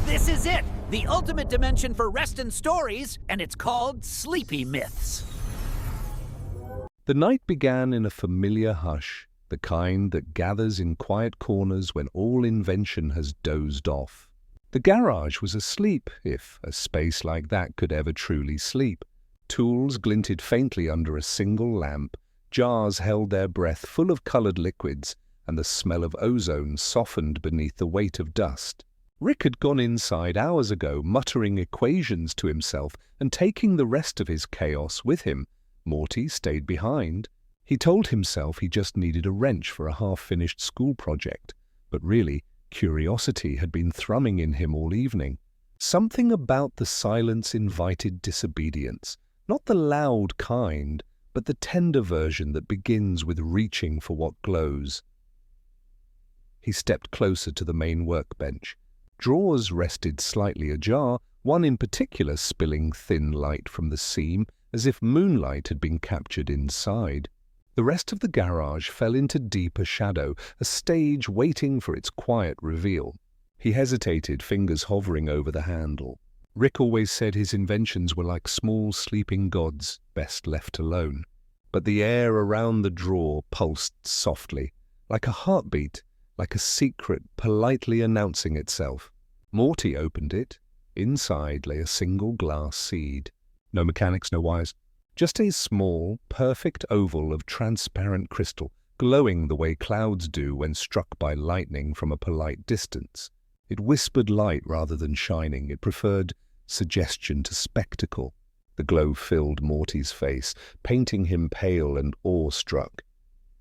This is it! The ultimate dimension for restin' stories, and it's called Sleepy Myths. The night began in a familiar hush, the kind that gathers in quiet corners when all invention has dozed off. The garage was asleep, if a space like that could ever truly sleep. Tools glinted faintly under a single lamp, jars held their breath full of colored liquids, and the smell of ozone softened beneath the weight of dust. Rick had gone inside hours ago, muttering equations to himself and taking the rest of his chaos with him. Morty stayed behind. He told himself he just needed a wrench for a half-finished school project, but really, curiosity had been thrumming in him all evening. Something about the silence invited disobedience, not the loud kind, but the tender version that begins with reaching for what glows. He stepped closer to the main workbench. Drawers rested slightly ajar, one in particular spilling thin light from the seam, as if moonlight had been captured inside. The rest of the garage fell into deeper shadow, a stage waiting for its quiet reveal. He hesitated, fingers hovering over the handle. Rick always said his inventions were like small sleeping gods, best left alone. But the air around the drawer pulsed softly, like a heartbeat, like a secret politely announcing itself. Morty opened it. Inside lay a single glass seed. No mechanics, no wires. Just a small, perfect oval of transparent crystal, glowing the way clouds do when struck by lightning from a polite distance. It whispered light rather than shining. It preferred suggestion to spectacle. The glow filled Morty's face, painting him pale and awestruck.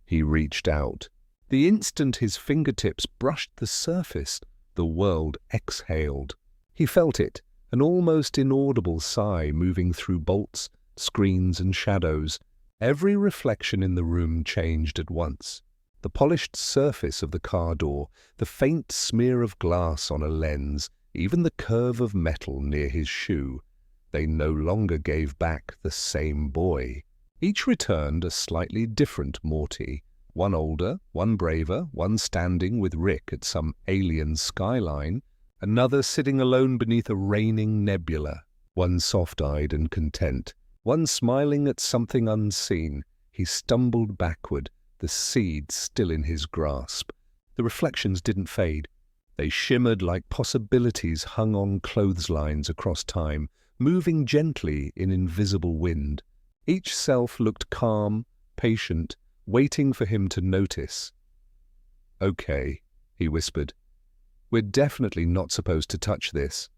He reached out. The instant his fingertips brushed the surface, the world exhaled. He felt it, an almost inaudible sigh moving through bolts, screens and shadows. Every reflection in the room changed at once. The polished surface of the car door, the faint smear of glass on a lens, even the curve of metal near his shoe. They no longer gave back the same boy. Each returned a slightly different Morty. One older, one braver, one standing with Rick at some alien skyline, another sitting alone beneath a raining nebula, one soft-eyed and content, one smiling at something unseen. He stumbled backward, the seed still in his grasp. The reflections didn't fade. They shimmered like possibilities hung on clotheslines across time, moving gently in invisible wind. Each self looked calm, patient, waiting for him to notice. "Okay," he whispered. "We're definitely not supposed to touch this."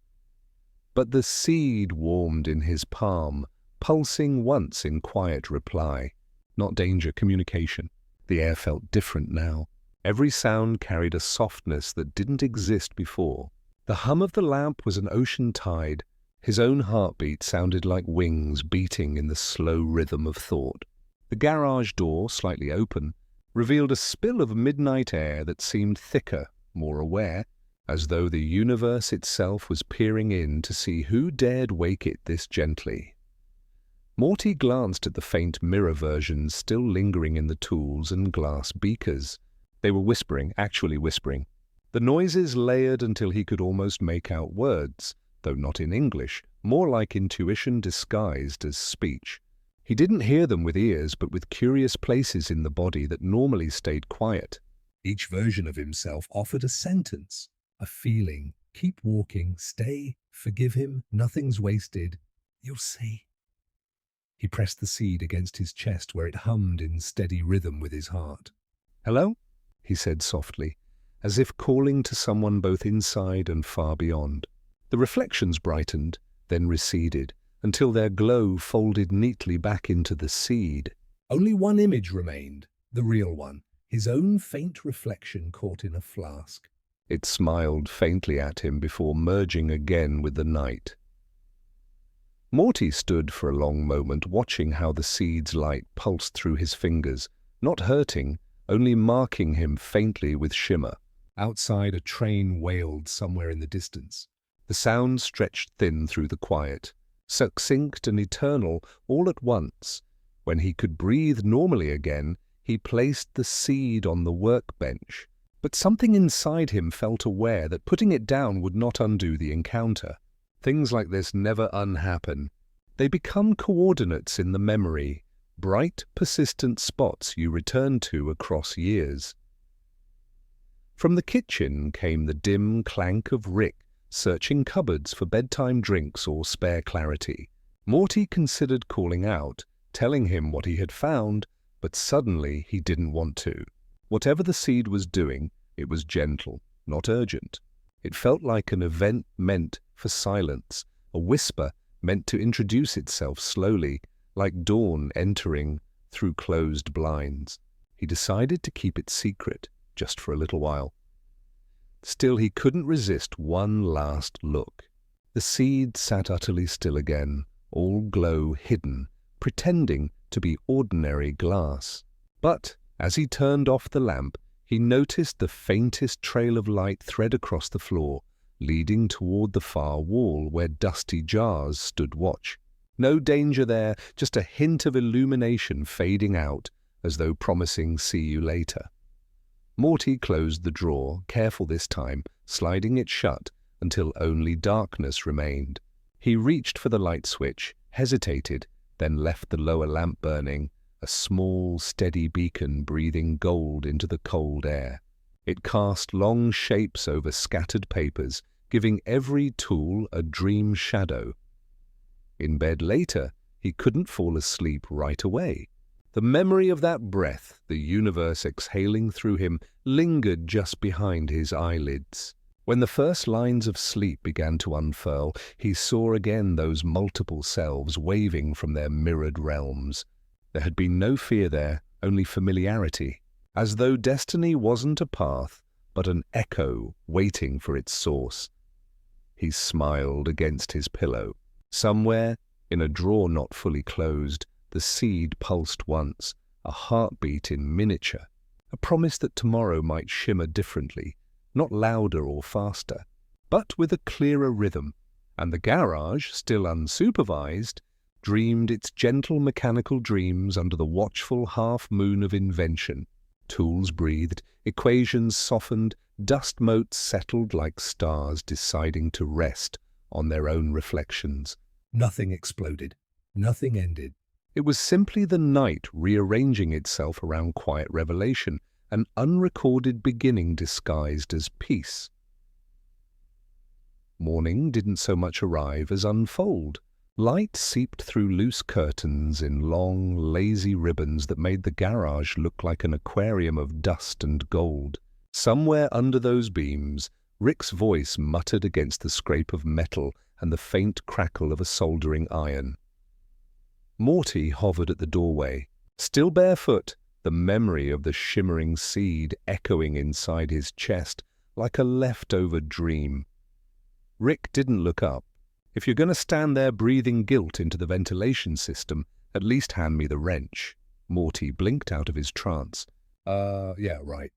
But the seed warmed in his palm, pulsing once in quiet reply. Not danger, communication. The air felt different now. Every sound carried a softness that didn't exist before. The hum of the lamp was an ocean tide. His own heartbeat sounded like wings beating in the slow rhythm of thought. The garage door, slightly open, revealed a spill of midnight air that seemed thicker, more aware, as though the universe itself was peering in to see who dared wake it this gently. Morty glanced at the faint mirror versions still lingering in the tools and glass beakers. They were whispering, actually whispering. The noises layered until he could almost make out words, though not in English, more like intuition disguised as speech. He didn't hear them with ears, but with curious places in the body that normally stayed quiet. Each version of himself offered a sentence, a feeling. Keep walking, stay, forgive him, nothing's wasted. You'll see. He pressed the seed against his chest where it hummed in steady rhythm with his heart. "Hello?" he said softly, as if calling to someone both inside and far beyond. The reflections brightened, then receded, until their glow folded neatly back into the seed. Only one image remained, the real one, his own faint reflection caught in a flask. It smiled faintly at him before merging again with the night. Morty stood for a long moment, watching how the seed's light pulsed through his fingers, not hurting, only marking him faintly with shimmer. Outside, a train wailed somewhere in the distance. The sound stretched thin through the quiet, succinct and eternal all at once. When he could breathe normally again, he placed the seed on the workbench. But something inside him felt aware that putting it down would not undo the encounter. Things like this never unhappen. They become coordinates in the memory, bright, persistent spots you return to across years. From the kitchen came the dim clank of Rick searching cupboards for bedtime drinks or spare clarity. Morty considered calling out, telling him what he had found, but suddenly he didn't want to. Whatever the seed was doing, it was gentle, not urgent. It felt like an event meant for silence, a whisper meant to introduce itself slowly, like dawn entering through closed blinds. He decided to keep it secret, just for a little while. Still, he couldn't resist one last look. The seed sat utterly still again, all glow hidden, pretending to be ordinary glass. But as he turned off the lamp, he noticed the faintest trail of light thread across the floor, leading toward the far wall where dusty jars stood watch. No danger there, just a hint of illumination fading out, as though promising see you later. Morty closed the drawer, careful this time, sliding it shut until only darkness remained. He reached for the light switch, hesitated, then left the lower lamp burning, a small, steady beacon breathing gold into the cold air. It cast long shapes over scattered papers, giving every tool a dream shadow. In bed later, he couldn't fall asleep right away. The memory of that breath, the universe exhaling through him, lingered just behind his eyelids. When the first lines of sleep began to unfurl, he saw again those multiple selves waving from their mirrored realms. There had been no fear there, only familiarity, as though destiny wasn't a path, but an echo waiting for its source. He smiled against his pillow. Somewhere, in a drawer not fully closed, the seed pulsed once, a heartbeat in miniature, a promise that tomorrow might shimmer differently, not louder or faster, but with a clearer rhythm, and the garage, still unsupervised, dreamed its gentle mechanical dreams under the watchful half-moon of invention. Tools breathed, equations softened, dust motes settled like stars deciding to rest on their own reflections. Nothing exploded. Nothing ended. It was simply the night rearranging itself around quiet revelation, an unrecorded beginning disguised as peace. Morning didn't so much arrive as unfold. Light seeped through loose curtains in long, lazy ribbons that made the garage look like an aquarium of dust and gold. Somewhere under those beams, Rick's voice muttered against the scrape of metal and the faint crackle of a soldering iron. Morty hovered at the doorway. Still barefoot, the memory of the shimmering seed echoing inside his chest like a leftover dream. Rick didn't look up. If you're going to stand there breathing guilt into the ventilation system, at least hand me the wrench. Morty blinked out of his trance. Yeah, right.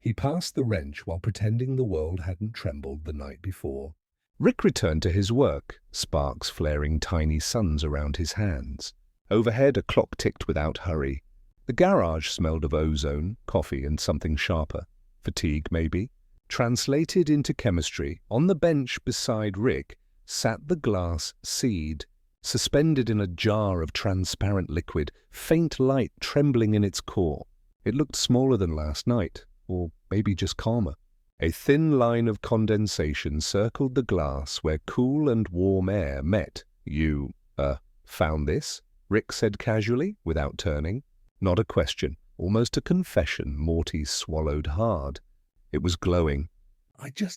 He passed the wrench while pretending the world hadn't trembled the night before. Rick returned to his work, sparks flaring tiny suns around his hands. Overhead, a clock ticked without hurry. The garage smelled of ozone, coffee, and something sharper. Fatigue, maybe. Translated into chemistry, on the bench beside Rick sat the glass seed, suspended in a jar of transparent liquid, faint light trembling in its core. It looked smaller than last night, or maybe just calmer. A thin line of condensation circled the glass where cool and warm air met. You, found this? Rick said casually, without turning. Not a question, almost a confession. Morty swallowed hard. It was glowing.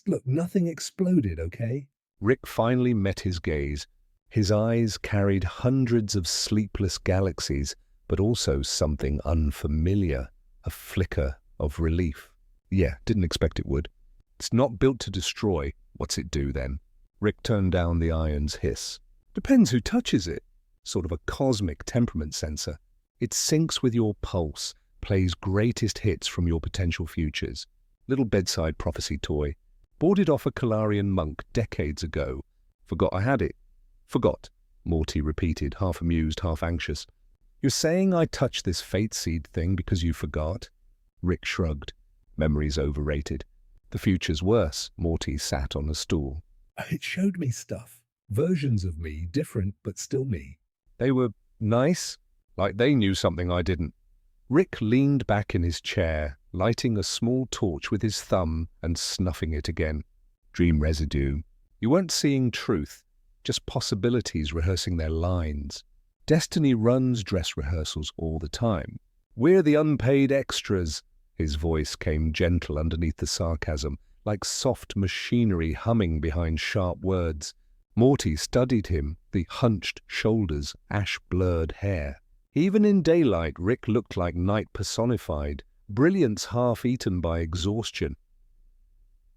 Look, nothing exploded, okay? Rick finally met his gaze. His eyes carried hundreds of sleepless galaxies, but also something unfamiliar, a flicker of relief. Yeah, didn't expect it would. It's not built to destroy. What's it do then? Rick turned down the iron's hiss. Depends who touches it. Sort of a cosmic temperament sensor. It syncs with your pulse, plays greatest hits from your potential futures. Little bedside prophecy toy. Bought it off a Kalarian monk decades ago. Forgot I had it. Forgot, Morty repeated, half amused, half anxious. You're saying I touched this fate seed thing because you forgot? Rick shrugged. Memory's overrated. The future's worse. Morty sat on a stool. It showed me stuff. Versions of me, different but still me. They were nice, like they knew something I didn't. Rick leaned back in his chair, lighting a small torch with his thumb and snuffing it again. Dream residue. You weren't seeing truth, just possibilities rehearsing their lines. Destiny runs dress rehearsals all the time. We're the unpaid extras. His voice came gentle underneath the sarcasm, like soft machinery humming behind sharp words. Morty studied him, the hunched shoulders, ash-blurred hair. Even in daylight, Rick looked like night personified, brilliance half-eaten by exhaustion.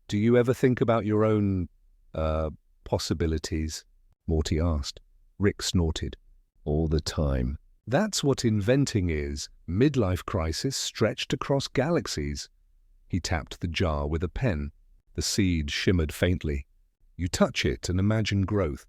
Do you ever think about your own, possibilities? Morty asked. Rick snorted. All the time. That's what inventing is, midlife crisis stretched across galaxies. He tapped the jar with a pen. The seed shimmered faintly. You touch it and imagine growth.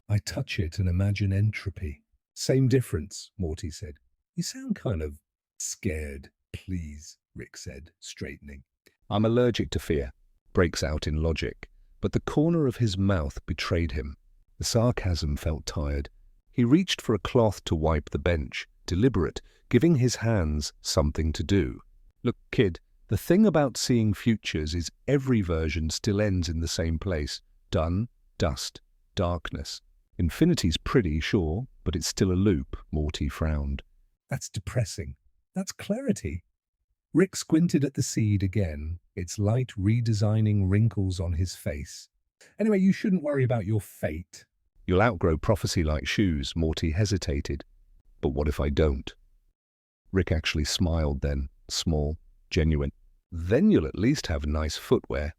I touch it and imagine entropy. Same difference, Morty said. You sound kind of scared. Please, Rick said, straightening. I'm allergic to fear. Breaks out in logic. But the corner of his mouth betrayed him. The sarcasm felt tired. He reached for a cloth to wipe the bench, deliberate, giving his hands something to do. Look, kid, the thing about seeing futures is every version still ends in the same place. Done, dust, darkness. Infinity's pretty, sure, but it's still a loop, Morty frowned. That's depressing. That's clarity. Rick squinted at the seed again, its light redesigning wrinkles on his face. Anyway, you shouldn't worry about your fate. You'll outgrow prophecy like shoes, Morty hesitated. But what if I don't? Rick actually smiled then, small, genuine. Then you'll at least have nice footwear.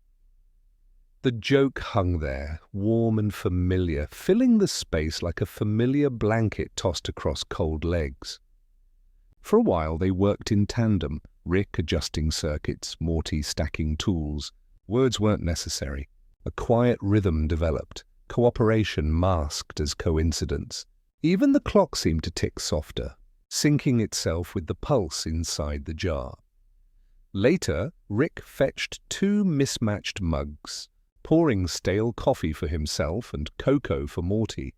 The joke hung there, warm and familiar, filling the space like a familiar blanket tossed across cold legs. For a while they worked in tandem, Rick adjusting circuits, Morty stacking tools. Words weren't necessary. A quiet rhythm developed, cooperation masked as coincidence. Even the clock seemed to tick softer, syncing itself with the pulse inside the jar. Later, Rick fetched 2 mismatched mugs, pouring stale coffee for himself and cocoa for Morty.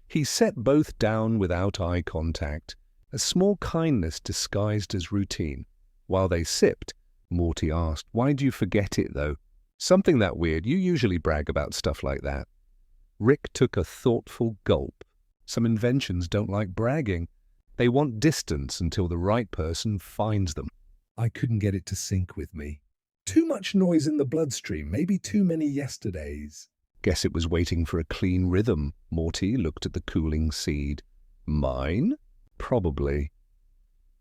He set both down without eye contact, a small kindness disguised as routine. While they sipped, Morty asked, "Why do you forget it, though? Something that weird. You usually brag about stuff like that." Rick took a thoughtful gulp. Some inventions don't like bragging. They want distance until the right person finds them. I couldn't get it to sync with me. Too much noise in the bloodstream, maybe too many yesterdays. Guess it was waiting for a clean rhythm. Morty looked at the cooling seed. Mine? Probably.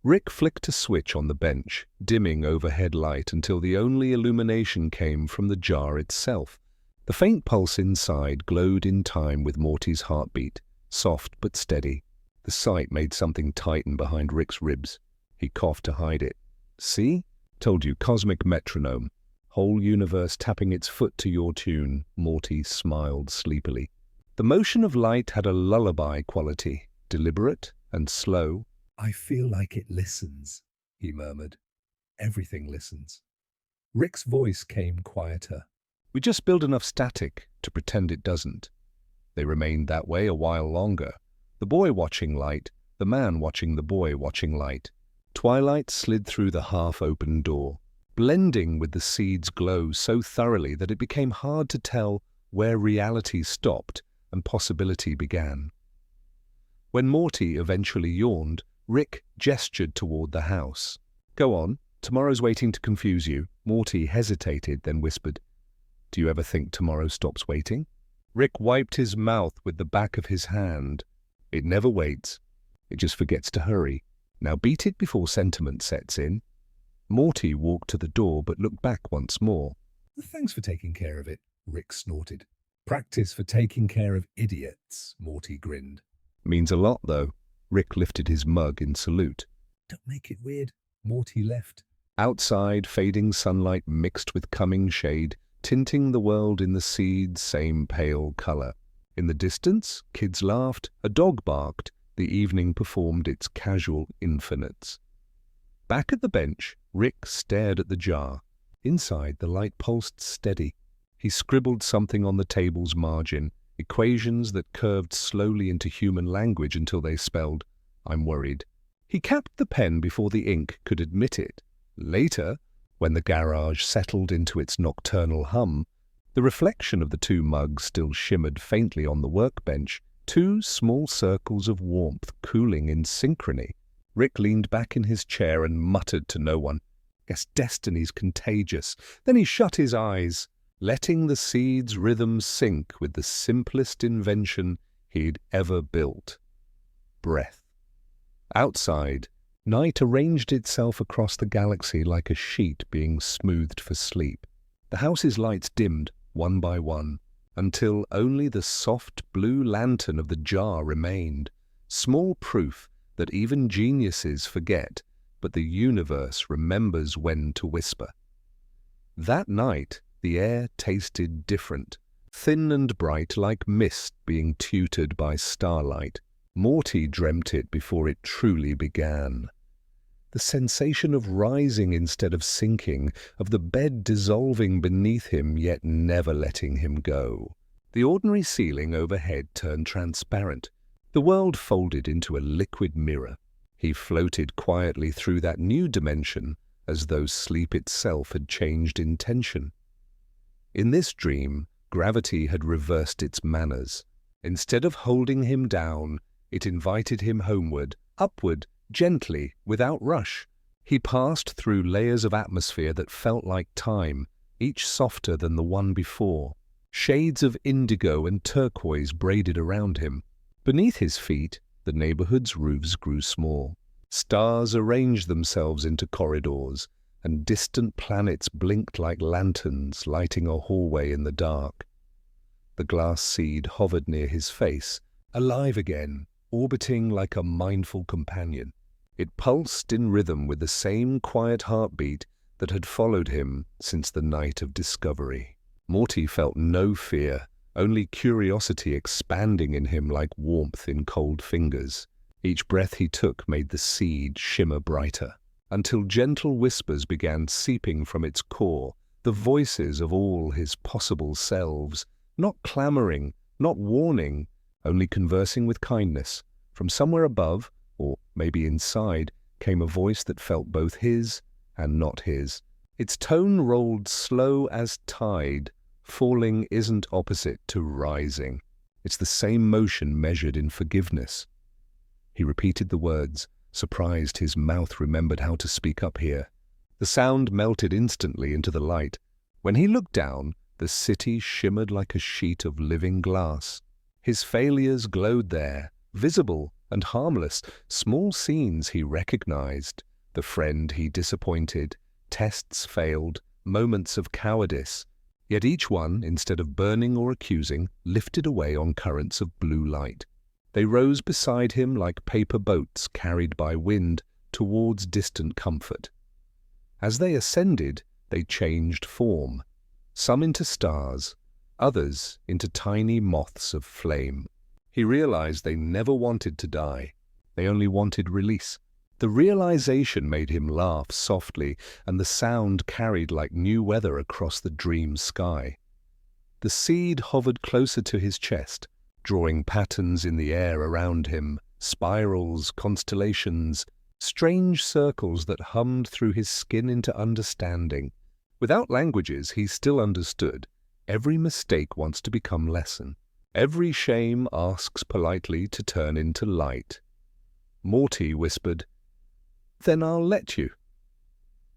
Rick flicked a switch on the bench, dimming overhead light until the only illumination came from the jar itself. The faint pulse inside glowed in time with Morty's heartbeat, soft but steady. The sight made something tighten behind Rick's ribs. He coughed to hide it. See? Told you, cosmic metronome. Whole universe tapping its foot to your tune, Morty smiled sleepily. The motion of light had a lullaby quality, deliberate and slow. I feel like it listens, he murmured. Everything listens. Rick's voice came quieter. We just build enough static to pretend it doesn't. They remained that way a while longer. The boy watching light, the man watching the boy watching light. Twilight slid through the half-open door, blending with the seed's glow so thoroughly that it became hard to tell where reality stopped and possibility began. When Morty eventually yawned, Rick gestured toward the house. Go on, tomorrow's waiting to confuse you. Morty hesitated, then whispered, Do you ever think tomorrow stops waiting? Rick wiped his mouth with the back of his hand. It never waits. It just forgets to hurry. Now beat it before sentiment sets in. Morty walked to the door but looked back once more. Thanks for taking care of it, Rick snorted. Practice for taking care of idiots, Morty grinned. Means a lot, though. Rick lifted his mug in salute. Don't make it weird. Morty left. Outside, fading sunlight mixed with coming shade, tinting the world in the seed's same pale color. In the distance, kids laughed, a dog barked, the evening performed its casual infinites. Back at the bench, Rick stared at the jar. Inside, the light pulsed steady. He scribbled something on the table's margin, equations that curved slowly into human language until they spelled, "I'm worried." He capped the pen before the ink could admit it. Later, when the garage settled into its nocturnal hum, the reflection of the two mugs still shimmered faintly on the workbench, two small circles of warmth cooling in synchrony. Rick leaned back in his chair and muttered to no one, "Guess destiny's contagious." Then he shut his eyes, letting the seed's rhythm sync with the simplest invention he'd ever built: breath. Outside, night arranged itself across the galaxy like a sheet being smoothed for sleep. The house's lights dimmed, one by one, until only the soft blue lantern of the jar remained, small proof that even geniuses forget, but the universe remembers when to whisper. That night, the air tasted different, thin and bright like mist being tutored by starlight. Morty dreamt it before it truly began. The sensation of rising instead of sinking, of the bed dissolving beneath him yet never letting him go. The ordinary ceiling overhead turned transparent. The world folded into a liquid mirror. He floated quietly through that new dimension as though sleep itself had changed intention. In this dream, gravity had reversed its manners. Instead of holding him down, it invited him homeward, upward, gently, without rush. He passed through layers of atmosphere that felt like time, each softer than the one before. Shades of indigo and turquoise braided around him. Beneath his feet, the neighborhood's roofs grew small. Stars arranged themselves into corridors, and distant planets blinked like lanterns lighting a hallway in the dark. The glass seed hovered near his face, alive again, orbiting like a mindful companion. It pulsed in rhythm with the same quiet heartbeat that had followed him since the night of discovery. Morty felt no fear, only curiosity expanding in him like warmth in cold fingers. Each breath he took made the seed shimmer brighter, until gentle whispers began seeping from its core, the voices of all his possible selves, not clamoring, not warning, only conversing with kindness. From somewhere above, or maybe inside, came a voice that felt both his and not his. Its tone rolled slow as tide. Falling isn't opposite to rising. It's the same motion measured in forgiveness. He repeated the words, surprised his mouth remembered how to speak up here. The sound melted instantly into the light. When he looked down, the city shimmered like a sheet of living glass. His failures glowed there, visible and harmless, small scenes he recognized, the friend he disappointed, tests failed, moments of cowardice. Yet each one, instead of burning or accusing, lifted away on currents of blue light. They rose beside him like paper boats carried by wind towards distant comfort. As they ascended, they changed form, some into stars, others into tiny moths of flame. He realized they never wanted to die. They only wanted release. The realization made him laugh softly, and the sound carried like new weather across the dream sky. The seed hovered closer to his chest, drawing patterns in the air around him, spirals, constellations, strange circles that hummed through his skin into understanding. Without languages, he still understood. Every mistake wants to become lesson. Every shame asks politely to turn into light. Morty whispered, "Then I'll let you."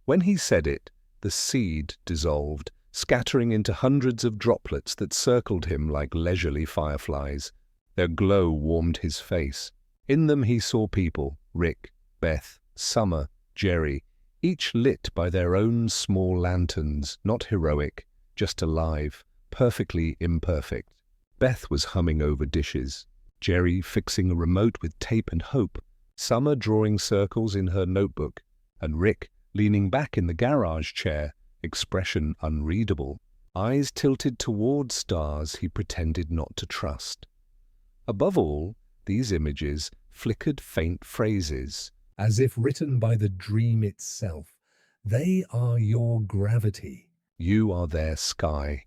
When he said it, the seed dissolved, scattering into hundreds of droplets that circled him like leisurely fireflies. Their glow warmed his face. In them he saw people, Rick, Beth, Summer, Jerry, each lit by their own small lanterns, not heroic, just alive, perfectly imperfect. Beth was humming over dishes, Jerry fixing a remote with tape and hope, Summer drawing circles in her notebook, and Rick leaning back in the garage chair, expression unreadable, eyes tilted toward stars he pretended not to trust. Above all, these images flickered faint phrases, as if written by the dream itself. They are your gravity. You are their sky.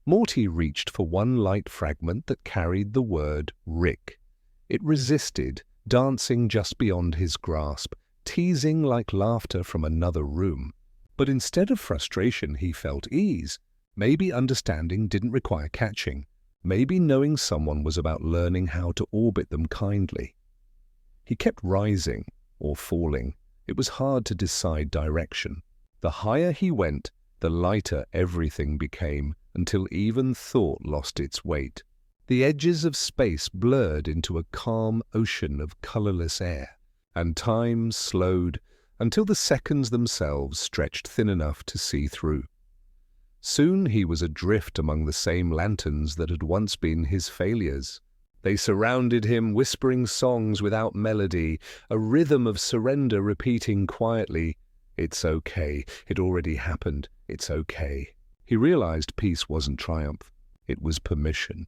Morty reached for one light fragment that carried the word Rick. It resisted, dancing just beyond his grasp, teasing like laughter from another room. But instead of frustration, he felt ease. Maybe understanding didn't require catching. Maybe knowing someone was about learning how to orbit them kindly. He kept rising or falling. It was hard to decide direction. The higher he went, the lighter everything became, until even thought lost its weight. The edges of space blurred into a calm ocean of colorless air, and time slowed until the seconds themselves stretched thin enough to see through. Soon he was adrift among the same lanterns that had once been his failures. They surrounded him, whispering songs without melody, a rhythm of surrender repeating quietly, "It's okay, it already happened, it's okay." He realized peace wasn't triumph, it was permission.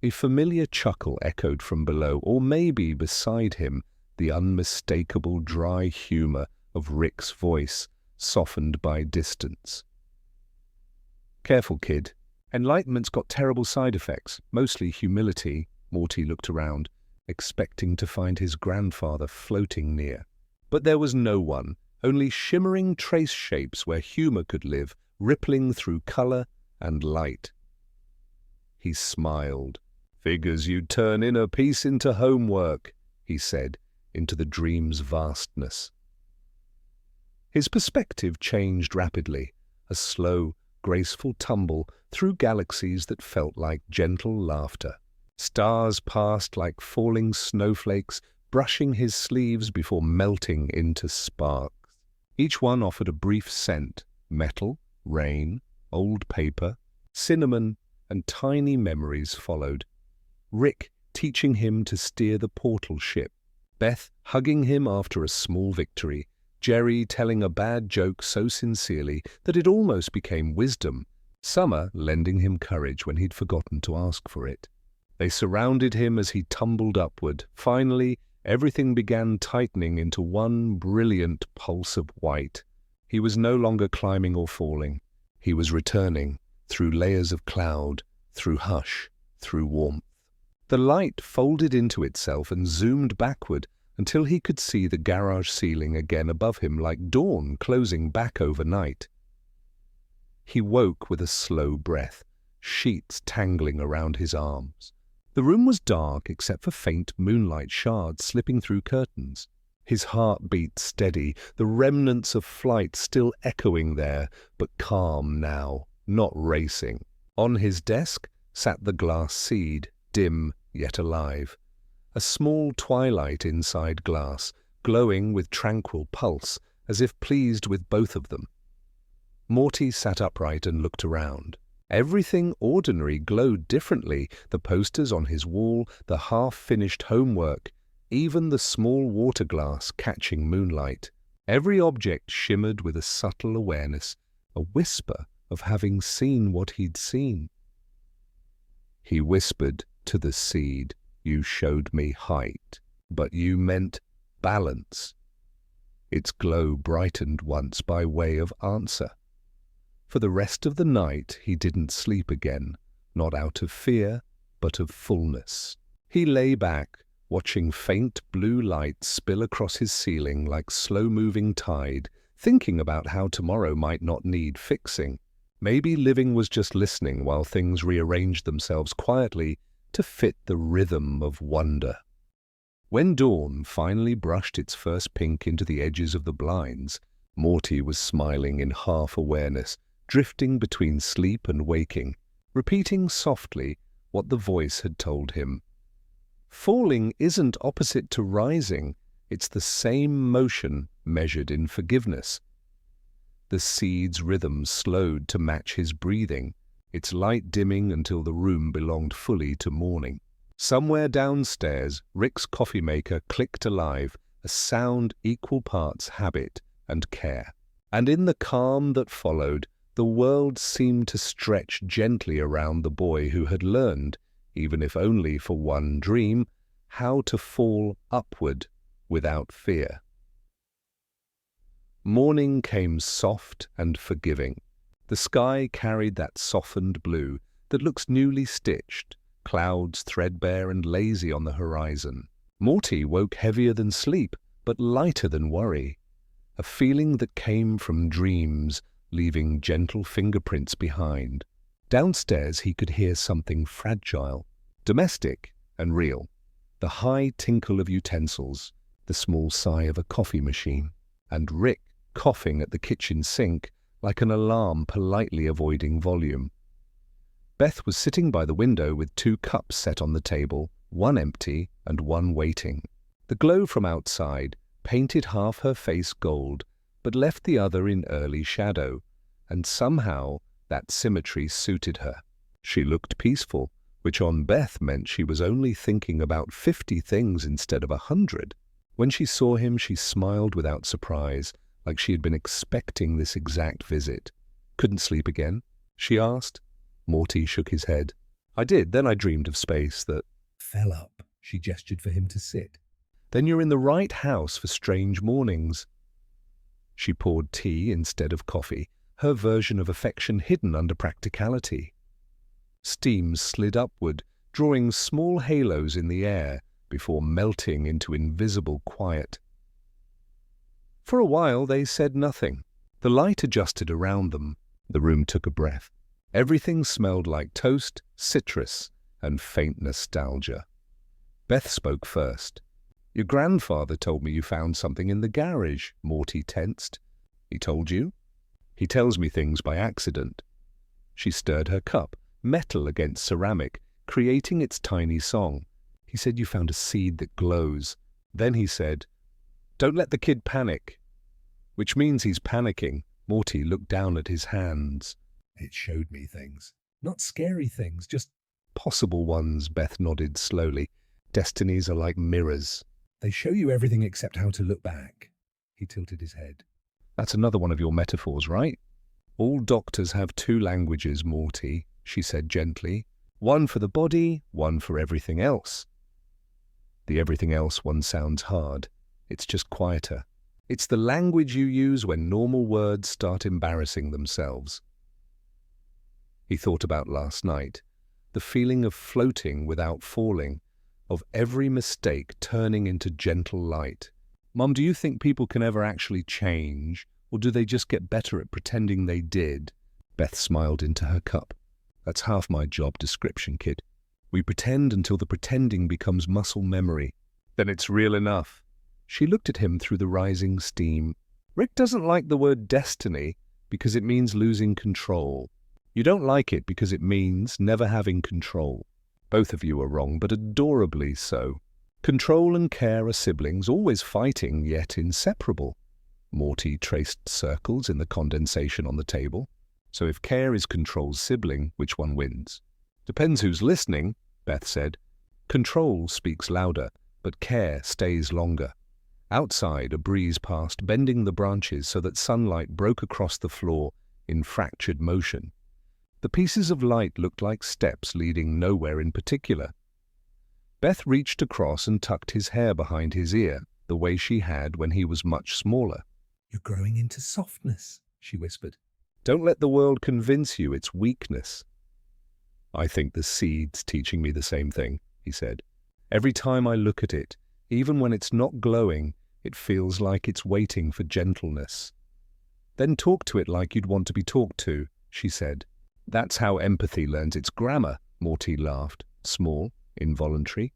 A familiar chuckle echoed from below, or maybe beside him, the unmistakable dry humor of Rick's voice, softened by distance. "Careful, kid. Enlightenment's got terrible side effects, mostly humility." Morty looked around, expecting to find his grandfather floating near. But there was no one, only shimmering trace shapes where humor could live, rippling through color and light. He smiled. "Figures you'd turn inner peace into homework," he said, into the dream's vastness. His perspective changed rapidly, a slow, graceful tumble through galaxies that felt like gentle laughter. Stars passed like falling snowflakes, brushing his sleeves before melting into sparks. Each one offered a brief scent: metal, rain, old paper, cinnamon, and tiny memories followed. Rick teaching him to steer the portal ship, Beth hugging him after a small victory, Jerry telling a bad joke so sincerely that it almost became wisdom, Summer lending him courage when he'd forgotten to ask for it. They surrounded him as he tumbled upward. Finally, everything began tightening into one brilliant pulse of white. He was no longer climbing or falling. He was returning, through layers of cloud, through hush, through warmth. The light folded into itself and zoomed backward until he could see the garage ceiling again above him, like dawn closing back over night. He woke with a slow breath, sheets tangling around his arms. The room was dark except for faint moonlight shards slipping through curtains. His heart beat steady, the remnants of flight still echoing there, but calm now, not racing. On his desk sat the glass seed, dim yet alive. A small twilight inside glass, glowing with tranquil pulse, as if pleased with both of them. Morty sat upright and looked around. Everything ordinary glowed differently, the posters on his wall, the half-finished homework, even the small water glass catching moonlight. Every object shimmered with a subtle awareness, a whisper of having seen what he'd seen. He whispered to the seed, "You showed me height, but you meant balance." Its glow brightened once by way of answer. For the rest of the night he didn't sleep again, not out of fear, but of fullness. He lay back, watching faint blue light spill across his ceiling like slow-moving tide, thinking about how tomorrow might not need fixing. Maybe living was just listening while things rearranged themselves quietly to fit the rhythm of wonder. When dawn finally brushed its first pink into the edges of the blinds, Morty was smiling in half-awareness, drifting between sleep and waking, repeating softly what the voice had told him. Falling isn't opposite to rising, it's the same motion measured in forgiveness. The seed's rhythm slowed to match his breathing, its light dimming until the room belonged fully to morning. Somewhere downstairs, Rick's coffee maker clicked alive, a sound equal parts habit and care. And in the calm that followed, the world seemed to stretch gently around the boy who had learned, even if only for one dream, how to fall upward without fear. Morning came soft and forgiving. The sky carried that softened blue that looks newly stitched, clouds threadbare and lazy on the horizon. Morty woke heavier than sleep, but lighter than worry. A feeling that came from dreams, leaving gentle fingerprints behind. Downstairs he could hear something fragile, domestic and real. The high tinkle of utensils, the small sigh of a coffee machine, and Rick coughing at the kitchen sink like an alarm politely avoiding volume. Beth was sitting by the window with 2 cups set on the table, one empty and one waiting. The glow from outside painted half her face gold, but left the other in early shadow, and somehow that symmetry suited her. She looked peaceful, which on Beth meant she was only thinking about 50 things instead of 100. When she saw him, she smiled without surprise, like she had been expecting this exact visit. "Couldn't sleep again?" she asked. Morty shook his head. "I did, then I dreamed of space that fell up." She gestured for him to sit. "Then you're in the right house for strange mornings." She poured tea instead of coffee, her version of affection hidden under practicality. Steam slid upward, drawing small halos in the air before melting into invisible quiet. For a while they said nothing. The light adjusted around them. The room took a breath. Everything smelled like toast, citrus, and faint nostalgia. Beth spoke first. "Your grandfather told me you found something in the garage," Morty tensed. "He told you?" "He tells me things by accident." She stirred her cup, metal against ceramic, creating its tiny song. "He said you found a seed that glows." Then he said, "Don't let the kid panic." Which means he's panicking. Morty looked down at his hands. "It showed me things. Not scary things, just possible ones," Beth nodded slowly. "Destinies are like mirrors. They show you everything except how to look back." He tilted his head. "That's another one of your metaphors, right?" "All doctors have 2 languages, Morty," she said gently. "One for the body, one for everything else." The everything else one sounds hard. It's just quieter. It's the language you use when normal words start embarrassing themselves. He thought about last night, the feeling of floating without falling, of every mistake turning into gentle light. "Mum, do you think people can ever actually change, or do they just get better at pretending they did?" Beth smiled into her cup. "That's half my job description, kid. We pretend until the pretending becomes muscle memory. Then it's real enough." She looked at him through the rising steam. "Rick doesn't like the word destiny because it means losing control. You don't like it because it means never having control. Both of you are wrong, but adorably so. Control and care are siblings, always fighting, yet inseparable." Morty traced circles in the condensation on the table. "So if care is control's sibling, which one wins?" "Depends who's listening," Beth said. "Control speaks louder, but care stays longer." Outside, a breeze passed, bending the branches so that sunlight broke across the floor in fractured motion. The pieces of light looked like steps leading nowhere in particular. Beth reached across and tucked his hair behind his ear, the way she had when he was much smaller. "You're growing into softness," she whispered. "Don't let the world convince you it's weakness." "I think the seed's teaching me the same thing," he said. "Every time I look at it, even when it's not glowing, it feels like it's waiting for gentleness." "Then talk to it like you'd want to be talked to," she said. "That's how empathy learns its grammar," Morty laughed, small, involuntary.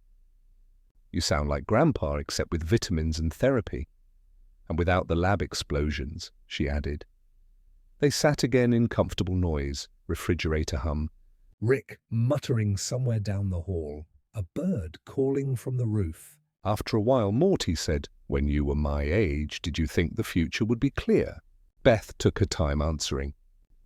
"You sound like Grandpa, except with vitamins and therapy. And without the lab explosions," she added. They sat again in comfortable noise, refrigerator hum. Rick muttering somewhere down the hall, a bird calling from the roof. After a while, Morty said, "When you were my age, did you think the future would be clear?" Beth took her time answering.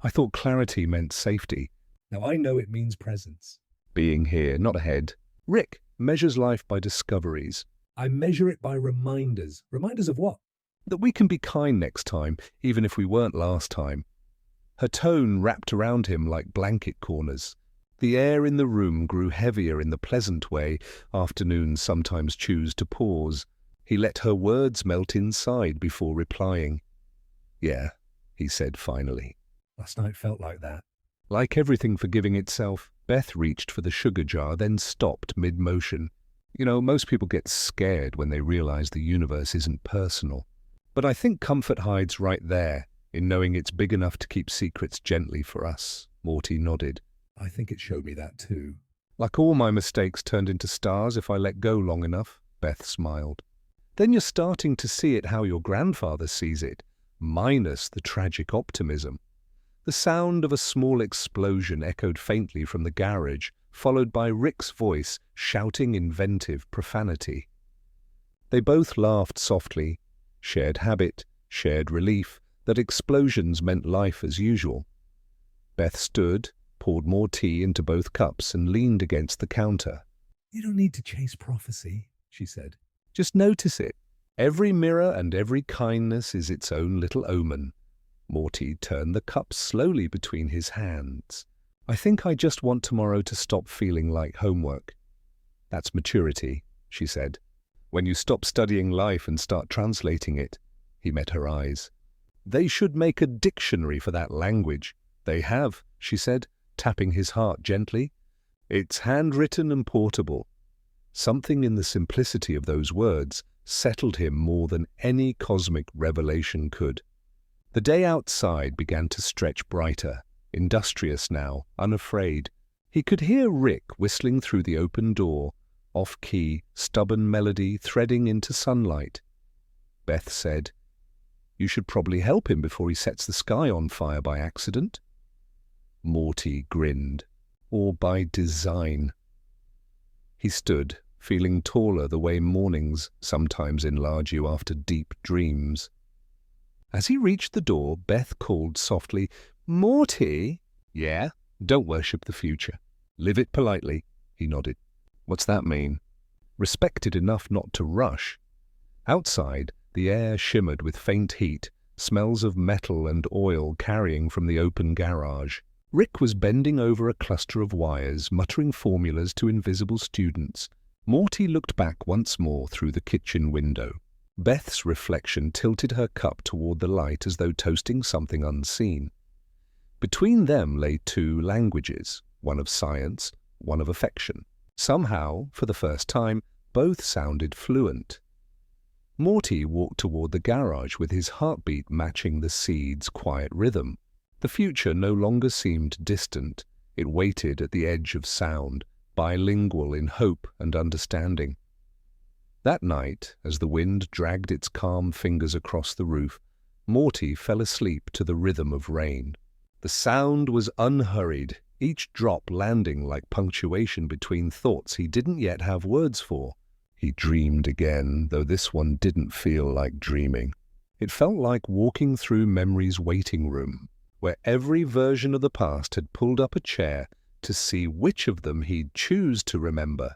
"I thought clarity meant safety. Now I know it means presence. Being here, not ahead. Rick measures life by discoveries. I measure it by reminders. Reminders of what? That we can be kind next time, even if we weren't last time." Her tone wrapped around him like blanket corners. The air in the room grew heavier in the pleasant way afternoons sometimes choose to pause. He let her words melt inside before replying. Yeah, he said finally. Last night felt like that. Like everything forgiving itself, Beth reached for the sugar jar, then stopped mid-motion. You know, most people get scared when they realize the universe isn't personal. But I think comfort hides right there, in knowing it's big enough to keep secrets gently for us. Morty nodded. I think it showed me that too. Like all my mistakes turned into stars if I let go long enough, Beth smiled. Then you're starting to see it how your grandfather sees it, minus the tragic optimism. The sound of a small explosion echoed faintly from the garage, followed by Rick's voice shouting inventive profanity. They both laughed softly, shared habit, shared relief that explosions meant life as usual. Beth stood, poured more tea into both cups and leaned against the counter. You don't need to chase prophecy, she said. Just notice it. Every mirror and every kindness is its own little omen. Morty turned the cup slowly between his hands. I think I just want tomorrow to stop feeling like homework. That's maturity, she said. When you stop studying life and start translating it. He met her eyes. They should make a dictionary for that language. They have, she said, tapping his heart gently. It's handwritten and portable. Something in the simplicity of those words settled him more than any cosmic revelation could. The day outside began to stretch brighter, industrious now, unafraid. He could hear Rick whistling through the open door, off-key, stubborn melody threading into sunlight. Beth said, You should probably help him before he sets the sky on fire by accident. Morty grinned. Or by design. He stood, feeling taller the way mornings sometimes enlarge you after deep dreams. As he reached the door, Beth called softly, Morty? Yeah? Don't worship the future. Live it politely, he nodded. What's that mean? Respected enough not to rush. Outside, the air shimmered with faint heat, smells of metal and oil carrying from the open garage. Rick was bending over a cluster of wires, muttering formulas to invisible students. Morty looked back once more through the kitchen window. Beth's reflection tilted her cup toward the light as though toasting something unseen. Between them lay two languages, one of science, one of affection. Somehow, for the first time, both sounded fluent. Morty walked toward the garage with his heartbeat matching the seed's quiet rhythm. The future no longer seemed distant. It waited at the edge of sound, bilingual in hope and understanding. That night, as the wind dragged its calm fingers across the roof, Morty fell asleep to the rhythm of rain. The sound was unhurried, each drop landing like punctuation between thoughts he didn't yet have words for. He dreamed again, though this one didn't feel like dreaming. It felt like walking through memory's waiting room, where every version of the past had pulled up a chair to see which of them he'd choose to remember.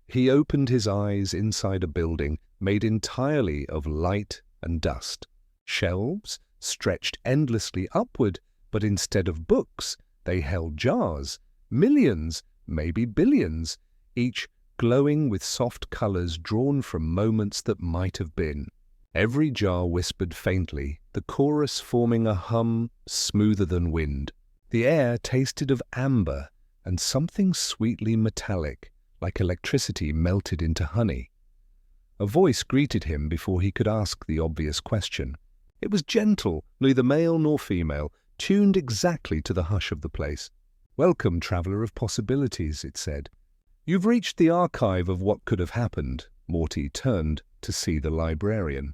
He opened his eyes inside a building made entirely of light and dust. Shelves stretched endlessly upward, but instead of books, they held jars, millions, maybe billions, each glowing with soft colors drawn from moments that might have been. Every jar whispered faintly, the chorus forming a hum smoother than wind. The air tasted of amber and something sweetly metallic, like electricity melted into honey. A voice greeted him before he could ask the obvious question. It was gentle, neither male nor female, tuned exactly to the hush of the place. Welcome, traveler of possibilities, it said. You've reached the archive of what could have happened. Morty turned to see the librarian.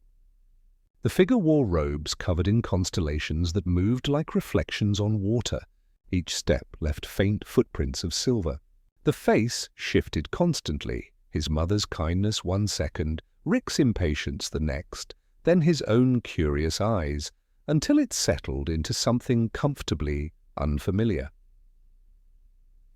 The figure wore robes covered in constellations that moved like reflections on water. Each step left faint footprints of silver. The face shifted constantly, his mother's kindness 1 second, Rick's impatience the next, then his own curious eyes, until it settled into something comfortably unfamiliar.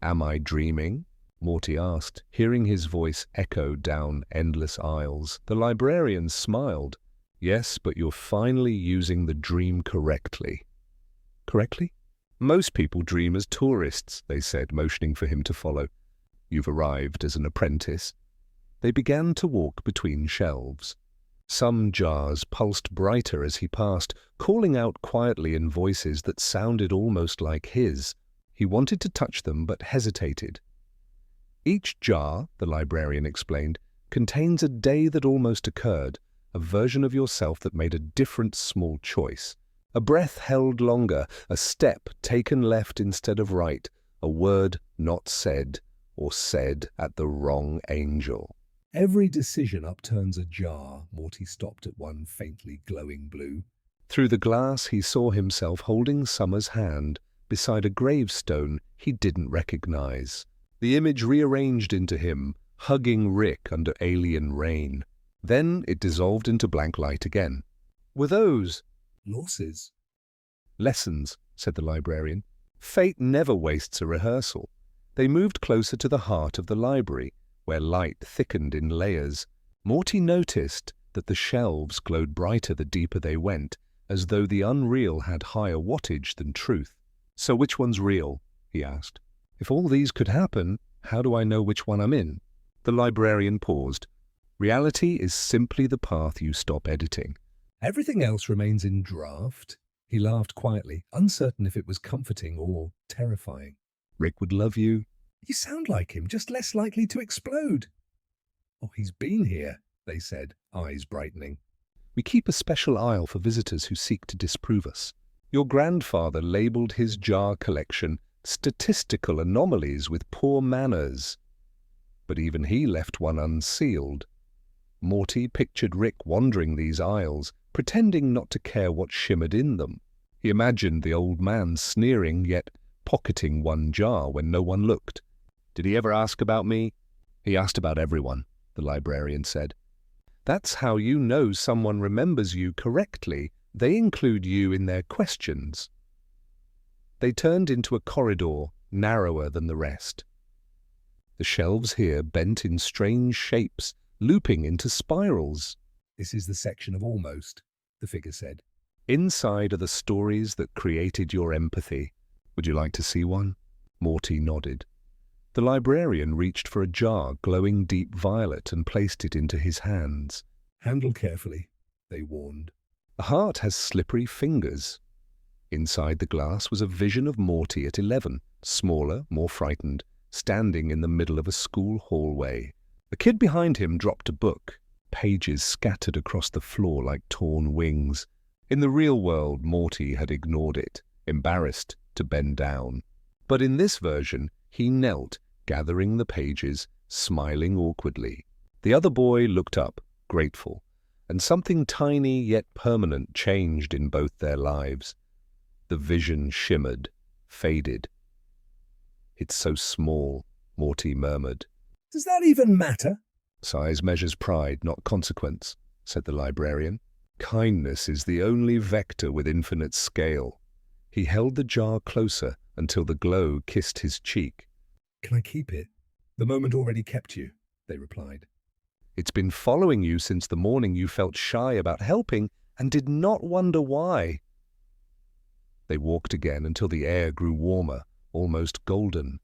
Am I dreaming? Morty asked, hearing his voice echo down endless aisles. The librarian smiled. Yes, but you're finally using the dream correctly. Correctly? Most people dream as tourists, they said, motioning for him to follow. You've arrived as an apprentice. They began to walk between shelves. Some jars pulsed brighter as he passed, calling out quietly in voices that sounded almost like his. He wanted to touch them but hesitated. Each jar, the librarian explained, contains a day that almost occurred, a version of yourself that made a different small choice. A breath held longer, a step taken left instead of right, a word not said, or said at the wrong angel. Every decision upturns a jar. Morty stopped at one faintly glowing blue. Through the glass he saw himself holding Summer's hand beside a gravestone he didn't recognize. The image rearranged into him, hugging Rick under alien rain. Then it dissolved into blank light again. Were those losses? Lessons, said the librarian. Fate never wastes a rehearsal. They moved closer to the heart of the library, where light thickened in layers. Morty noticed that the shelves glowed brighter the deeper they went, as though the unreal had higher wattage than truth. So which one's real? He asked. If all these could happen, how do I know which one I'm in? The librarian paused. Reality is simply the path you stop editing. Everything else remains in draft. He laughed quietly, uncertain if it was comforting or terrifying. Rick would love you. You sound like him, just less likely to explode. Oh, he's been here, they said, eyes brightening. We keep a special aisle for visitors who seek to disprove us. Your grandfather labeled his jar collection statistical anomalies with poor manners. But even he left one unsealed. Morty pictured Rick wandering these aisles, pretending not to care what shimmered in them. He imagined the old man sneering, yet pocketing one jar when no one looked. Did he ever ask about me? He asked about everyone, the librarian said. That's how you know someone remembers you correctly. They include you in their questions. They turned into a corridor narrower than the rest. The shelves here bent in strange shapes, looping into spirals. This is the section of almost, the figure said. Inside are the stories that created your empathy. Would you like to see one? Morty nodded. The librarian reached for a jar glowing deep violet and placed it into his hands. Handle carefully, they warned. The heart has slippery fingers. Inside the glass was a vision of Morty at 11, smaller, more frightened, standing in the middle of a school hallway. The kid behind him dropped a book, pages scattered across the floor like torn wings. In the real world, Morty had ignored it, embarrassed to bend down. But in this version, he knelt, gathering the pages, smiling awkwardly. The other boy looked up, grateful, and something tiny yet permanent changed in both their lives. The vision shimmered, faded. It's so small, Morty murmured. Does that even matter? Size measures pride, not consequence, said the librarian. Kindness is the only vector with infinite scale. He held the jar closer until the glow kissed his cheek. Can I keep it? The moment already kept you, they replied. It's been following you since the morning you felt shy about helping and did not wonder why. They walked again until the air grew warmer, almost golden.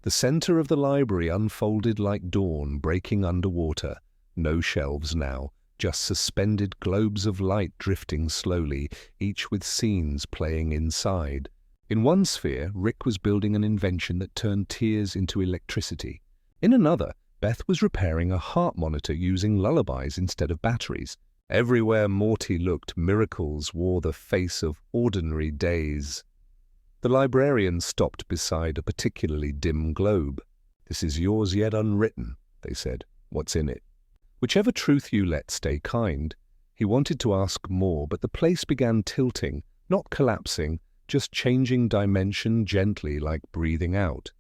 The center of the library unfolded like dawn breaking underwater. No shelves now, just suspended globes of light drifting slowly, each with scenes playing inside. In one sphere, Rick was building an invention that turned tears into electricity. In another, Beth was repairing a heart monitor using lullabies instead of batteries. Everywhere Morty looked, miracles wore the face of ordinary days. The librarian stopped beside a particularly dim globe. This is yours yet unwritten, they said. What's in it? Whichever truth you let stay kind. He wanted to ask more, but the place began tilting, not collapsing, just changing dimension gently like breathing out.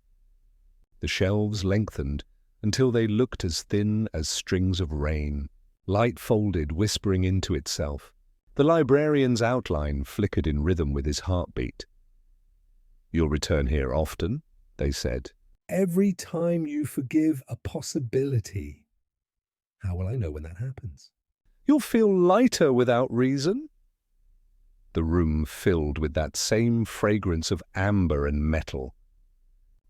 The shelves lengthened until they looked as thin as strings of rain. Light folded, whispering into itself. The librarian's outline flickered in rhythm with his heartbeat. You'll return here often, they said. Every time you forgive a possibility. How will I know when that happens? You'll feel lighter without reason. The room filled with that same fragrance of amber and metal.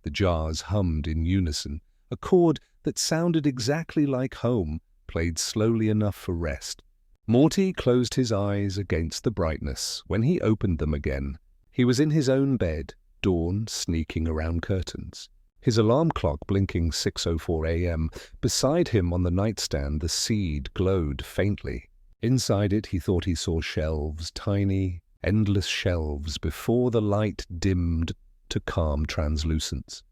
The jars hummed in unison, a chord that sounded exactly like home, played slowly enough for rest. Morty closed his eyes against the brightness. When he opened them again, he was in his own bed, dawn sneaking around curtains. His alarm clock blinking 6:04 a.m. Beside him on the nightstand, the seed glowed faintly. Inside it, he thought he saw shelves, tiny, endless shelves, before the light dimmed to calm translucence.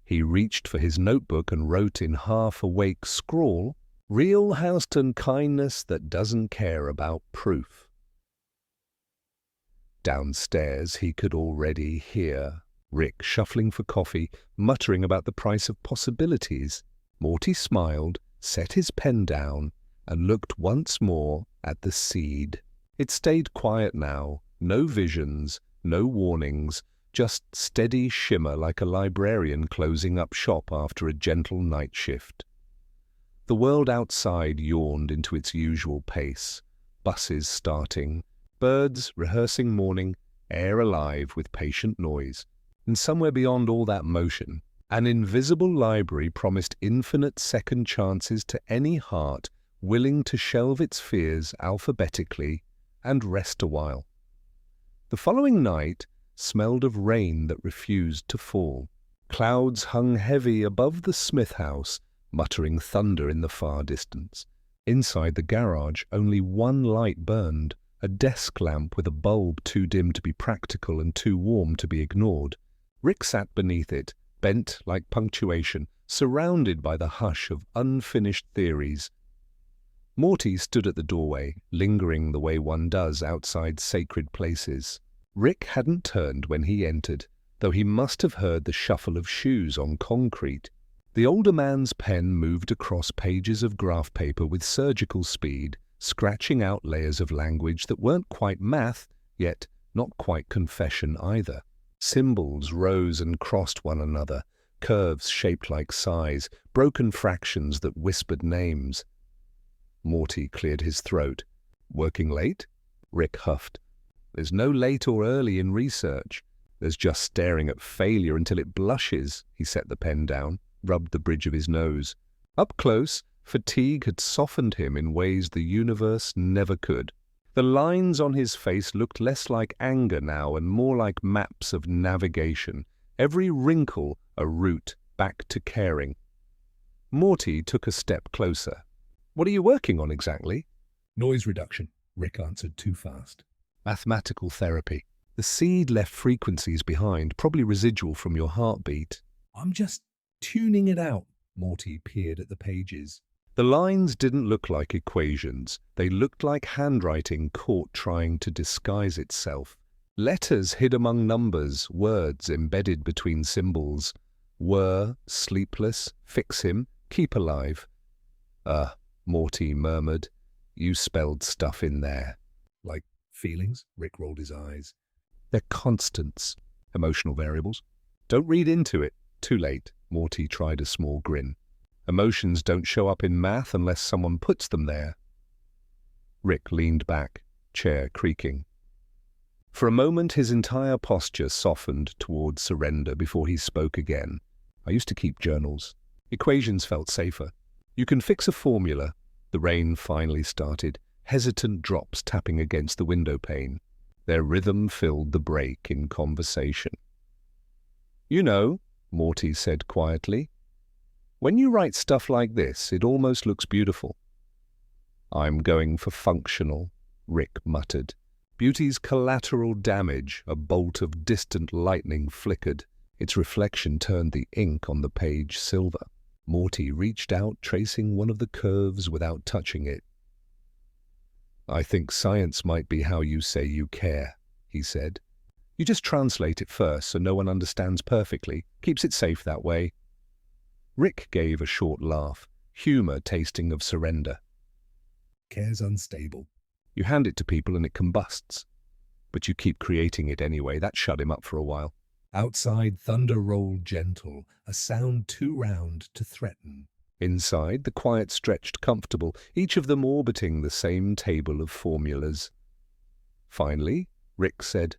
He reached for his notebook and wrote in half-awake scrawl, "Real Houston kindness that doesn't care about proof." Downstairs, he could already hear Rick shuffling for coffee, muttering about the price of possibilities. Morty smiled, set his pen down, and looked once more at the seed. It stayed quiet now, no visions, no warnings, just steady shimmer like a librarian closing up shop after a gentle night shift. The world outside yawned into its usual pace, buses starting, birds rehearsing morning, air alive with patient noise. And somewhere beyond all that motion, an invisible library promised infinite second chances to any heart willing to shelve its fears alphabetically and rest a while. The following night smelled of rain that refused to fall. Clouds hung heavy above the Smith house, muttering thunder in the far distance. Inside the garage, only one light burned, a desk lamp with a bulb too dim to be practical and too warm to be ignored. Rick sat beneath it, bent like punctuation, surrounded by the hush of unfinished theories. Morty stood at the doorway, lingering the way one does outside sacred places. Rick hadn't turned when he entered, though he must have heard the shuffle of shoes on concrete. The older man's pen moved across pages of graph paper with surgical speed, scratching out layers of language that weren't quite math, yet not quite confession either. Symbols rose and crossed one another, curves shaped like sighs, broken fractions that whispered names. Morty cleared his throat. "Working late?" Rick huffed. "There's no late or early in research. There's just staring at failure until it blushes." He set the pen down, rubbed the bridge of his nose. Up close, fatigue had softened him in ways the universe never could. The lines on his face looked less like anger now and more like maps of navigation, every wrinkle a route back to caring. Morty took a step closer. "What are you working on exactly?" "Noise reduction," Rick answered too fast. "Mathematical therapy. The seed left frequencies behind, probably residual from your heartbeat." "I'm just tuning it out." Morty peered at the pages. The lines didn't look like equations. They looked like handwriting caught trying to disguise itself. Letters hid among numbers, words embedded between symbols. Were, sleepless, fix him, keep alive. Morty murmured. "You spelled stuff in there." "Like feelings?" Rick rolled his eyes. "They're constants, emotional variables." "Don't read into it." Too late. Morty tried a small grin. "Emotions don't show up in math unless someone puts them there." Rick leaned back, chair creaking. For a moment his entire posture softened towards surrender before he spoke again. "I used to keep journals. Equations felt safer. You can fix a formula." The rain finally started, hesitant drops tapping against the window pane. Their rhythm filled the break in conversation. "You know," Morty said quietly, "when you write stuff like this, it almost looks beautiful." "I'm going for functional," Rick muttered. Beauty's collateral damage, a bolt of distant lightning flickered. Its reflection turned the ink on the page silver. Morty reached out, tracing one of the curves without touching it. "I think science might be how you say you care," he said. "You just translate it first so no one understands perfectly. Keeps it safe that way." Rick gave a short laugh, humor tasting of surrender. "Care's unstable." "You hand it to people and it combusts. But you keep creating it anyway. That shut him up for a while." Outside, thunder rolled gentle, a sound too round to threaten. Inside, the quiet stretched comfortable, each of them orbiting the same table of formulas. Finally, Rick said,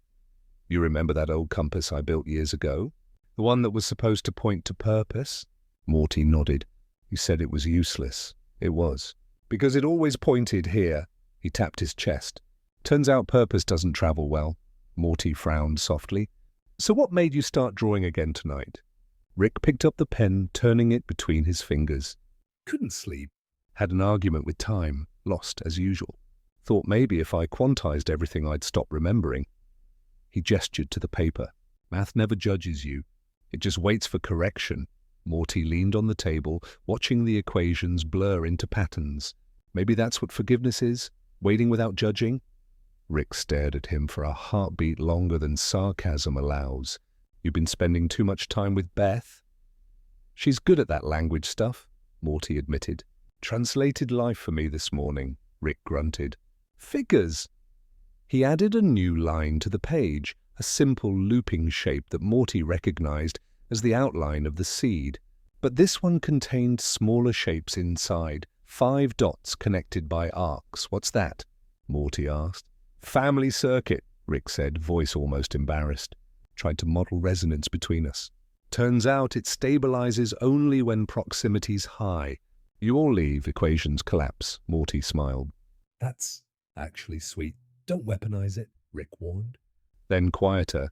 "You remember that old compass I built years ago? The one that was supposed to point to purpose?" Morty nodded. "You said it was useless." It was. Because it always pointed here. He tapped his chest. Turns out purpose doesn't travel well. Morty frowned softly. So what made you start drawing again tonight? Rick picked up the pen, turning it between his fingers. Couldn't sleep. Had an argument with time, lost as usual. Thought maybe if I quantized everything I'd stop remembering. He gestured to the paper. Math never judges you. It just waits for correction. Morty leaned on the table, watching the equations blur into patterns. Maybe that's what forgiveness is? Waiting without judging? Rick stared at him for a heartbeat longer than sarcasm allows. You've been spending too much time with Beth? She's good at that language stuff, Morty admitted. Translated life for me this morning, Rick grunted. Figures! He added a new line to the page, a simple looping shape that Morty recognized as the outline of the seed. But this one contained smaller shapes inside, 5 dots connected by arcs. What's that? Morty asked. Family circuit, Rick said, voice almost embarrassed. Tried to model resonance between us. Turns out it stabilizes only when proximity's high. You all leave, equations collapse, Morty smiled. That's actually sweet. Don't weaponize it, Rick warned. Then quieter.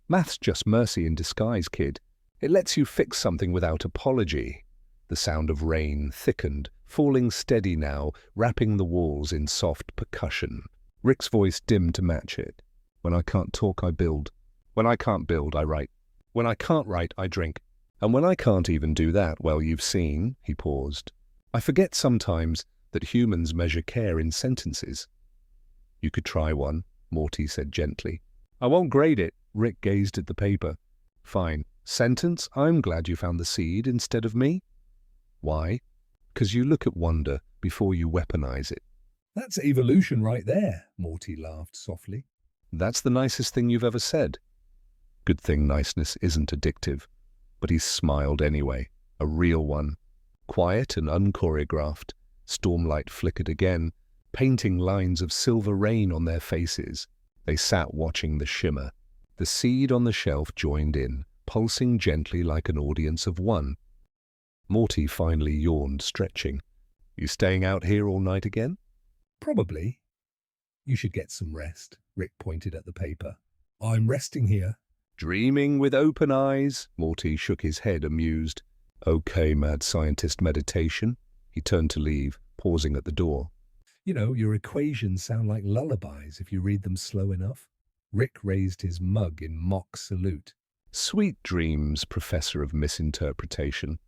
Math's just mercy in disguise, kid. It lets you fix something without apology. The sound of rain thickened, falling steady now, wrapping the walls in soft percussion. Rick's voice dimmed to match it. When I can't talk, I build. When I can't build, I write. When I can't write, I drink. And when I can't even do that, well, you've seen, he paused. I forget sometimes that humans measure care in sentences. You could try one, Morty said gently. I won't grade it, Rick gazed at the paper. Fine. Sentence, I'm glad you found the seed instead of me. Why? 'Cause you look at wonder before you weaponize it. That's evolution right there, Morty laughed softly. That's the nicest thing you've ever said. Good thing niceness isn't addictive. But he smiled anyway, a real one. Quiet and unchoreographed. Stormlight flickered again, painting lines of silver rain on their faces. They sat watching the shimmer. The seed on the shelf joined in, pulsing gently like an audience of one. Morty finally yawned, stretching. You staying out here all night again? Probably. You should get some rest, Rick pointed at the paper. I'm resting here. Dreaming with open eyes? Morty shook his head, amused. Okay, mad scientist meditation. He turned to leave, pausing at the door. You know, your equations sound like lullabies if you read them slow enough. Rick raised his mug in mock salute. Sweet dreams, professor of misinterpretation.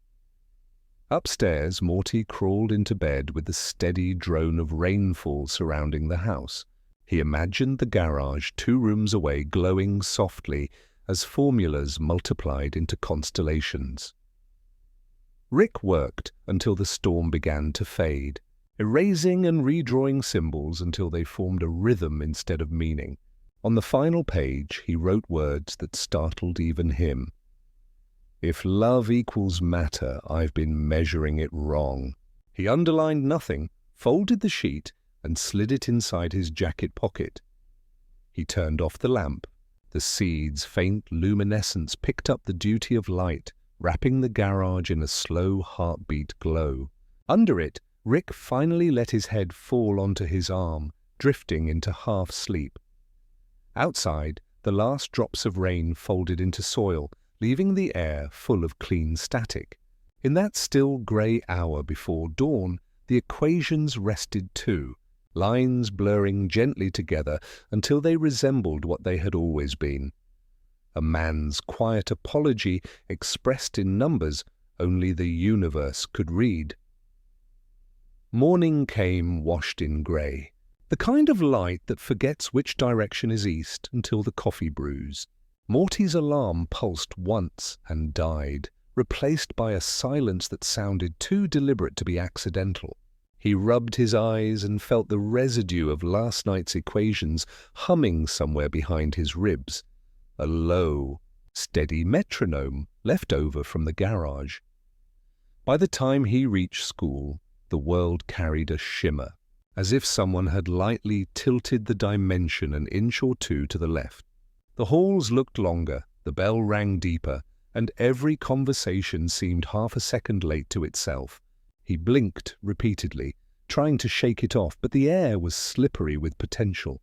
Upstairs, Morty crawled into bed with the steady drone of rainfall surrounding the house. He imagined the garage 2 rooms away glowing softly as formulas multiplied into constellations. Rick worked until the storm began to fade, erasing and redrawing symbols until they formed a rhythm instead of meaning. On the final page, he wrote words that startled even him. If love equals matter, I've been measuring it wrong. He underlined nothing, folded the sheet, and slid it inside his jacket pocket. He turned off the lamp. The seed's faint luminescence picked up the duty of light, wrapping the garage in a slow heartbeat glow. Under it, Rick finally let his head fall onto his arm, drifting into half-sleep. Outside, the last drops of rain folded into soil, leaving the air full of clean static. In that still grey hour before dawn, the equations rested too, lines blurring gently together until they resembled what they had always been. A man's quiet apology expressed in numbers only the universe could read. Morning came washed in grey, the kind of light that forgets which direction is east until the coffee brews. Morty's alarm pulsed once and died, replaced by a silence that sounded too deliberate to be accidental. He rubbed his eyes and felt the residue of last night's equations humming somewhere behind his ribs. A low, steady metronome left over from the garage. By the time he reached school, the world carried a shimmer, as if someone had lightly tilted the dimension an inch or two to the left. The halls looked longer, the bell rang deeper, and every conversation seemed half a second late to itself. He blinked repeatedly, trying to shake it off, but the air was slippery with potential.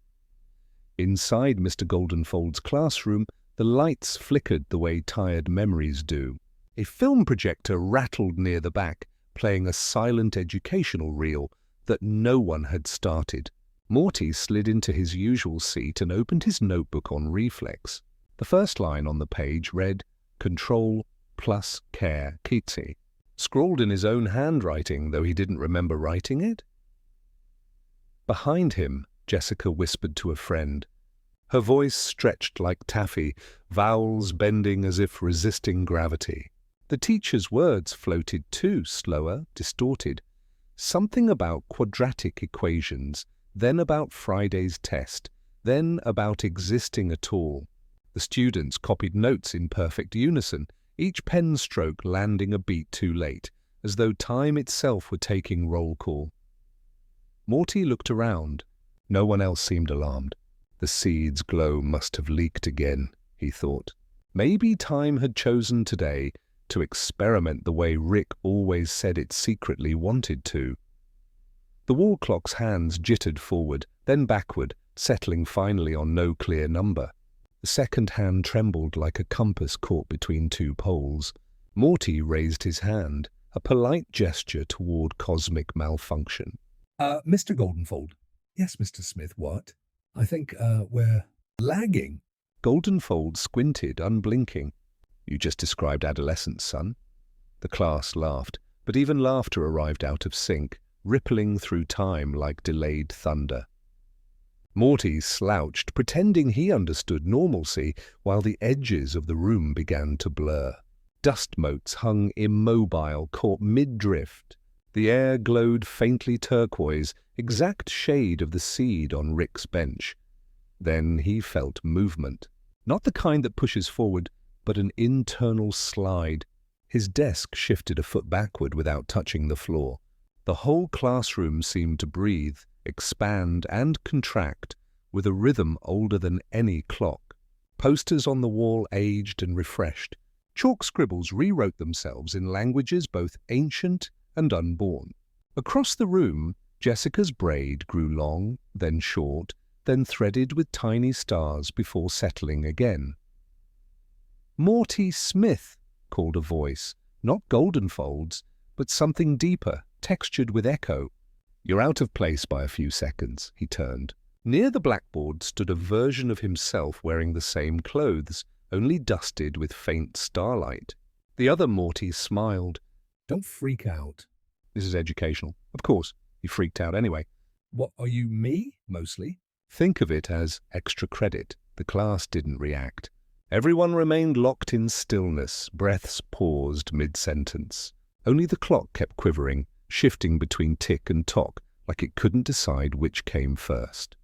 Inside Mr. Goldenfold's classroom, the lights flickered the way tired memories do. A film projector rattled near the back, playing a silent educational reel that no one had started. Morty slid into his usual seat and opened his notebook on reflex. The first line on the page read, "Control plus care Kitsi," scrawled in his own handwriting, though he didn't remember writing it. Behind him, Jessica whispered to a friend. Her voice stretched like taffy, vowels bending as if resisting gravity. The teacher's words floated too, slower, distorted. Something about quadratic equations, then about Friday's test, then about existing at all. The students copied notes in perfect unison, each pen stroke landing a beat too late, as though time itself were taking roll call. Morty looked around. No one else seemed alarmed. The seed's glow must have leaked again, he thought. Maybe time had chosen today to experiment the way Rick always said it secretly wanted to. The wall clock's hands jittered forward, then backward, settling finally on no clear number. The second hand trembled like a compass caught between two poles. Morty raised his hand, a polite gesture toward cosmic malfunction. Mr. Goldenfold. Yes, Mr. Smith, what? I think, we're lagging. Goldenfold squinted, unblinking. You just described adolescence, son. The class laughed, but even laughter arrived out of sync, rippling through time like delayed thunder. Morty slouched, pretending he understood normalcy, while the edges of the room began to blur. Dust motes hung immobile, caught mid-drift. The air glowed faintly turquoise, exact shade of the seed on Rick's bench. Then he felt movement. Not the kind that pushes forward, but an internal slide. His desk shifted a foot backward without touching the floor. The whole classroom seemed to breathe, expand and contract with a rhythm older than any clock. Posters on the wall aged and refreshed. Chalk scribbles rewrote themselves in languages both ancient and unborn. Across the room, Jessica's braid grew long, then short, then threaded with tiny stars before settling again. "Morty Smith," called a voice, not Goldenfold's, but something deeper, textured with echo. "You're out of place by a few seconds," he turned. Near the blackboard stood a version of himself wearing the same clothes, only dusted with faint starlight. The other Morty smiled. Don't freak out. "This is educational." Of course, he freaked out anyway. What, are you me, mostly? Think of it as extra credit. The class didn't react. Everyone remained locked in stillness, breaths paused mid-sentence. Only the clock kept quivering, shifting between tick and tock, like it couldn't decide which came first.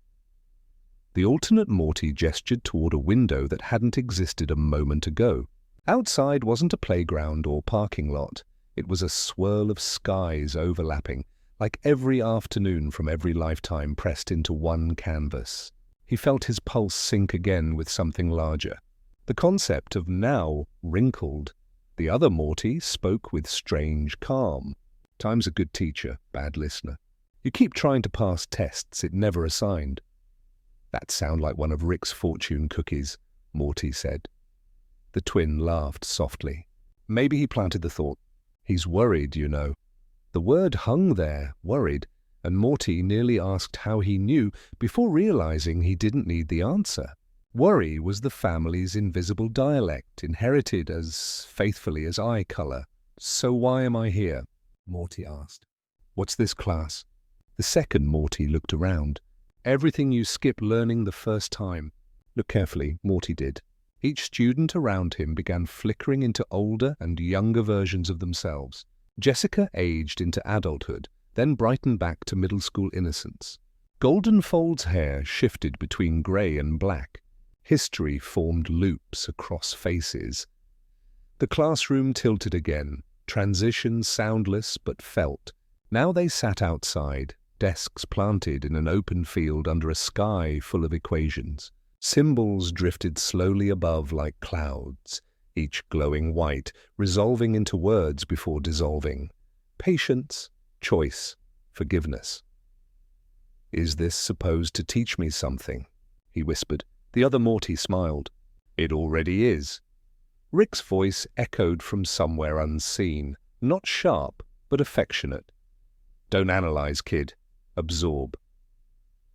The alternate Morty gestured toward a window that hadn't existed a moment ago. Outside wasn't a playground or parking lot. It was a swirl of skies overlapping, like every afternoon from every lifetime pressed into one canvas. He felt his pulse sink again with something larger. The concept of now wrinkled. The other Morty spoke with strange calm. "Time's a good teacher, bad listener. You keep trying to pass tests it never assigned." "That sounds like one of Rick's fortune cookies," Morty said. The twin laughed softly. Maybe he planted the thought. "He's worried, you know." The word hung there, worried, and Morty nearly asked how he knew before realizing he didn't need the answer. Worry was the family's invisible dialect, inherited as faithfully as eye color. "So why am I here?" Morty asked. "What's this class?" The second Morty looked around. "Everything you skip learning the first time." Look carefully, Morty did. Each student around him began flickering into older and younger versions of themselves. Jessica aged into adulthood, then brightened back to middle school innocence. Goldenfold's hair shifted between grey and black. History formed loops across faces. The classroom tilted again, transition soundless but felt. Now they sat outside, desks planted in an open field under a sky full of equations. Symbols drifted slowly above like clouds, each glowing white, resolving into words before dissolving. Patience, choice, forgiveness. "Is this supposed to teach me something?" he whispered. The other Morty smiled. "It already is." Rick's voice echoed from somewhere unseen, not sharp, but affectionate. "Don't analyze, kid. Absorb."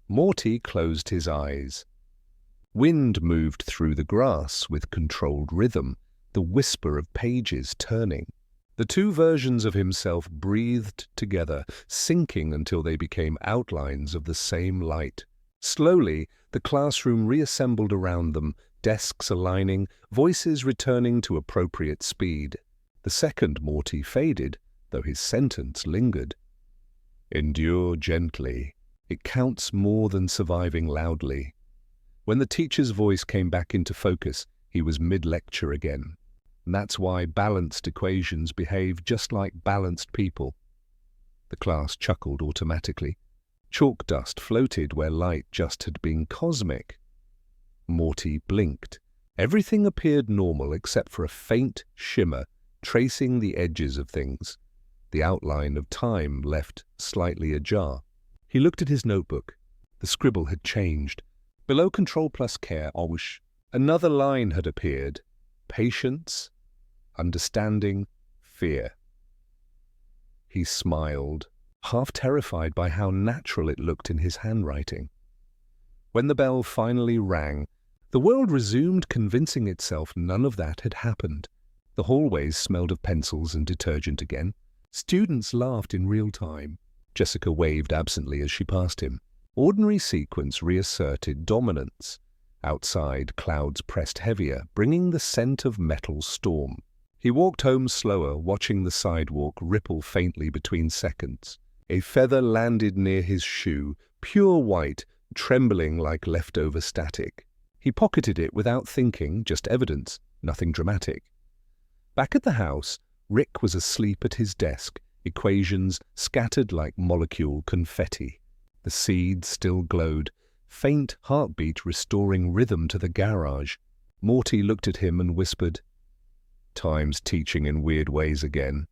Morty closed his eyes. Wind moved through the grass with controlled rhythm, the whisper of pages turning. The two versions of himself breathed together, sinking until they became outlines of the same light. Slowly, the classroom reassembled around them, desks aligning, voices returning to appropriate speed. The second Morty faded, though his sentence lingered. "Endure gently. It counts more than surviving loudly." When the teacher's voice came back into focus, he was mid-lecture again. And that's why balanced equations behave just like balanced people. The class chuckled automatically. Chalk dust floated where light just had been cosmic. Morty blinked. Everything appeared normal except for a faint shimmer tracing the edges of things. The outline of time left slightly ajar. He looked at his notebook. The scribble had changed. Below Control plus Care, another line had appeared. Patience, understanding, fear. He smiled, half terrified by how natural it looked in his handwriting. When the bell finally rang, the world resumed convincing itself none of that had happened. The hallways smelled of pencils and detergent again. Students laughed in real time. Jessica waved absently as she passed him. Ordinary sequence reasserted dominance. Outside, clouds pressed heavier, bringing the scent of metal storm. He walked home slower, watching the sidewalk ripple faintly between seconds. A feather landed near his shoe, pure white, trembling like leftover static. He pocketed it without thinking, just evidence, nothing dramatic. Back at the house, Rick was asleep at his desk, equations scattered like molecule confetti. The seed still glowed, faint heartbeat restoring rhythm to the garage. Morty looked at him and whispered, "Time's teaching in weird ways again."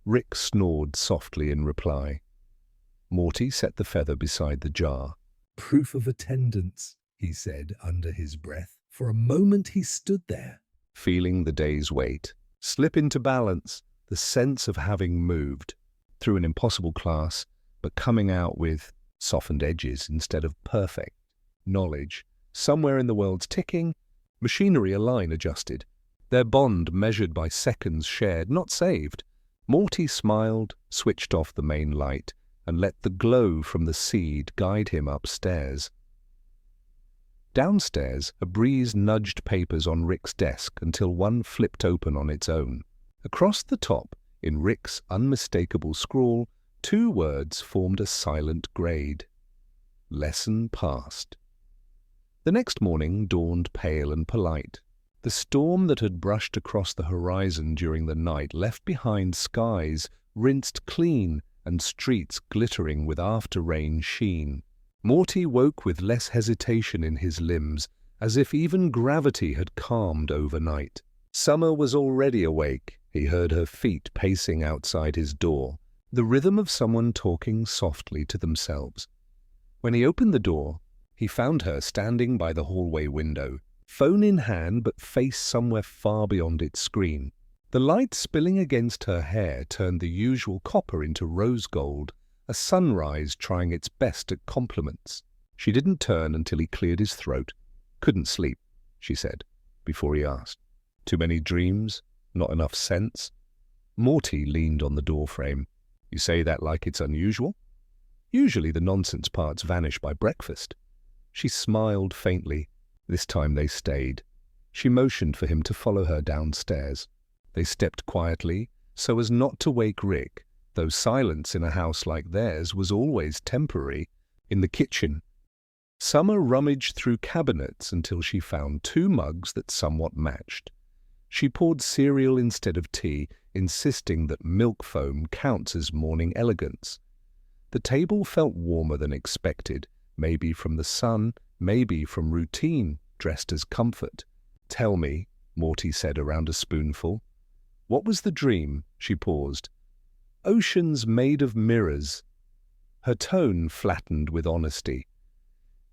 Rick snored softly in reply. Morty set the feather beside the jar. "Proof of attendance," he said under his breath. For a moment he stood there, Feeling the day's weight, slip into balance, the sense of having moved through an impossible class, but coming out with softened edges instead of perfect knowledge. Somewhere in the world's ticking, machinery a line adjusted, their bond measured by seconds shared, not saved. Morty smiled, switched off the main light, and let the glow from the seed guide him upstairs. Downstairs, a breeze nudged papers on Rick's desk until one flipped open on its own. Across the top, in Rick's unmistakable scrawl, two words formed a silent grade. Lesson passed. The next morning dawned pale and polite. The storm that had brushed across the horizon during the night left behind skies rinsed clean and streets glittering with after-rain sheen. Morty woke with less hesitation in his limbs, as if even gravity had calmed overnight. Summer was already awake. He heard her feet pacing outside his door, the rhythm of someone talking softly to themselves. When he opened the door, he found her standing by the hallway window, phone in hand but face somewhere far beyond its screen. The light spilling against her hair turned the usual copper into rose gold, a sunrise trying its best at compliments. She didn't turn until he cleared his throat. "Couldn't sleep," she said, before he asked. "Too many dreams? Not enough sense?" Morty leaned on the doorframe. "You say that like it's unusual? Usually the nonsense parts vanish by breakfast." She smiled faintly. This time they stayed. She motioned for him to follow her downstairs. They stepped quietly, so as not to wake Rick, though silence in a house like theirs was always temporary. In the kitchen, Summer rummaged through cabinets until she found two mugs that somewhat matched. She poured cereal instead of tea, insisting that milk foam counts as morning elegance. The table felt warmer than expected, maybe from the sun, maybe from routine, dressed as comfort. "Tell me," Morty said around a spoonful. "What was the dream?" She paused. Oceans made of mirrors. Her tone flattened with honesty.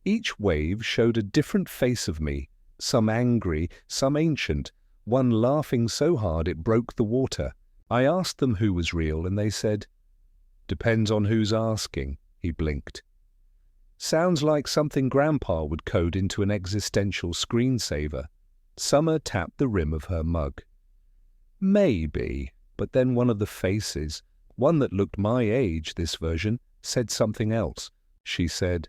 Each wave showed a different face of me, some angry, some ancient, one laughing so hard it broke the water. I asked them who was real, and they said, "Depends on who's asking," he blinked. Sounds like something Grandpa would code into an existential screensaver. Summer tapped the rim of her mug. Maybe, but then one of the faces, one that looked my age, this version, said something else. She said,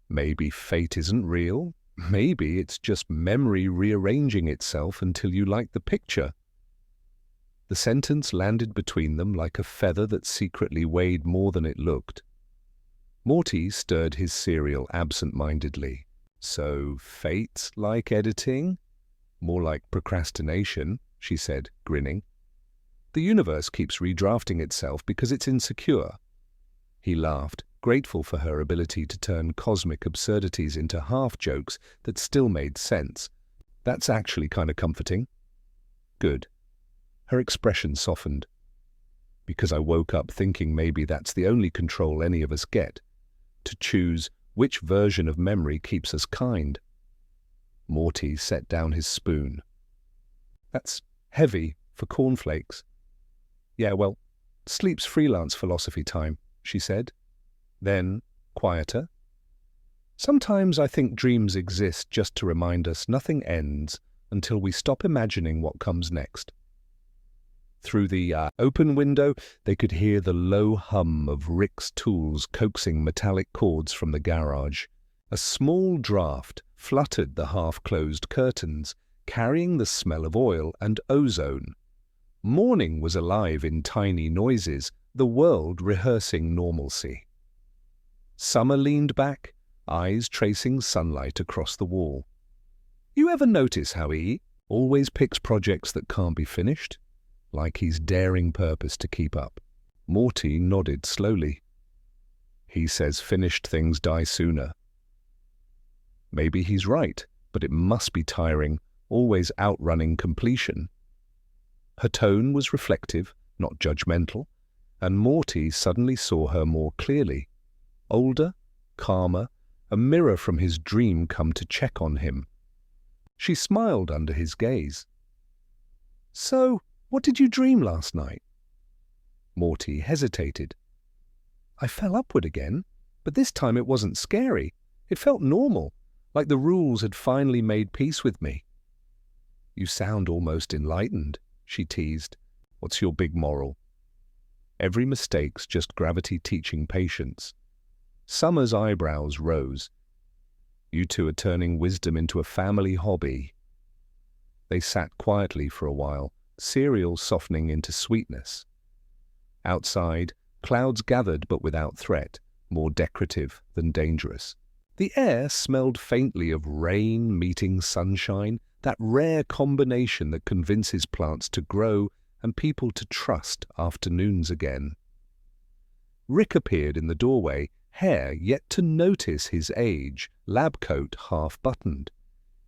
"Maybe fate isn't real. Maybe it's just memory rearranging itself until you like the picture." The sentence landed between them like a feather that secretly weighed more than it looked. Morty stirred his cereal absent-mindedly. "So fate's like editing?" "More like procrastination," she said, grinning. "The universe keeps redrafting itself because it's insecure." He laughed, grateful for her ability to turn cosmic absurdities into half-jokes that still made sense. "That's actually kind of comforting." "Good." Her expression softened. "Because I woke up thinking maybe that's the only control any of us get, to choose which version of memory keeps us kind." Morty set down his spoon. "That's heavy for cornflakes." "Yeah, well, sleep's freelance philosophy time," she said. Then, quieter, "Sometimes I think dreams exist just to remind us nothing ends until we stop imagining what comes next." Through the open window, they could hear the low hum of Rick's tools coaxing metallic cords from the garage. A small draft fluttered the half-closed curtains, carrying the smell of oil and ozone. Morning was alive in tiny noises, the world rehearsing normalcy. Summer leaned back, eyes tracing sunlight across the wall. "You ever notice how he always picks projects that can't be finished? Like he's daring purpose to keep up." Morty nodded slowly. "He says finished things die sooner." Maybe he's right, but it must be tiring, always outrunning completion. Her tone was reflective, not judgmental, and Morty suddenly saw her more clearly. Older, calmer, a mirror from his dream come to check on him. She smiled under his gaze. "So, what did you dream last night?" Morty hesitated. "I fell upward again, but this time it wasn't scary. It felt normal, like the rules had finally made peace with me." "You sound almost enlightened," she teased. "What's your big moral?" "Every mistake's just gravity teaching patience." Summer's eyebrows rose. "You two are turning wisdom into a family hobby." They sat quietly for a while, cereal softening into sweetness. Outside, clouds gathered but without threat, more decorative than dangerous. The air smelled faintly of rain meeting sunshine, that rare combination that convinces plants to grow and people to trust afternoons again. Rick appeared in the doorway, hair yet to notice his age, lab coat half-buttoned.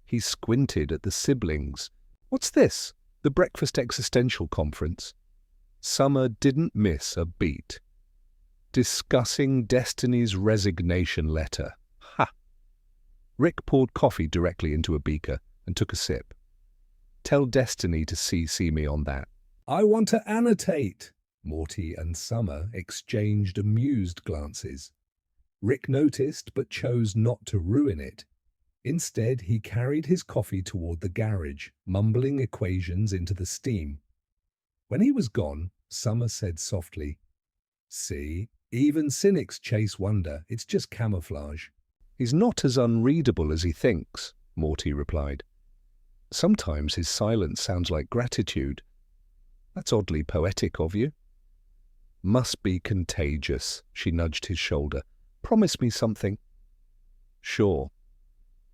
He squinted at the siblings. "What's this? The Breakfast Existential Conference?" Summer didn't miss a beat. "Discussing Destiny's resignation letter." Ha! Rick poured coffee directly into a beaker and took a sip. "Tell Destiny to CC me on that." "I want to annotate." Morty and Summer exchanged amused glances. Rick noticed but chose not to ruin it. Instead, he carried his coffee toward the garage, mumbling equations into the steam. When he was gone, Summer said softly, "See, even cynics chase wonder. It's just camouflage." "He's not as unreadable as he thinks," Morty replied. "Sometimes his silence sounds like gratitude. That's oddly poetic of you." "Must be contagious," she nudged his shoulder. "Promise me something." "Sure.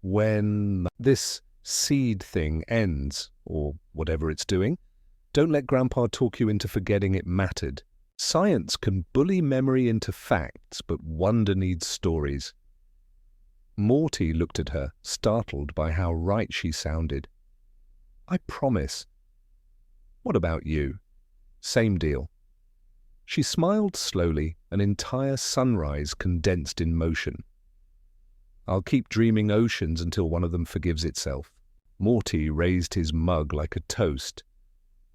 When this seed thing ends, or whatever it's doing, don't let Grandpa talk you into forgetting it mattered. Science can bully memory into facts, but wonder needs stories." Morty looked at her, startled by how right she sounded. "I promise." "What about you?" "Same deal." She smiled slowly, an entire sunrise condensed in motion. I'll keep dreaming oceans until one of them forgives itself. Morty raised his mug like a toast.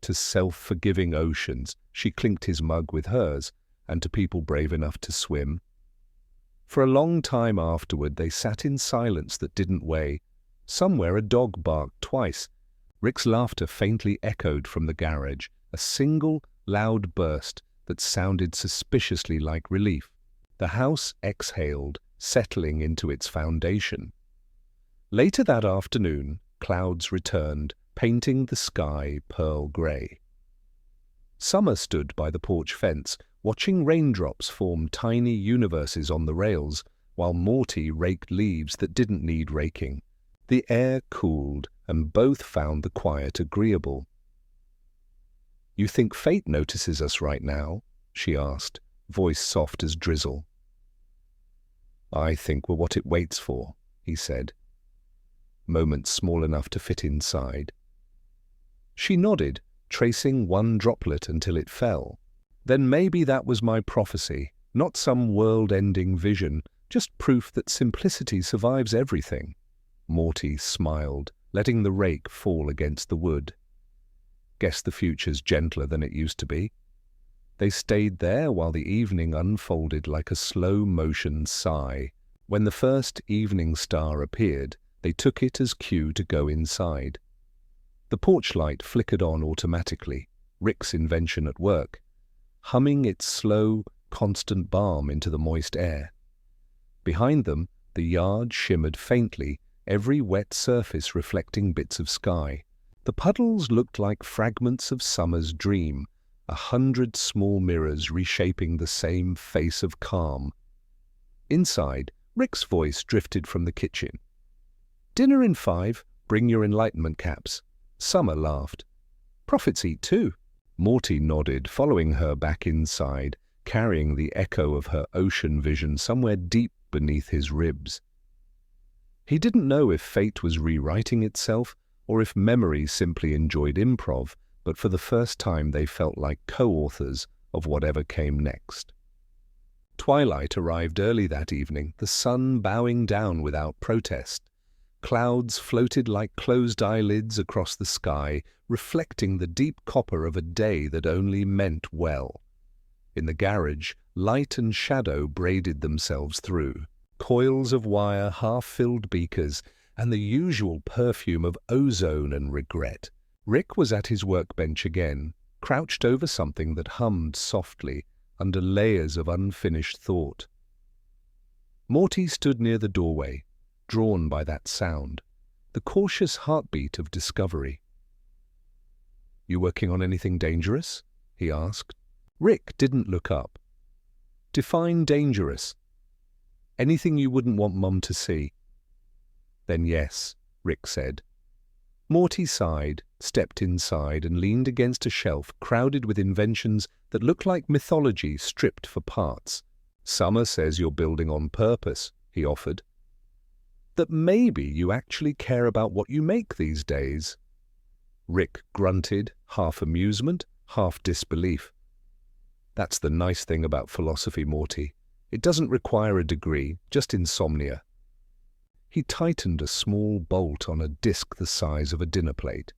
To self-forgiving oceans, she clinked his mug with hers, and to people brave enough to swim. For a long time afterward, they sat in silence that didn't weigh. Somewhere a dog barked twice. Rick's laughter faintly echoed from the garage, a single, loud burst that sounded suspiciously like relief. The house exhaled, settling into its foundation. Later that afternoon, clouds returned, painting the sky pearl grey. Summer stood by the porch fence, watching raindrops form tiny universes on the rails, while Morty raked leaves that didn't need raking. The air cooled, and both found the quiet agreeable. "You think fate notices us right now?" she asked, voice soft as drizzle. "I think we're what it waits for," he said. Moments small enough to fit inside. She nodded, tracing one droplet until it fell. Then maybe that was my prophecy, not some world-ending vision, just proof that simplicity survives everything. Morty smiled, letting the rake fall against the wood. Guess the future's gentler than it used to be. They stayed there while the evening unfolded like a slow-motion sigh. When the first evening star appeared, they took it as cue to go inside. The porch light flickered on automatically, Rick's invention at work, humming its slow, constant balm into the moist air. Behind them, the yard shimmered faintly, every wet surface reflecting bits of sky. The puddles looked like fragments of summer's dream, 100 small mirrors reshaping the same face of calm. Inside, Rick's voice drifted from the kitchen. "Dinner in 5, bring your enlightenment caps." Summer laughed. "Prophets eat too." Morty nodded, following her back inside, carrying the echo of her ocean vision somewhere deep beneath his ribs. He didn't know if fate was rewriting itself or if memory simply enjoyed improv, but for the first time they felt like co-authors of whatever came next. Twilight arrived early that evening, the sun bowing down without protest. Clouds floated like closed eyelids across the sky, reflecting the deep copper of a day that only meant well. In the garage, light and shadow braided themselves through. Coils of wire, half-filled beakers, and the usual perfume of ozone and regret. Rick was at his workbench again, crouched over something that hummed softly, under layers of unfinished thought. Morty stood near the doorway, drawn by that sound, the cautious heartbeat of discovery. "You working on anything dangerous?" he asked. Rick didn't look up. "Define dangerous." "Anything you wouldn't want Mum to see." "Then yes," Rick said. Morty sighed, stepped inside, and leaned against a shelf crowded with inventions that looked like mythology stripped for parts. "Summer says you're building on purpose," he offered. "That maybe you actually care about what you make these days." Rick grunted, half amusement, half disbelief. "That's the nice thing about philosophy, Morty. It doesn't require a degree, just insomnia." He tightened a small bolt on a disc the size of a dinner plate.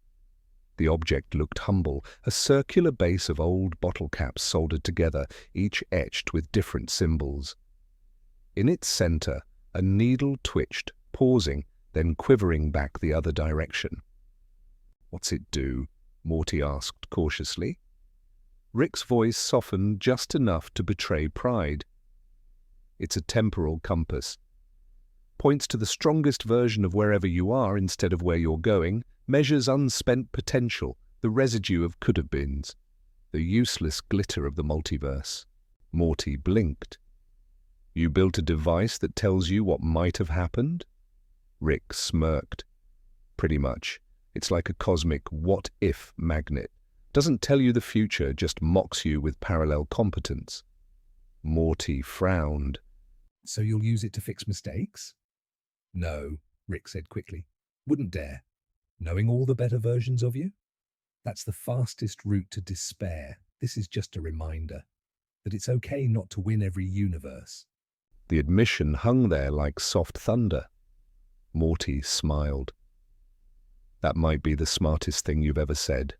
The object looked humble, a circular base of old bottle caps soldered together, each etched with different symbols. In its center, a needle twitched, pausing, then quivering back the other direction. "What's it do?" Morty asked cautiously. Rick's voice softened just enough to betray pride. "It's a temporal compass. Points to the strongest version of wherever you are instead of where you're going, measures unspent potential, the residue of could-have-beens, the useless glitter of the multiverse." Morty blinked. "You built a device that tells you what might have happened?" Rick smirked. "Pretty much. It's like a cosmic what-if magnet. Doesn't tell you the future, just mocks you with parallel competence." Morty frowned. "So you'll use it to fix mistakes?" "No," Rick said quickly. "Wouldn't dare. Knowing all the better versions of you? That's the fastest route to despair. This is just a reminder." that it's okay not to win every universe. The admission hung there like soft thunder. Morty smiled. That might be the smartest thing you've ever said.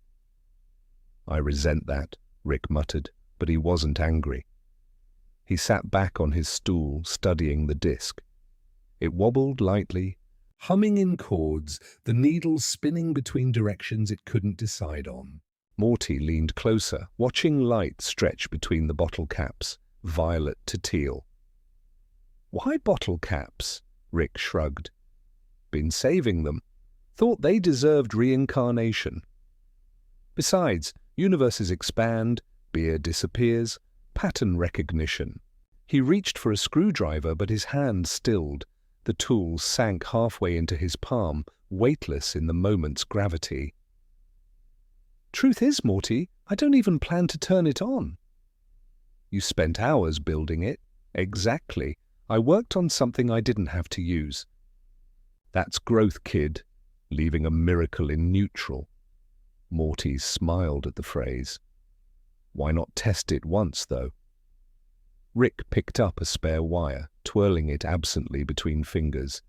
I resent that, Rick muttered, but he wasn't angry. He sat back on his stool, studying the disc. It wobbled lightly, Humming in chords, the needle spinning between directions it couldn't decide on. Morty leaned closer, watching light stretch between the bottle caps, violet to teal. Why bottle caps? Rick shrugged. Been saving them. Thought they deserved reincarnation. Besides, universes expand, beer disappears, pattern recognition. He reached for a screwdriver, but his hand stilled. The tool sank halfway into his palm, weightless in the moment's gravity. Truth is, Morty, I don't even plan to turn it on. You spent hours building it. Exactly. I worked on something I didn't have to use. That's growth, kid, leaving a miracle in neutral. Morty smiled at the phrase. Why not test it once, though? Rick picked up a spare wire, twirling it absently between fingers.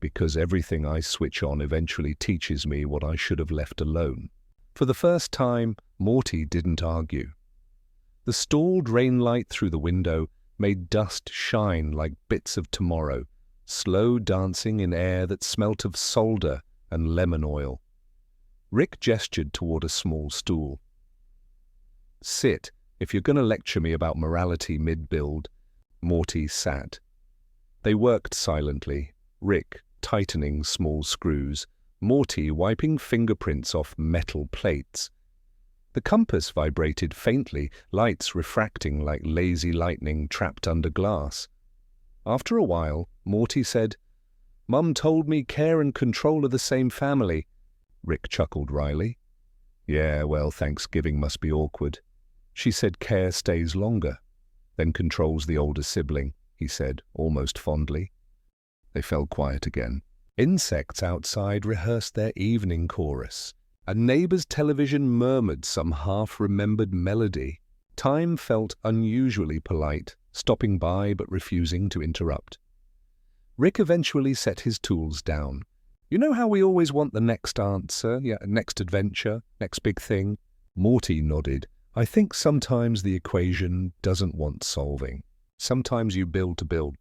Because everything I switch on eventually teaches me what I should have left alone. For the first time, Morty didn't argue. The stalled rain light through the window made dust shine like bits of tomorrow, slow dancing in air that smelt of solder and lemon oil. Rick gestured toward a small stool. Sit, if you're going to lecture me about morality mid-build. Morty sat. They worked silently, Rick tightening small screws, Morty wiping fingerprints off metal plates. The compass vibrated faintly, lights refracting like lazy lightning trapped under glass. After a while, Morty said, Mum told me care and control are the same family. Rick chuckled wryly. Yeah, well, Thanksgiving must be awkward. She said care stays longer, then controls the older sibling, he said, almost fondly. They fell quiet again. Insects outside rehearsed their evening chorus. A neighbor's television murmured some half-remembered melody. Time felt unusually polite, stopping by but refusing to interrupt. Rick eventually set his tools down. You know how we always want the next answer, next adventure, next big thing? Morty nodded. I think sometimes the equation doesn't want solving. Sometimes you build to build.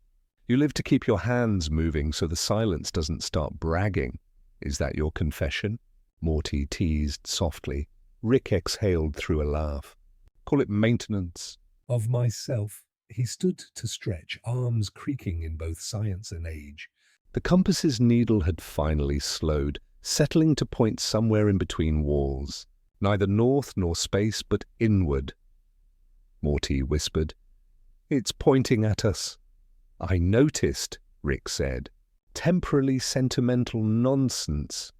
You live to keep your hands moving so the silence doesn't start bragging. Is that your confession? Morty teased softly. Rick exhaled through a laugh. Call it maintenance. Of myself, he stood to stretch, arms creaking in both science and age. The compass's needle had finally slowed, settling to point somewhere in between walls. Neither north nor space, but inward. Morty whispered. It's pointing at us. I noticed, Rick said. Temporarily sentimental nonsense.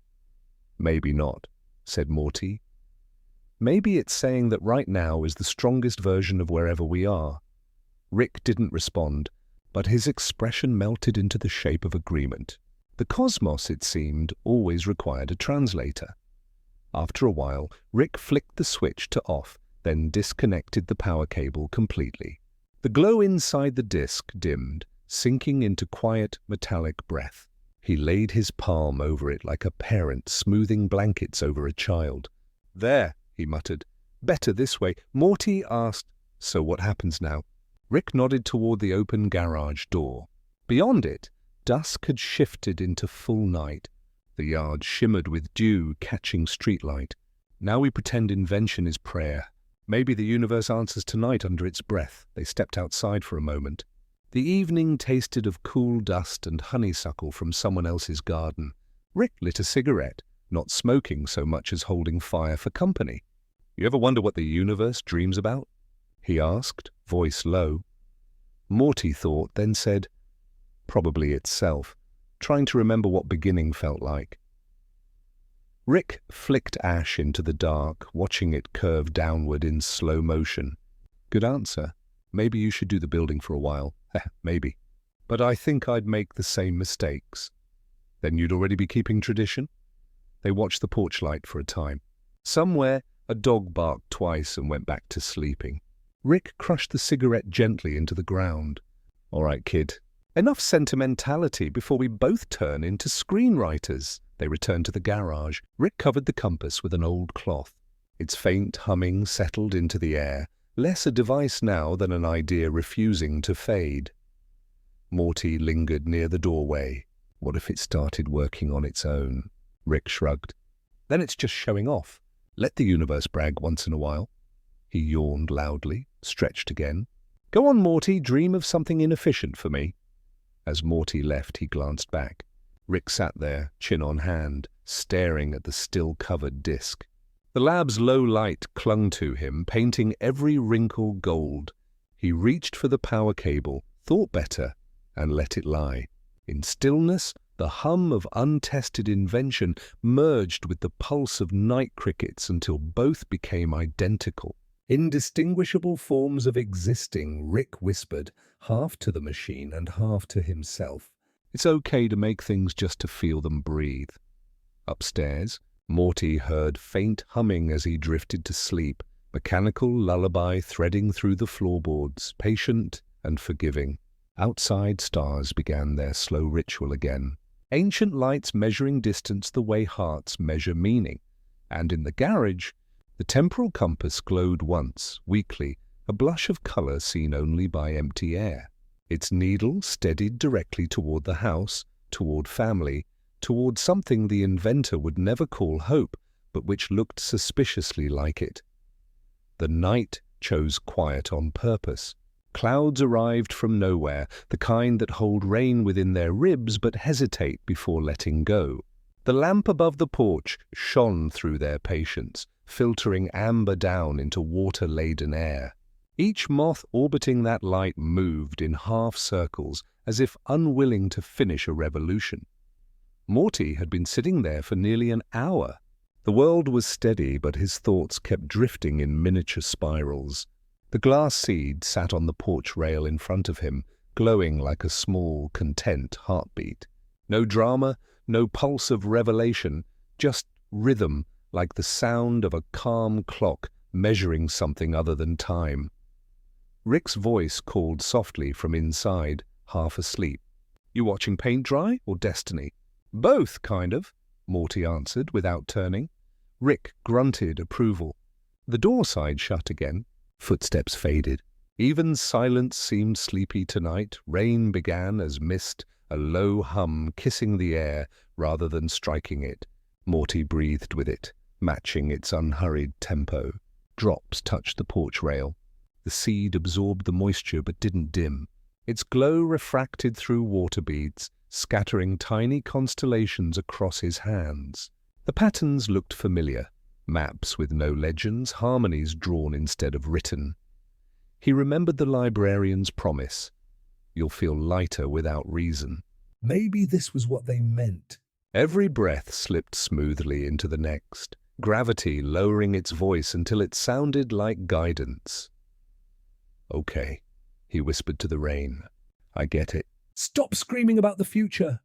Maybe not, said Morty. Maybe it's saying that right now is the strongest version of wherever we are. Rick didn't respond, but his expression melted into the shape of agreement. The cosmos, it seemed, always required a translator. After a while, Rick flicked the switch to off, then disconnected the power cable completely. The glow inside the disk dimmed, sinking into quiet, metallic breath. He laid his palm over it like a parent smoothing blankets over a child. There, he muttered. Better this way. Morty asked, so what happens now? Rick nodded toward the open garage door. Beyond it, dusk had shifted into full night. The yard shimmered with dew catching streetlight. Now we pretend invention is prayer. Maybe the universe answers tonight under its breath. They stepped outside for a moment. The evening tasted of cool dust and honeysuckle from someone else's garden. Rick lit a cigarette, not smoking so much as holding fire for company. You ever wonder what the universe dreams about? He asked, voice low. Morty thought, then said, probably itself, trying to remember what beginning felt like. Rick flicked ash into the dark, watching it curve downward in slow motion. Good answer. Maybe you should do the building for a while. Maybe. But I think I'd make the same mistakes. Then you'd already be keeping tradition? They watched the porch light for a time. Somewhere, a dog barked twice and went back to sleeping. Rick crushed the cigarette gently into the ground. "All right, kid. Enough sentimentality before we both turn into screenwriters." They returned to the garage. Rick covered the compass with an old cloth. Its faint humming settled into the air, less a device now than an idea refusing to fade. Morty lingered near the doorway. What if it started working on its own? Rick shrugged. Then it's just showing off. Let the universe brag once in a while. He yawned loudly, stretched again. "Go on, Morty, dream of something inefficient for me." As Morty left, he glanced back. Rick sat there, chin on hand, staring at the still-covered disk. The lab's low light clung to him, painting every wrinkle gold. He reached for the power cable, thought better, and let it lie. In stillness, the hum of untested invention merged with the pulse of night crickets until both became identical. Indistinguishable forms of existing, Rick whispered, half to the machine and half to himself. It's okay to make things just to feel them breathe. Upstairs, Morty heard faint humming as he drifted to sleep, mechanical lullaby threading through the floorboards, patient and forgiving. Outside, stars began their slow ritual again, ancient lights measuring distance the way hearts measure meaning. And in the garage, the temporal compass glowed once, weakly, a blush of color seen only by empty air. Its needle steadied directly toward the house, toward family, toward something the inventor would never call hope, but which looked suspiciously like it. The night chose quiet on purpose. Clouds arrived from nowhere, the kind that hold rain within their ribs but hesitate before letting go. The lamp above the porch shone through their patience, filtering amber down into water-laden air. Each moth orbiting that light moved in half circles, as if unwilling to finish a revolution. Morty had been sitting there for nearly an hour. The world was steady, but his thoughts kept drifting in miniature spirals. The glass seed sat on the porch rail in front of him, glowing like a small, content heartbeat. No drama, no pulse of revelation, just rhythm, like the sound of a calm clock measuring something other than time. Rick's voice called softly from inside, half asleep. "You watching paint dry or Destiny?" "Both, kind of," Morty answered without turning. Rick grunted approval. The door side shut again. Footsteps faded. Even silence seemed sleepy tonight. Rain began as mist, a low hum kissing the air rather than striking it. Morty breathed with it, matching its unhurried tempo. Drops touched the porch rail. The seed absorbed the moisture but didn't dim. Its glow refracted through water beads, scattering tiny constellations across his hands. The patterns looked familiar. Maps with no legends, harmonies drawn instead of written. He remembered the librarian's promise. You'll feel lighter without reason. Maybe this was what they meant. Every breath slipped smoothly into the next, gravity lowering its voice until it sounded like guidance. "Okay," he whispered to the rain. "I get it." Stop screaming about the future.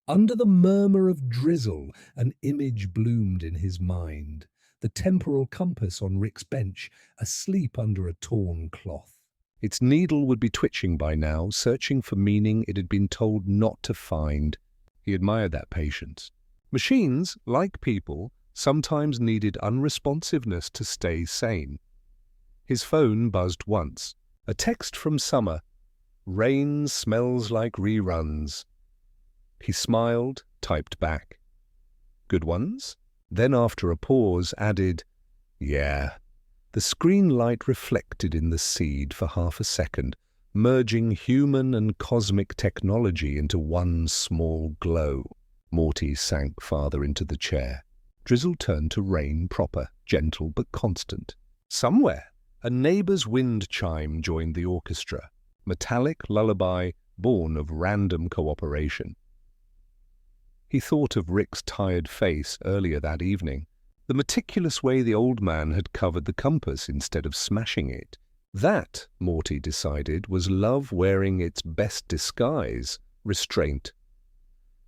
Under the murmur of drizzle, an image bloomed in his mind. The temporal compass on Rick's bench, asleep under a torn cloth. Its needle would be twitching by now, searching for meaning it had been told not to find. He admired that patience. Machines, like people, sometimes needed unresponsiveness to stay sane. His phone buzzed once. A text from Summer. "Rain smells like reruns." He smiled, typed back. "Good ones?" Then after a pause added, "Yeah." The screen light reflected in the seed for half a second, merging human and cosmic technology into one small glow. Morty sank farther into the chair. Drizzle turned to rain proper, gentle but constant. Somewhere, a neighbor's wind chime joined the orchestra. Metallic lullaby born of random cooperation. He thought of Rick's tired face earlier that evening, the meticulous way the old man had covered the compass instead of smashing it. That, Morty decided, was love wearing its best disguise, restraint.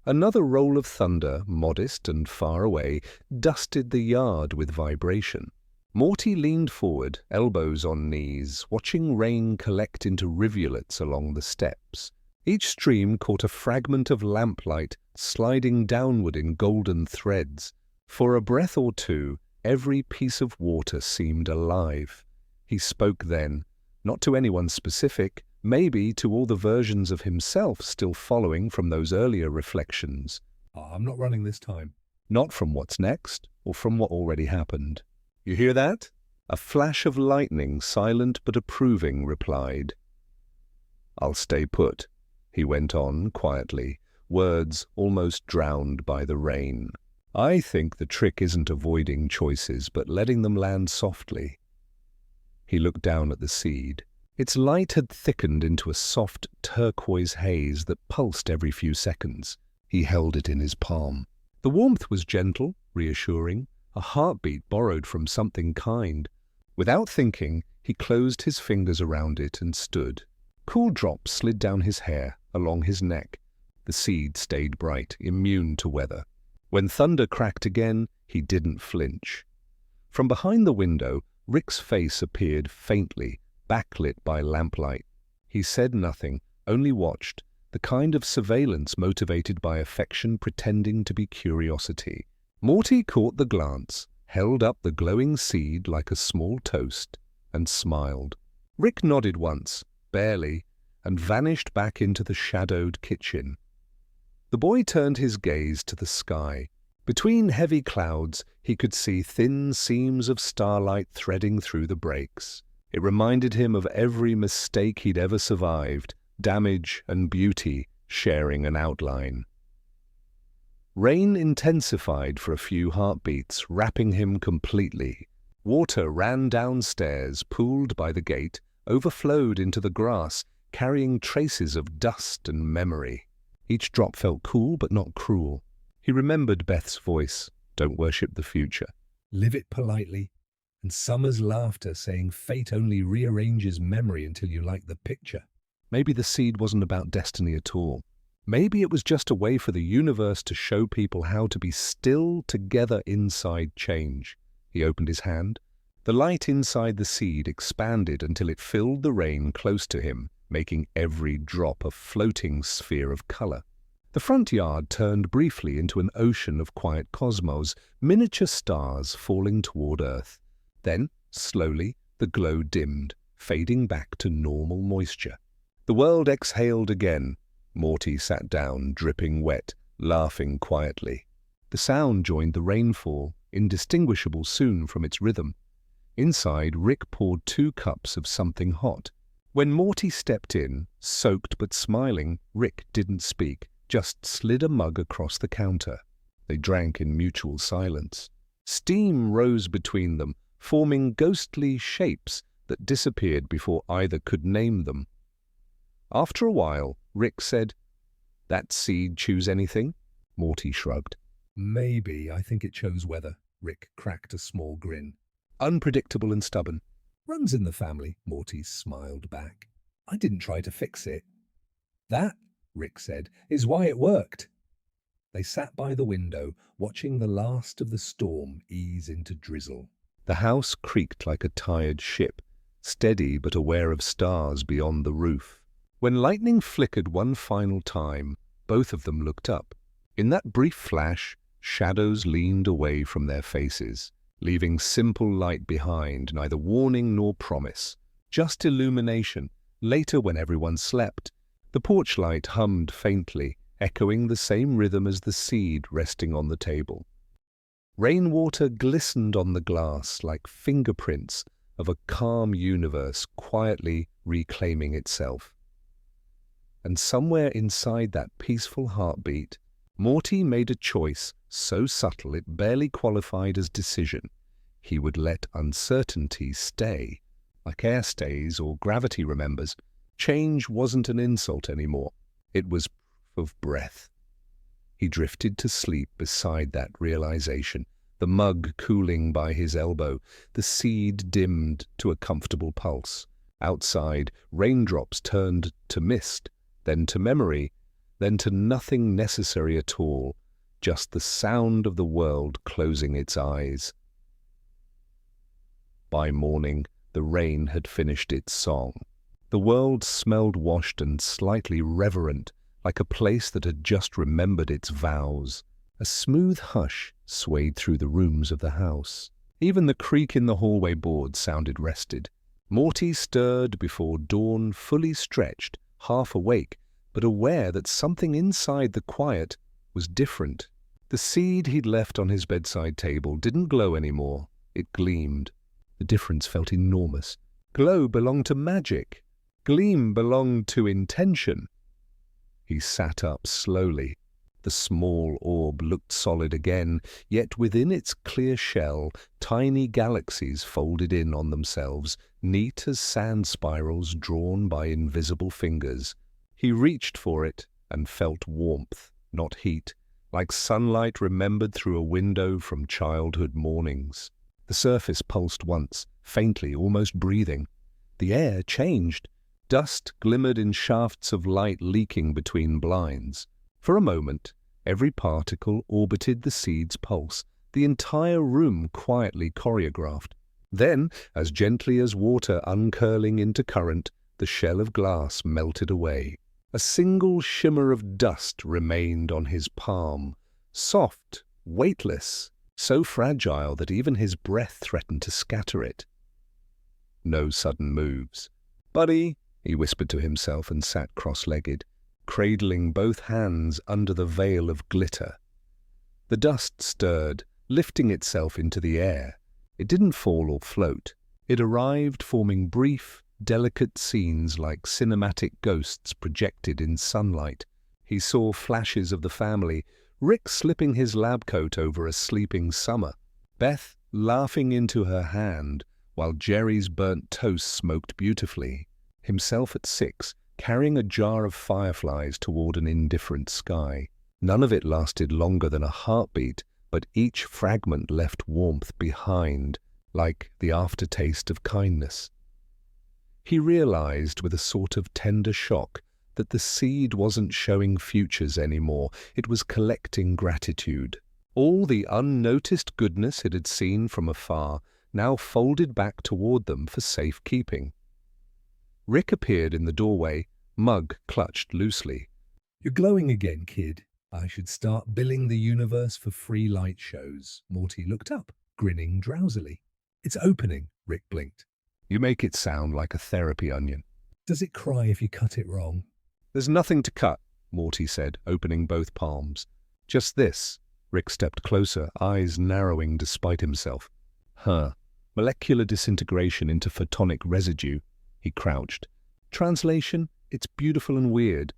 Another roll of thunder, modest and far away, dusted the yard with vibration. Morty leaned forward, elbows on knees, watching rain collect into rivulets along the steps. Each stream caught a fragment of lamplight sliding downward in golden threads. For a breath or two, every piece of water seemed alive. He spoke then, not to anyone specific, maybe to all the versions of himself still following from those earlier reflections. I'm not running this time. Not from what's next, or from what already happened. You hear that? A flash of lightning, silent but approving, replied. I'll stay put, he went on quietly, words almost drowned by the rain. I think the trick isn't avoiding choices, but letting them land softly. He looked down at the seed. Its light had thickened into a soft turquoise haze that pulsed every few seconds. He held it in his palm. The warmth was gentle, reassuring, a heartbeat borrowed from something kind. Without thinking, he closed his fingers around it and stood. Cool drops slid down his hair, along his neck. The seed stayed bright, immune to weather. When thunder cracked again, he didn't flinch. From behind the window, Rick's face appeared faintly, backlit by lamplight. He said nothing, only watched, the kind of surveillance motivated by affection pretending to be curiosity. Morty caught the glance, held up the glowing seed like a small toast, and smiled. Rick nodded once, barely, and vanished back into the shadowed kitchen. The boy turned his gaze to the sky. Between heavy clouds, he could see thin seams of starlight threading through the breaks. It reminded him of every mistake he'd ever survived, damage and beauty sharing an outline. Rain intensified for a few heartbeats, wrapping him completely. Water ran downstairs, pooled by the gate, overflowed into the grass, carrying traces of dust and memory. Each drop felt cool but not cruel. He remembered Beth's voice, "Don't worship the future. Live it politely." And Summer's laughter saying fate only rearranges memory until you like the picture. Maybe the seed wasn't about destiny at all. Maybe it was just a way for the universe to show people how to be still together inside change. He opened his hand. The light inside the seed expanded until it filled the rain close to him, making every drop a floating sphere of color. The front yard turned briefly into an ocean of quiet cosmos, miniature stars falling toward Earth. Then, slowly, the glow dimmed, fading back to normal moisture. The world exhaled again. Morty sat down, dripping wet, laughing quietly. The sound joined the rainfall, indistinguishable soon from its rhythm. Inside, Rick poured 2 cups of something hot. When Morty stepped in, soaked but smiling, Rick didn't speak, just slid a mug across the counter. They drank in mutual silence. Steam rose between them, forming ghostly shapes that disappeared before either could name them. After a while, Rick said, "That seed choose anything?" Morty shrugged. Maybe I think it chose weather. Rick cracked a small grin. Unpredictable and stubborn. Runs in the family, Morty smiled back. I didn't try to fix it. That, Rick said, is why it worked. They sat by the window, watching the last of the storm ease into drizzle. The house creaked like a tired ship, steady but aware of stars beyond the roof. When lightning flickered one final time, both of them looked up. In that brief flash, shadows leaned away from their faces, leaving simple light behind, neither warning nor promise. Just illumination. Later, when everyone slept, the porch light hummed faintly, echoing the same rhythm as the seed resting on the table. Rainwater glistened on the glass like fingerprints of a calm universe quietly reclaiming itself. And somewhere inside that peaceful heartbeat, Morty made a choice so subtle it barely qualified as decision. He would let uncertainty stay, like air stays or gravity remembers. Change wasn't an insult anymore. It was proof of breath. He drifted to sleep beside that realization, the mug cooling by his elbow, the seed dimmed to a comfortable pulse. Outside, raindrops turned to mist, then to memory, then to nothing necessary at all, just the sound of the world closing its eyes. By morning, the rain had finished its song. The world smelled washed and slightly reverent, like a place that had just remembered its vows. A smooth hush swayed through the rooms of the house. Even the creak in the hallway boards sounded rested. Morty stirred before dawn, fully stretched, half awake, but aware that something inside the quiet was different. The seed he'd left on his bedside table didn't glow anymore. It gleamed. The difference felt enormous. Glow belonged to magic. Gleam belonged to intention. He sat up slowly. The small orb looked solid again, yet within its clear shell, tiny galaxies folded in on themselves, neat as sand spirals drawn by invisible fingers. He reached for it and felt warmth, not heat, like sunlight remembered through a window from childhood mornings. The surface pulsed once, faintly, almost breathing. The air changed. Dust glimmered in shafts of light leaking between blinds. For a moment, every particle orbited the seed's pulse, the entire room quietly choreographed. Then, as gently as water uncurling into current, the shell of glass melted away. A single shimmer of dust remained on his palm, soft, weightless, so fragile that even his breath threatened to scatter it. No sudden moves. "Buddy," he whispered to himself and sat cross-legged, cradling both hands under the veil of glitter. The dust stirred, lifting itself into the air. It didn't fall or float. It arrived, forming brief, delicate scenes like cinematic ghosts projected in sunlight. He saw flashes of the family, Rick slipping his lab coat over a sleeping Summer, Beth laughing into her hand, while Jerry's burnt toast smoked beautifully, himself at 6, carrying a jar of fireflies toward an indifferent sky. None of it lasted longer than a heartbeat, but each fragment left warmth behind, like the aftertaste of kindness. He realized with a sort of tender shock that the seed wasn't showing futures anymore, it was collecting gratitude. All the unnoticed goodness it had seen from afar now folded back toward them for safekeeping. Rick appeared in the doorway, mug clutched loosely. "You're glowing again, kid. I should start billing the universe for free light shows." Morty looked up, grinning drowsily. "It's opening," Rick blinked. "You make it sound like a therapy onion." "Does it cry if you cut it wrong?" "There's nothing to cut," Morty said, opening both palms. "Just this." Rick stepped closer, eyes narrowing despite himself. Molecular disintegration into photonic residue. He crouched. "Translation, it's beautiful and weird."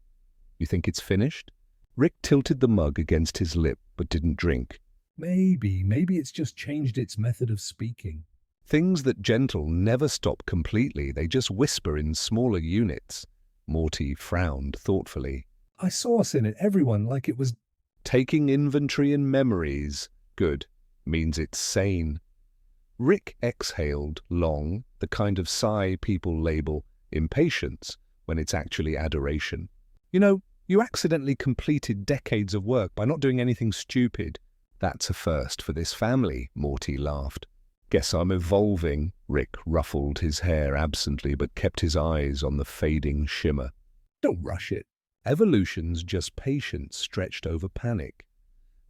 "You think it's finished?" Rick tilted the mug against his lip, but didn't drink. Maybe it's just changed its method of speaking." "Things that gentle never stop completely, they just whisper in smaller units." Morty frowned thoughtfully. "I saw us in it, everyone, like it was..." "Taking inventory and memories. Good. Means it's sane." Rick exhaled, long, the kind of sigh people label impatience when it's actually adoration. "You know, you accidentally completed decades of work by not doing anything stupid." "That's a first for this family," Morty laughed. "Guess I'm evolving." Rick ruffled his hair absently but kept his eyes on the fading shimmer. "Don't rush it." Evolution's just patience stretched over panic.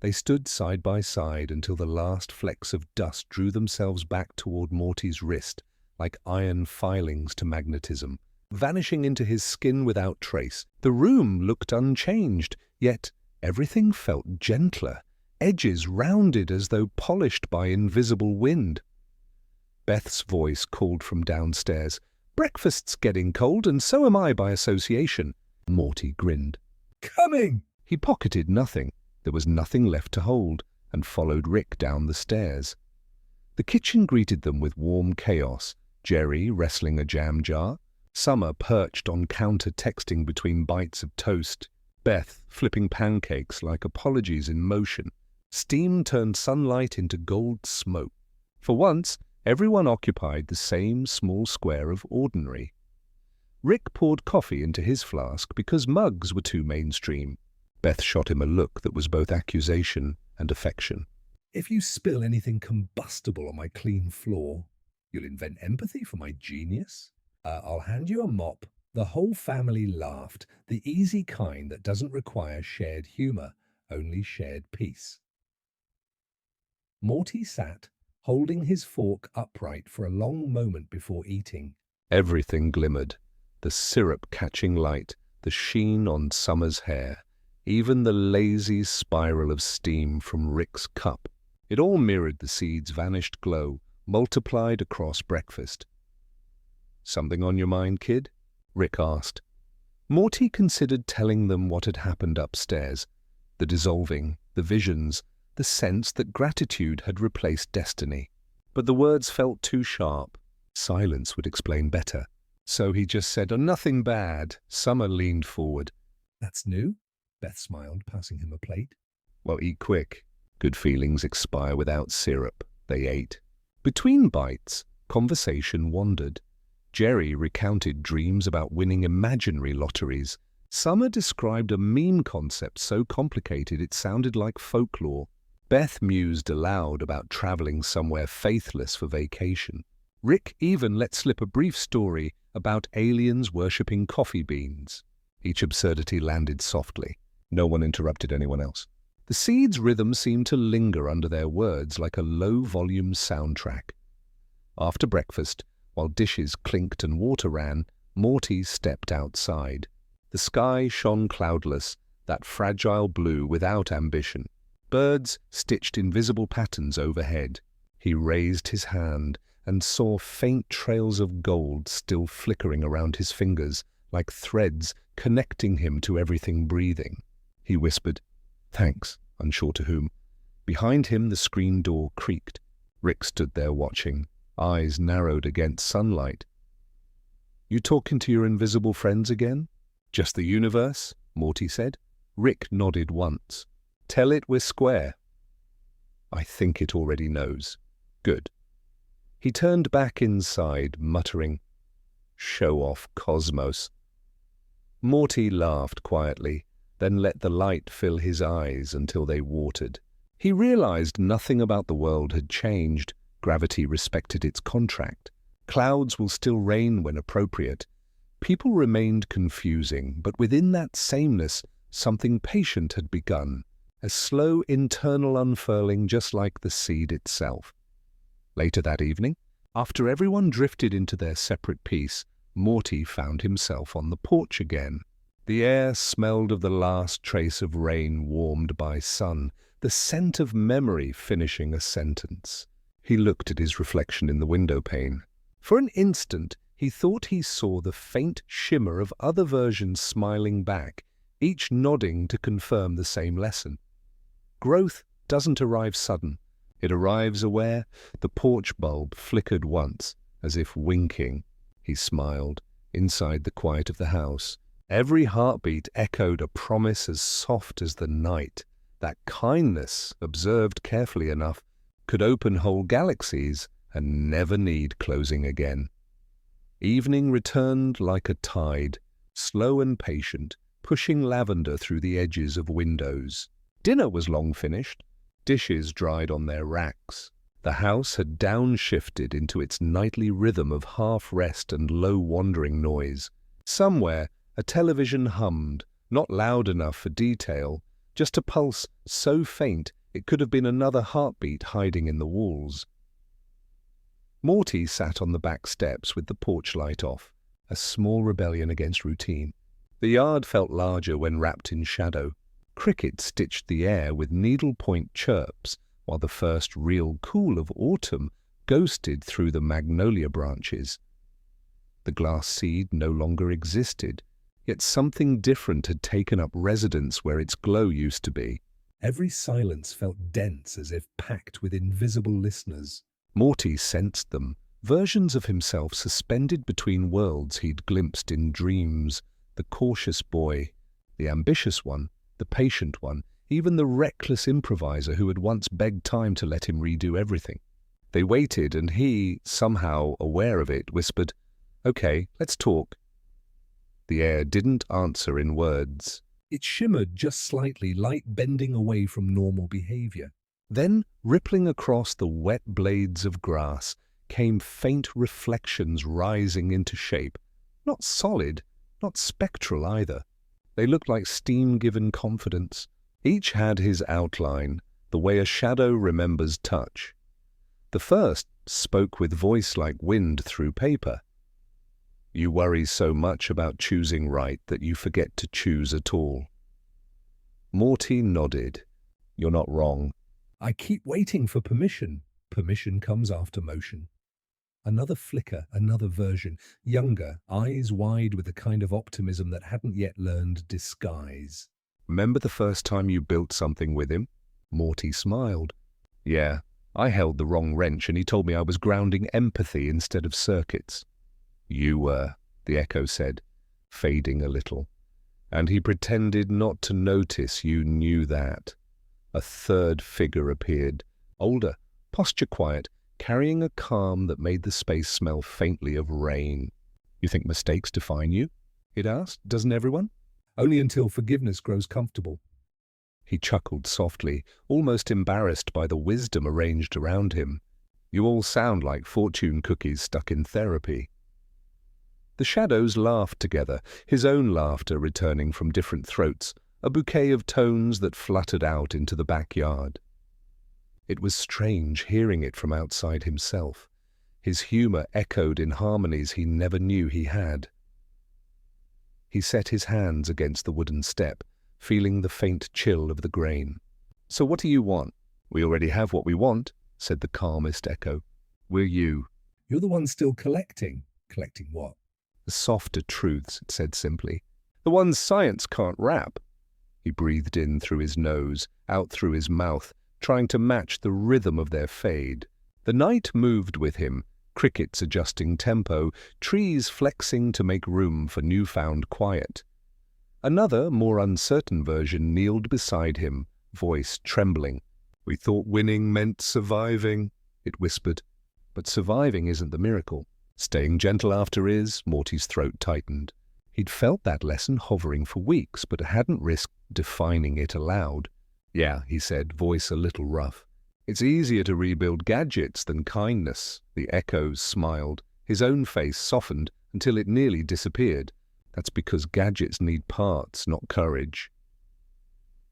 They stood side by side until the last flecks of dust drew themselves back toward Morty's wrist, like iron filings to magnetism, vanishing into his skin without trace. The room looked unchanged, yet everything felt gentler, edges rounded as though polished by invisible wind. Beth's voice called from downstairs. "Breakfast's getting cold, and so am I by association." Morty grinned. "Coming!" He pocketed nothing. There was nothing left to hold, and followed Rick down the stairs. The kitchen greeted them with warm chaos, Jerry wrestling a jam jar, Summer perched on counter texting between bites of toast, Beth flipping pancakes like apologies in motion. Steam turned sunlight into gold smoke. For once, everyone occupied the same small square of ordinary. Rick poured coffee into his flask because mugs were too mainstream. Beth shot him a look that was both accusation and affection. "If you spill anything combustible on my clean floor..." You'll invent empathy for my genius? I'll hand you a mop. The whole family laughed, the easy kind that doesn't require shared humor, only shared peace. Morty sat, holding his fork upright for a long moment before eating. Everything glimmered, the syrup catching light, the sheen on Summer's hair, even the lazy spiral of steam from Rick's cup. It all mirrored the seed's vanished glow, multiplied across breakfast. "Something on your mind, kid?" Rick asked. Morty considered telling them what had happened upstairs, the dissolving, the visions, the sense that gratitude had replaced destiny. But the words felt too sharp. Silence would explain better. So he just said, "Oh, nothing bad." Summer leaned forward. "That's new?" Beth smiled, passing him a plate. "Well, eat quick. Good feelings expire without syrup." They ate. Between bites, conversation wandered. Jerry recounted dreams about winning imaginary lotteries. Summer described a meme concept so complicated it sounded like folklore. Beth mused aloud about traveling somewhere faithless for vacation. Rick even let slip a brief story about aliens worshipping coffee beans. Each absurdity landed softly. No one interrupted anyone else. The seed's rhythm seemed to linger under their words like a low-volume soundtrack. After breakfast, while dishes clinked and water ran, Morty stepped outside. The sky shone cloudless, that fragile blue without ambition. Birds stitched invisible patterns overhead. He raised his hand and saw faint trails of gold still flickering around his fingers, like threads connecting him to everything breathing. He whispered, "Thanks," unsure to whom. Behind him the screen door creaked. Rick stood there watching, eyes narrowed against sunlight. "You talking to your invisible friends again?" "Just the universe," Morty said. Rick nodded once. "Tell it we're square." "I think it already knows." "Good." He turned back inside, muttering, "Show off Cosmos." Morty laughed quietly, then let the light fill his eyes until they watered. He realized nothing about the world had changed. Gravity respected its contract. Clouds will still rain when appropriate. People remained confusing, but within that sameness, something patient had begun, a slow internal unfurling just like the seed itself. Later that evening, after everyone drifted into their separate peace, Morty found himself on the porch again. The air smelled of the last trace of rain warmed by sun, the scent of memory finishing a sentence. He looked at his reflection in the window pane. For an instant, he thought he saw the faint shimmer of other versions smiling back, each nodding to confirm the same lesson. Growth doesn't arrive sudden. It arrives aware. The porch bulb flickered once, as if winking. He smiled. Inside the quiet of the house, every heartbeat echoed a promise as soft as the night. That kindness, observed carefully enough, could open whole galaxies and never need closing again. Evening returned like a tide, slow and patient, pushing lavender through the edges of windows. Dinner was long finished. Dishes dried on their racks. The house had downshifted into its nightly rhythm of half-rest and low wandering noise. Somewhere, a television hummed, not loud enough for detail, just a pulse so faint it could have been another heartbeat hiding in the walls. Morty sat on the back steps with the porch light off, a small rebellion against routine. The yard felt larger when wrapped in shadow. Crickets stitched the air with needlepoint chirps, while the first real cool of autumn ghosted through the magnolia branches. The glass seed no longer existed, yet something different had taken up residence where its glow used to be. Every silence felt dense, as if packed with invisible listeners. Morty sensed them, versions of himself suspended between worlds he'd glimpsed in dreams. The cautious boy, the ambitious one, the patient one, even the reckless improviser who had once begged time to let him redo everything. They waited, and he, somehow aware of it, whispered, "Okay, let's talk." The air didn't answer in words. It shimmered just slightly, light bending away from normal behavior. Then, rippling across the wet blades of grass, came faint reflections rising into shape. Not solid, not spectral either. They looked like steam-given confidence. Each had his outline, the way a shadow remembers touch. The first spoke with voice like wind through paper. You worry so much about choosing right that you forget to choose at all. Morty nodded. You're not wrong. I keep waiting for permission. Permission comes after motion. Another flicker, another version, younger, eyes wide with a kind of optimism that hadn't yet learned disguise. Remember the first time you built something with him? Morty smiled. Yeah, I held the wrong wrench and he told me I was grounding empathy instead of circuits. You were, the echo said, fading a little. And he pretended not to notice you knew that. A third figure appeared, older, posture quiet, carrying a calm that made the space smell faintly of rain. You think mistakes define you? It asked. Doesn't everyone? Only until forgiveness grows comfortable. He chuckled softly, almost embarrassed by the wisdom arranged around him. You all sound like fortune cookies stuck in therapy. The shadows laughed together, his own laughter returning from different throats, a bouquet of tones that fluttered out into the backyard. It was strange hearing it from outside himself. His humor echoed in harmonies he never knew he had. He set his hands against the wooden step, feeling the faint chill of the grain. So what do you want? We already have what we want, said the calmest echo. We're you. You're the one still collecting. Collecting what? The softer truths, it said simply. The ones science can't wrap. He breathed in through his nose, out through his mouth, trying to match the rhythm of their fade. The night moved with him, crickets adjusting tempo, trees flexing to make room for newfound quiet. Another, more uncertain version kneeled beside him, voice trembling. We thought winning meant surviving, it whispered. But surviving isn't the miracle. Staying gentle after is, Morty's throat tightened. He'd felt that lesson hovering for weeks, but hadn't risked defining it aloud. Yeah, he said, voice a little rough. It's easier to rebuild gadgets than kindness. The echoes smiled. His own face softened until it nearly disappeared. That's because gadgets need parts, not courage.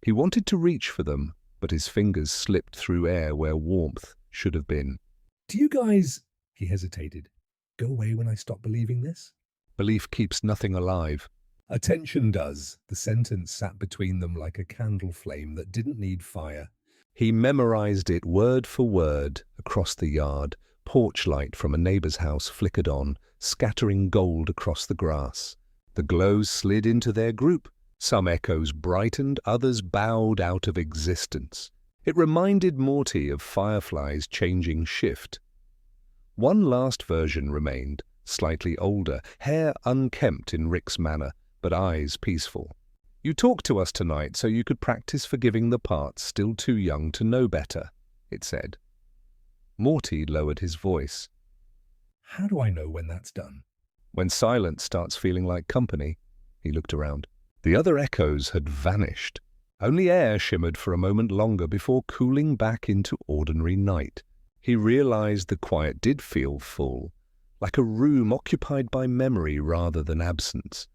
He wanted to reach for them, but his fingers slipped through air where warmth should have been. Do you guys, he hesitated, go away when I stop believing this? Belief keeps nothing alive. Attention does. The sentence sat between them like a candle flame that didn't need fire. He memorized it word for word across the yard. Porch light from a neighbor's house flickered on, scattering gold across the grass. The glow slid into their group. Some echoes brightened, others bowed out of existence. It reminded Morty of Firefly's changing shift. One last version remained, slightly older, hair unkempt in Rick's manner, but eyes peaceful. You talked to us tonight so you could practice forgiving the parts still too young to know better, it said. Morty lowered his voice. How do I know when that's done? When silence starts feeling like company, he looked around. The other echoes had vanished. Only air shimmered for a moment longer before cooling back into ordinary night. He realized the quiet did feel full, like a room occupied by memory rather than absence.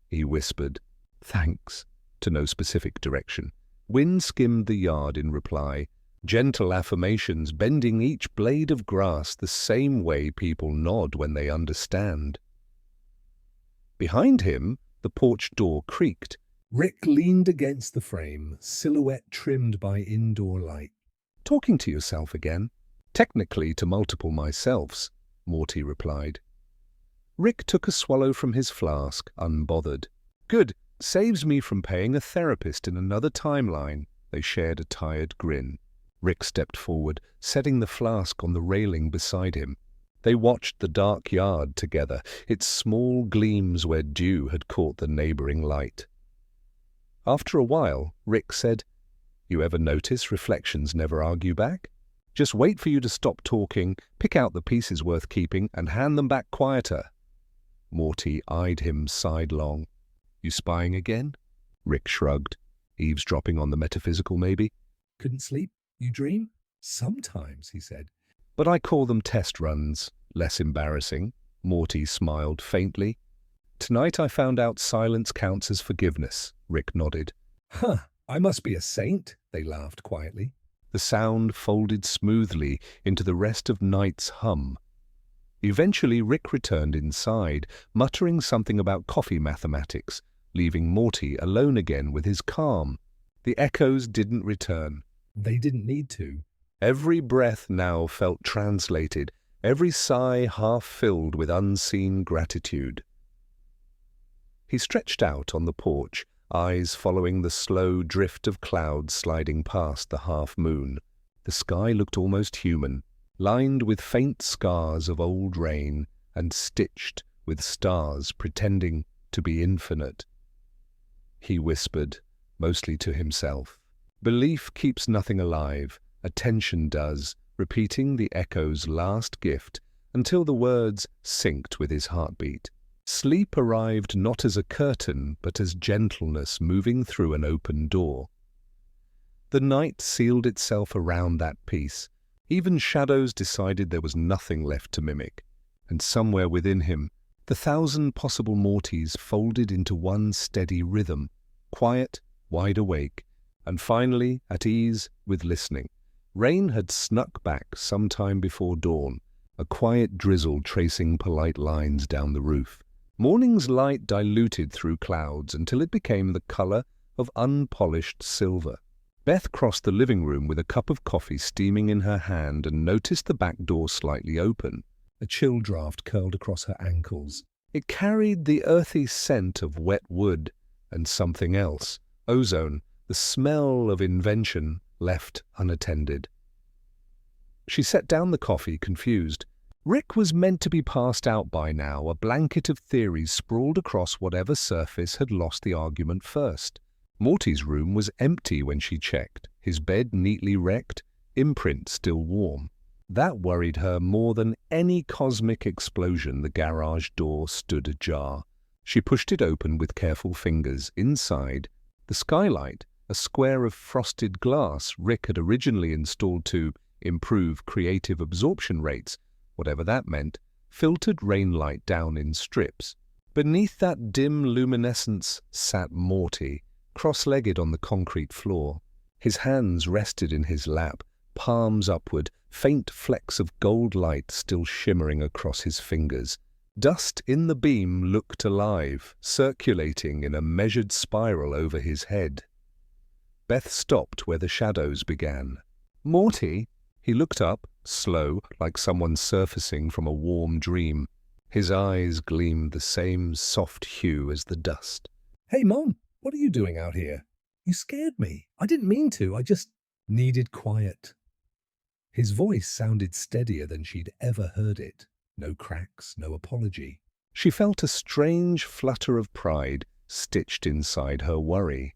He whispered, thanks, to no specific direction. Wind skimmed the yard in reply, gentle affirmations bending each blade of grass the same way people nod when they understand. Behind him, the porch door creaked. Rick leaned against the frame, silhouette trimmed by indoor light. Talking to yourself again? Technically to multiple myselfs, Morty replied. Rick took a swallow from his flask, unbothered. Good, saves me from paying a therapist in another timeline. They shared a tired grin. Rick stepped forward, setting the flask on the railing beside him. They watched the dark yard together, its small gleams where dew had caught the neighboring light. After a while, Rick said, You ever notice reflections never argue back? Just wait for you to stop talking, pick out the pieces worth keeping, and hand them back quieter. Morty eyed him sidelong. You spying again? Rick shrugged. Eavesdropping on the metaphysical, maybe? Couldn't sleep? You dream? Sometimes, he said. But I call them test runs, less embarrassing. Morty smiled faintly. Tonight I found out silence counts as forgiveness, Rick nodded. Huh, I must be a saint, they laughed quietly. The sound folded smoothly into the rest of night's hum. Eventually Rick returned inside, muttering something about coffee mathematics, leaving Morty alone again with his calm. The echoes didn't return. They didn't need to. Every breath now felt translated, every sigh half filled with unseen gratitude. He stretched out on the porch, eyes following the slow drift of clouds sliding past the half-moon. The sky looked almost human, lined with faint scars of old rain and stitched with stars pretending to be infinite. He whispered, mostly to himself. Belief keeps nothing alive, attention does, repeating the echo's last gift until the words synced with his heartbeat. Sleep arrived not as a curtain, but as gentleness moving through an open door. The night sealed itself around that peace. Even shadows decided there was nothing left to mimic. And somewhere within him, the 1,000 possible Mortys folded into one steady rhythm, quiet, wide awake, and finally at ease with listening. Rain had snuck back some time before dawn, a quiet drizzle tracing polite lines down the roof. Morning's light diluted through clouds until it became the color of unpolished silver. Beth crossed the living room with a cup of coffee steaming in her hand and noticed the back door slightly open. A chill draft curled across her ankles. It carried the earthy scent of wet wood and something else, ozone, the smell of invention left unattended. She set down the coffee, confused. Rick was meant to be passed out by now, a blanket of theories sprawled across whatever surface had lost the argument first. Morty's room was empty when she checked, his bed neatly wrecked, imprint still warm. That worried her more than any cosmic explosion. The garage door stood ajar. She pushed it open with careful fingers. Inside, the skylight, a square of frosted glass Rick had originally installed to improve creative absorption rates, whatever that meant, filtered rainlight down in strips. Beneath that dim luminescence sat Morty, cross-legged on the concrete floor. His hands rested in his lap, palms upward, faint flecks of gold light still shimmering across his fingers. Dust in the beam looked alive, circulating in a measured spiral over his head. Beth stopped where the shadows began. "Morty?" He looked up, slow, like someone surfacing from a warm dream. His eyes gleamed the same soft hue as the dust. Hey, Mom, what are you doing out here? You scared me. I didn't mean to. I just needed quiet. His voice sounded steadier than she'd ever heard it. No cracks, no apology. She felt a strange flutter of pride stitched inside her worry.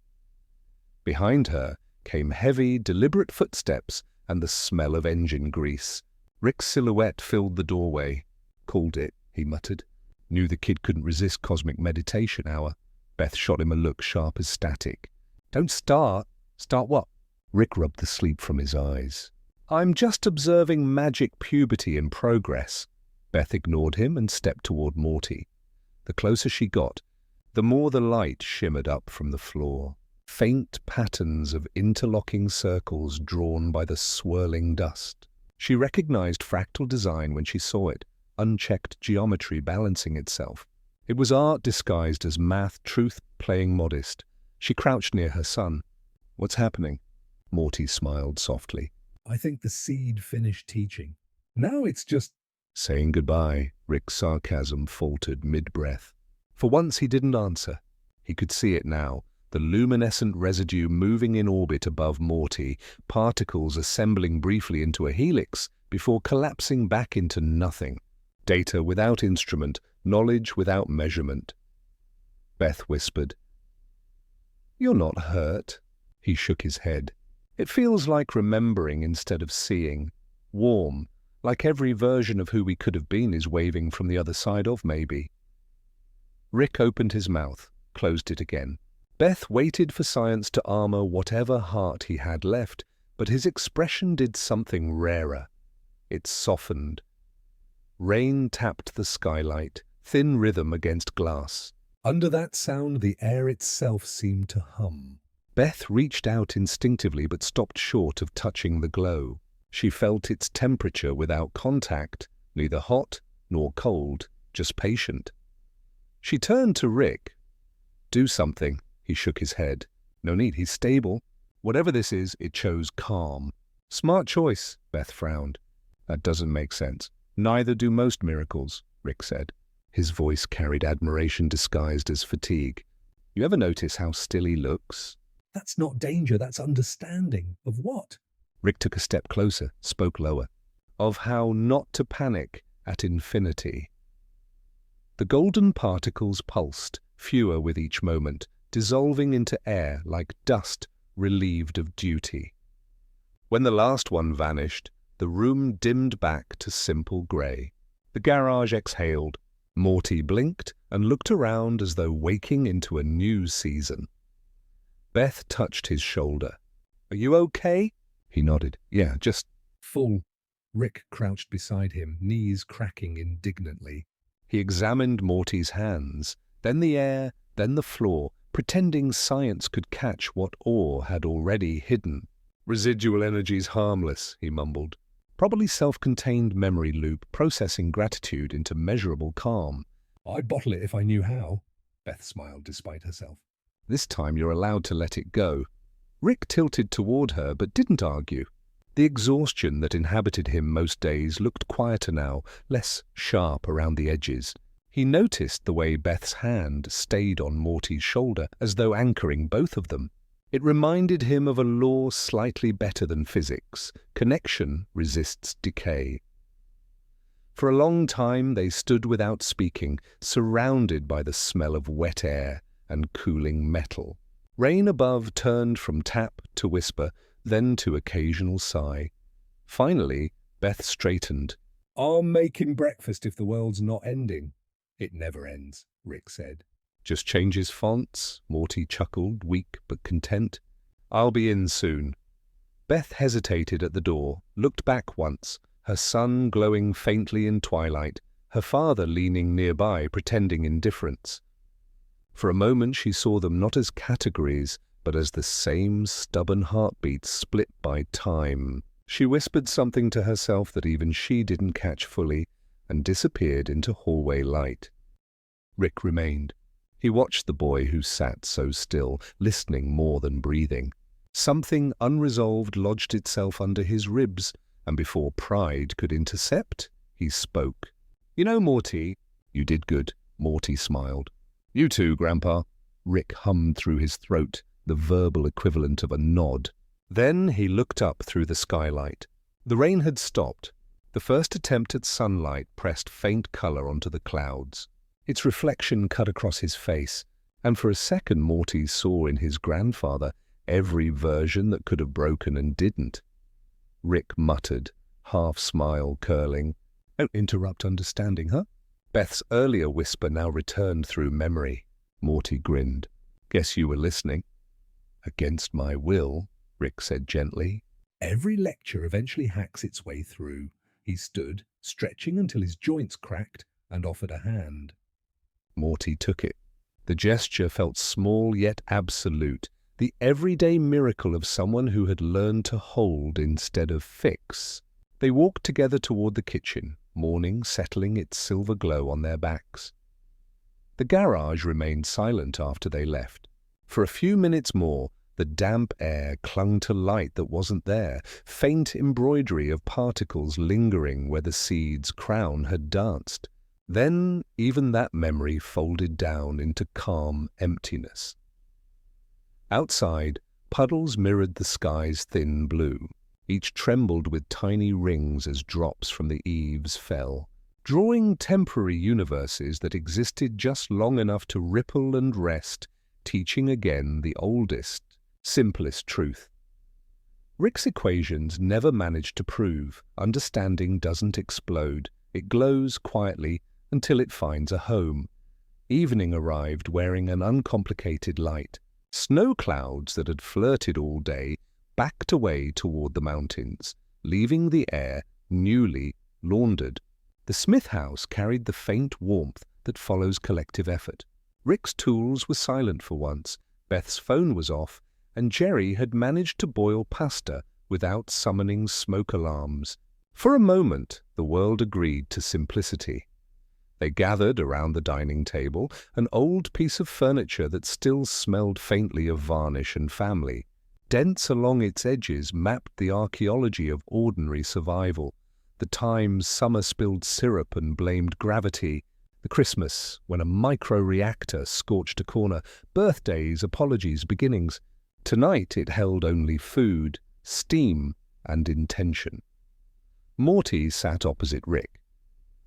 Behind her came heavy, deliberate footsteps and the smell of engine grease. Rick's silhouette filled the doorway. "Called it," he muttered. Knew the kid couldn't resist cosmic meditation hour. Beth shot him a look sharp as static. "Don't start." "Start what?" Rick rubbed the sleep from his eyes. "I'm just observing magic puberty in progress." Beth ignored him and stepped toward Morty. The closer she got, the more the light shimmered up from the floor. Faint patterns of interlocking circles drawn by the swirling dust. She recognized fractal design when she saw it, unchecked geometry balancing itself. It was art disguised as math, truth playing modest. She crouched near her son. "What's happening?" Morty smiled softly. "I think the seed finished teaching. Now it's just saying goodbye." Rick's sarcasm faltered mid-breath. For once he didn't answer. He could see it now. The luminescent residue moving in orbit above Morty, particles assembling briefly into a helix before collapsing back into nothing. Data without instrument, knowledge without measurement. Beth whispered, "You're not hurt." He shook his head. "It feels like remembering instead of seeing. Warm, like every version of who we could have been is waving from the other side of maybe." Rick opened his mouth, closed it again. Beth waited for science to armor whatever heart he had left, but his expression did something rarer. It softened. Rain tapped the skylight, thin rhythm against glass. Under that sound, the air itself seemed to hum. Beth reached out instinctively but stopped short of touching the glow. She felt its temperature without contact, neither hot nor cold, just patient. She turned to Rick. "Do something," he shook his head. "No need, he's stable. Whatever this is, it chose calm." "Smart choice," Beth frowned. "That doesn't make sense." "Neither do most miracles," Rick said. His voice carried admiration disguised as fatigue. "You ever notice how still he looks?" That's not danger, that's understanding. Of what? Rick took a step closer, spoke lower. "Of how not to panic at infinity." The golden particles pulsed, fewer with each moment, dissolving into air like dust relieved of duty. When the last one vanished, the room dimmed back to simple grey. The garage exhaled. Morty blinked and looked around as though waking into a new season. Beth touched his shoulder. "Are you okay?" He nodded. "Yeah, just..." Full. Rick crouched beside him, knees cracking indignantly. He examined Morty's hands, then the air, then the floor, pretending science could catch what awe had already hidden. "Residual energy's harmless," he mumbled. "Probably self-contained memory loop processing gratitude into measurable calm." "I'd bottle it if I knew how." Beth smiled despite herself. "This time you're allowed to let it go." Rick tilted toward her but didn't argue. The exhaustion that inhabited him most days looked quieter now, less sharp around the edges. He noticed the way Beth's hand stayed on Morty's shoulder as though anchoring both of them. It reminded him of a law slightly better than physics. Connection resists decay. For a long time they stood without speaking, surrounded by the smell of wet air and cooling metal. Rain above turned from tap to whisper, then to occasional sigh. Finally, Beth straightened. "I'm making breakfast if the world's not ending." "It never ends," Rick said. "Just changes fonts," Morty chuckled, weak but content. "I'll be in soon." Beth hesitated at the door, looked back once, her son glowing faintly in twilight, her father leaning nearby, pretending indifference. For a moment she saw them not as categories, but as the same stubborn heartbeats split by time. She whispered something to herself that even she didn't catch fully, and disappeared into hallway light. Rick remained. He watched the boy who sat so still, listening more than breathing. Something unresolved lodged itself under his ribs, and before pride could intercept, he spoke. "You know, Morty..." "You did good," Morty smiled. "You too, Grandpa." Rick hummed through his throat, the verbal equivalent of a nod. Then he looked up through the skylight. The rain had stopped. The first attempt at sunlight pressed faint color onto the clouds. Its reflection cut across his face, and for a second Morty saw in his grandfather every version that could have broken and didn't. Rick muttered, half-smile curling. "Don't interrupt understanding, huh?" Beth's earlier whisper now returned through memory. Morty grinned. "Guess you were listening." "Against my will," Rick said gently. Every lecture eventually hacks its way through. He stood, stretching until his joints cracked, and offered a hand. Morty took it. The gesture felt small yet absolute, the everyday miracle of someone who had learned to hold instead of fix. They walked together toward the kitchen, morning settling its silver glow on their backs. The garage remained silent after they left. For a few minutes more, the damp air clung to light that wasn't there, faint embroidery of particles lingering where the seed's crown had danced. Then even that memory folded down into calm emptiness. Outside, puddles mirrored the sky's thin blue. Each trembled with tiny rings as drops from the eaves fell, drawing temporary universes that existed just long enough to ripple and rest, teaching again the oldest, simplest truth. Rick's equations never managed to prove understanding doesn't explode, it glows quietly until it finds a home. Evening arrived wearing an uncomplicated light. Snow clouds that had flirted all day backed away toward the mountains, leaving the air newly laundered. The Smith house carried the faint warmth that follows collective effort. Rick's tools were silent for once, Beth's phone was off, and Jerry had managed to boil pasta without summoning smoke alarms. For a moment, the world agreed to simplicity. They gathered around the dining table, an old piece of furniture that still smelled faintly of varnish and family. Dents along its edges mapped the archaeology of ordinary survival. The times Summer spilled syrup and blamed gravity, the Christmas when a micro-reactor scorched a corner, birthdays, apologies, beginnings. Tonight it held only food, steam, and intention. Morty sat opposite Rick.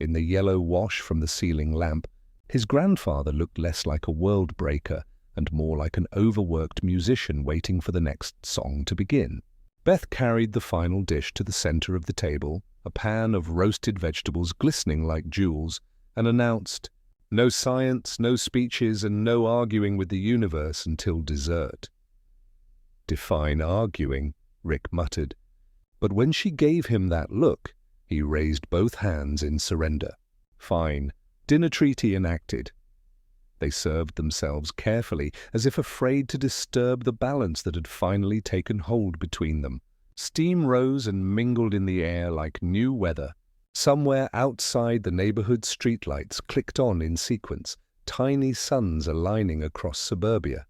In the yellow wash from the ceiling lamp, his grandfather looked less like a world breaker and more like an overworked musician waiting for the next song to begin. Beth carried the final dish to the center of the table, a pan of roasted vegetables glistening like jewels, and announced, "No science, no speeches, and no arguing with the universe until dessert." "Define arguing," Rick muttered. But when she gave him that look, he raised both hands in surrender. "Fine. Dinner treaty enacted." They served themselves carefully, as if afraid to disturb the balance that had finally taken hold between them. Steam rose and mingled in the air like new weather. Somewhere outside the neighborhood streetlights clicked on in sequence, tiny suns aligning across suburbia.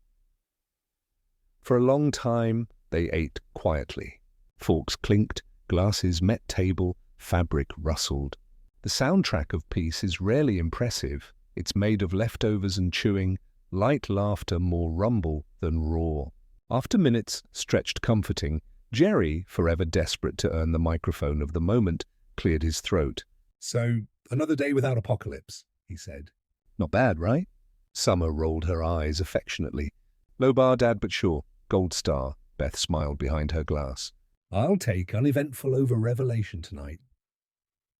For a long time, they ate quietly. Forks clinked, glasses met table, fabric rustled. The soundtrack of peace is rarely impressive. It's made of leftovers and chewing, light laughter more rumble than roar. After minutes stretched comforting, Jerry, forever desperate to earn the microphone of the moment, cleared his throat. "So, another day without apocalypse," he said. "Not bad, right?" Summer rolled her eyes affectionately. "Low bar, Dad, but sure. Gold star." Beth smiled behind her glass. "I'll take uneventful over revelation tonight."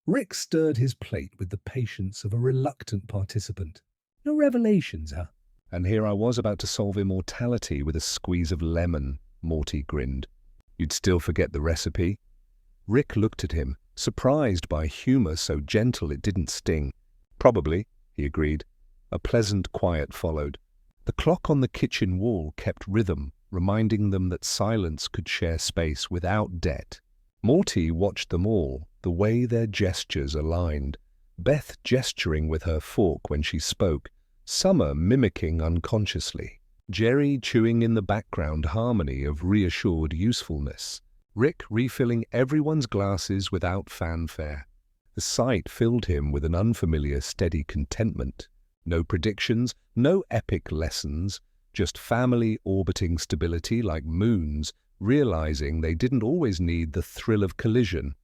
Rick stirred his plate with the patience of a reluctant participant. "No revelations, huh?" "And here I was about to solve immortality with a squeeze of lemon," Morty grinned. "You'd still forget the recipe?" Rick looked at him, surprised by humor so gentle it didn't sting. "Probably," he agreed. A pleasant quiet followed. The clock on the kitchen wall kept rhythm, reminding them that silence could share space without debt. Morty watched them all, the way their gestures aligned. Beth gesturing with her fork when she spoke, Summer mimicking unconsciously, Jerry chewing in the background harmony of reassured usefulness, Rick refilling everyone's glasses without fanfare. The sight filled him with an unfamiliar steady contentment. No predictions, no epic lessons, just family orbiting stability like moons, realizing they didn't always need the thrill of collision.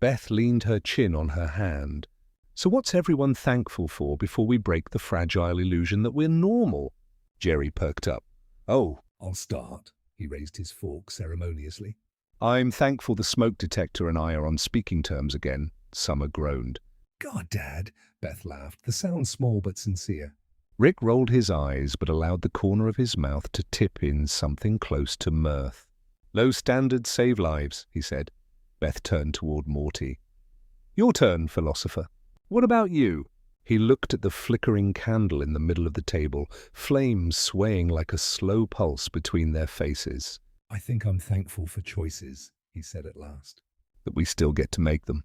Beth leaned her chin on her hand. "So what's everyone thankful for before we break the fragile illusion that we're normal?" Jerry perked up. "Oh, "I'll start." He raised his fork ceremoniously. I'm thankful the smoke detector and I are on speaking terms again," Summer groaned. "God, Dad," Beth laughed, the sound small but sincere. Rick rolled his eyes but allowed the corner of his mouth to tip in something close to mirth. "Low standards save lives," he said. Beth turned toward Morty. "Your turn, philosopher. What about you?" He looked at the flickering candle in the middle of the table, flames swaying like a slow pulse between their faces. "I think I'm thankful for choices," he said at last. "That we still get to make them."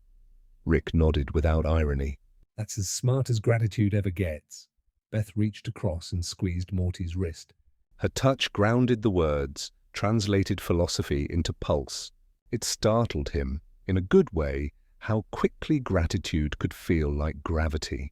Rick nodded without irony. "That's as smart as gratitude ever gets." Beth reached across and squeezed Morty's wrist. Her touch grounded the words, translated philosophy into pulse. It startled him, in a good way, how quickly gratitude could feel like gravity.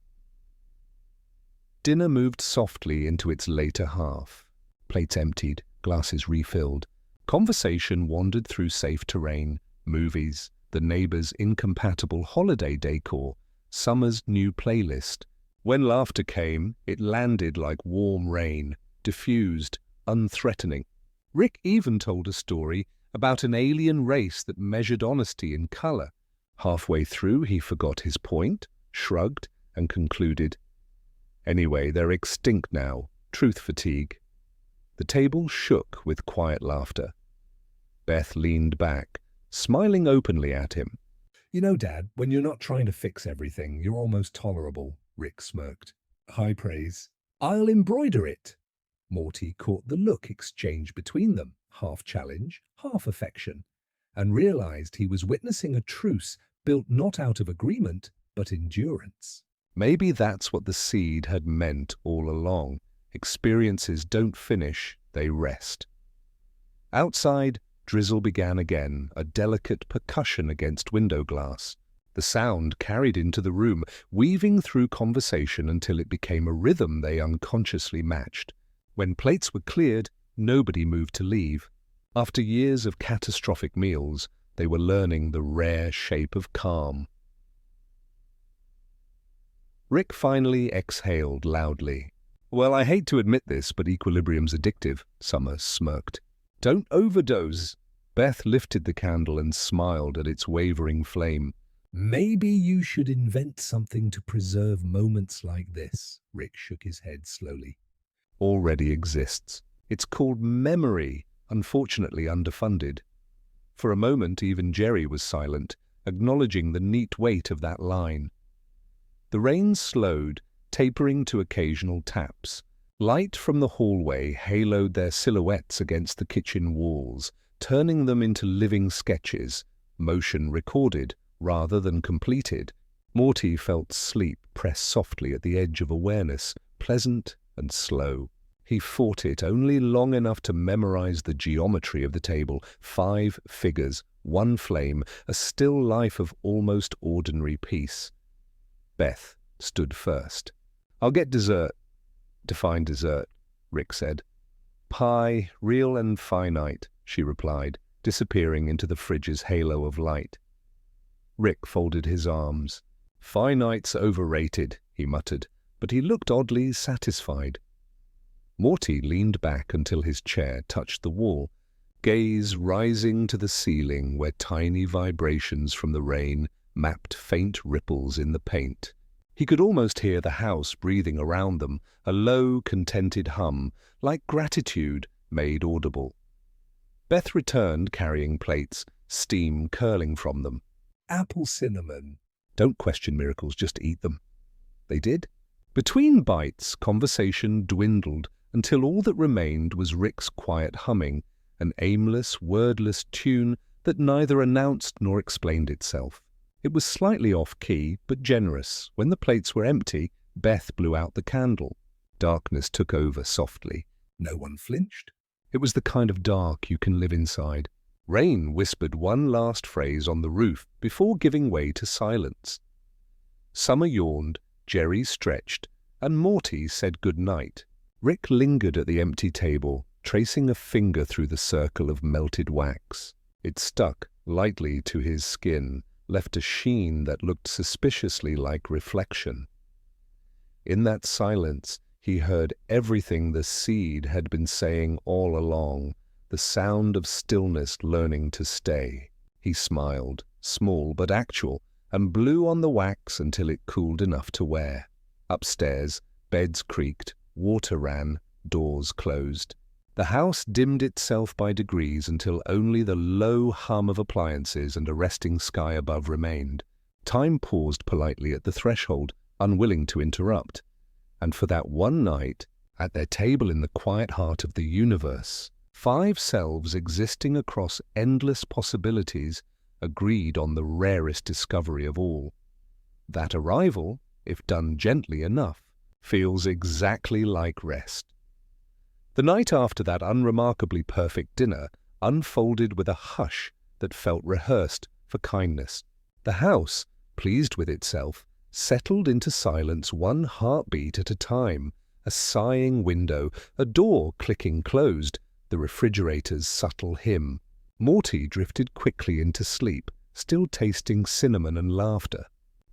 Dinner moved softly into its later half. Plates emptied, glasses refilled. Conversation wandered through safe terrain, movies, the neighbor's incompatible holiday decor, Summer's new playlist. When laughter came, it landed like warm rain, diffused, unthreatening. Rick even told a story about an alien race that measured honesty in color. Halfway through, he forgot his point, shrugged, and concluded, "Anyway, they're extinct now. Truth fatigue." The table shook with quiet laughter. Beth leaned back, smiling openly at him. You know, Dad, when you're not trying to fix everything, you're almost tolerable, Rick smirked. High praise. I'll embroider it. Morty caught the look exchanged between them, half challenge, half affection, and realized he was witnessing a truce built not out of agreement, but endurance. Maybe that's what the seed had meant all along. Experiences don't finish, they rest. Outside, drizzle began again, a delicate percussion against window glass. The sound carried into the room, weaving through conversation until it became a rhythm they unconsciously matched. When plates were cleared, nobody moved to leave. After years of catastrophic meals, they were learning the rare shape of calm. Rick finally exhaled loudly. Well, I hate to admit this, but equilibrium's addictive, Summer smirked. Don't overdose. Beth lifted the candle and smiled at its wavering flame. Maybe you should invent something to preserve moments like this, Rick shook his head slowly. Already exists. It's called memory, unfortunately underfunded. For a moment, even Jerry was silent, acknowledging the neat weight of that line. The rain slowed, tapering to occasional taps. Light from the hallway haloed their silhouettes against the kitchen walls, turning them into living sketches, motion recorded rather than completed. Morty felt sleep press softly at the edge of awareness, pleasant and slow. He fought it only long enough to memorize the geometry of the table. 5 figures, 1 flame, a still life of almost ordinary peace. Beth stood first. I'll get dessert. Define dessert, Rick said. Pie, real and finite, she replied, disappearing into the fridge's halo of light. Rick folded his arms. Finite's overrated, he muttered, but he looked oddly satisfied. Morty leaned back until his chair touched the wall, gaze rising to the ceiling where tiny vibrations from the rain mapped faint ripples in the paint. He could almost hear the house breathing around them, a low, contented hum, like gratitude made audible. Beth returned carrying plates, steam curling from them. Apple cinnamon. Don't question miracles, just eat them. They did. Between bites, conversation dwindled until all that remained was Rick's quiet humming, an aimless, wordless tune that neither announced nor explained itself. It was slightly off-key, but generous. When the plates were empty, Beth blew out the candle. Darkness took over softly. No one flinched. It was the kind of dark you can live inside. Rain whispered one last phrase on the roof before giving way to silence. Summer yawned, Jerry stretched, and Morty said good night. Rick lingered at the empty table, tracing a finger through the circle of melted wax. It stuck lightly to his skin, left a sheen that looked suspiciously like reflection. In that silence, he heard everything the seed had been saying all along, the sound of stillness learning to stay. He smiled, small but actual, and blew on the wax until it cooled enough to wear. Upstairs, beds creaked, water ran, doors closed. The house dimmed itself by degrees until only the low hum of appliances and a resting sky above remained. Time paused politely at the threshold, unwilling to interrupt. And for that one night, at their table in the quiet heart of the universe, 5 selves existing across endless possibilities agreed on the rarest discovery of all. That arrival, if done gently enough, feels exactly like rest. The night after that unremarkably perfect dinner unfolded with a hush that felt rehearsed for kindness. The house, pleased with itself, settled into silence, one heartbeat at a time, a sighing window, a door clicking closed, the refrigerator's subtle hymn. Morty drifted quickly into sleep, still tasting cinnamon and laughter.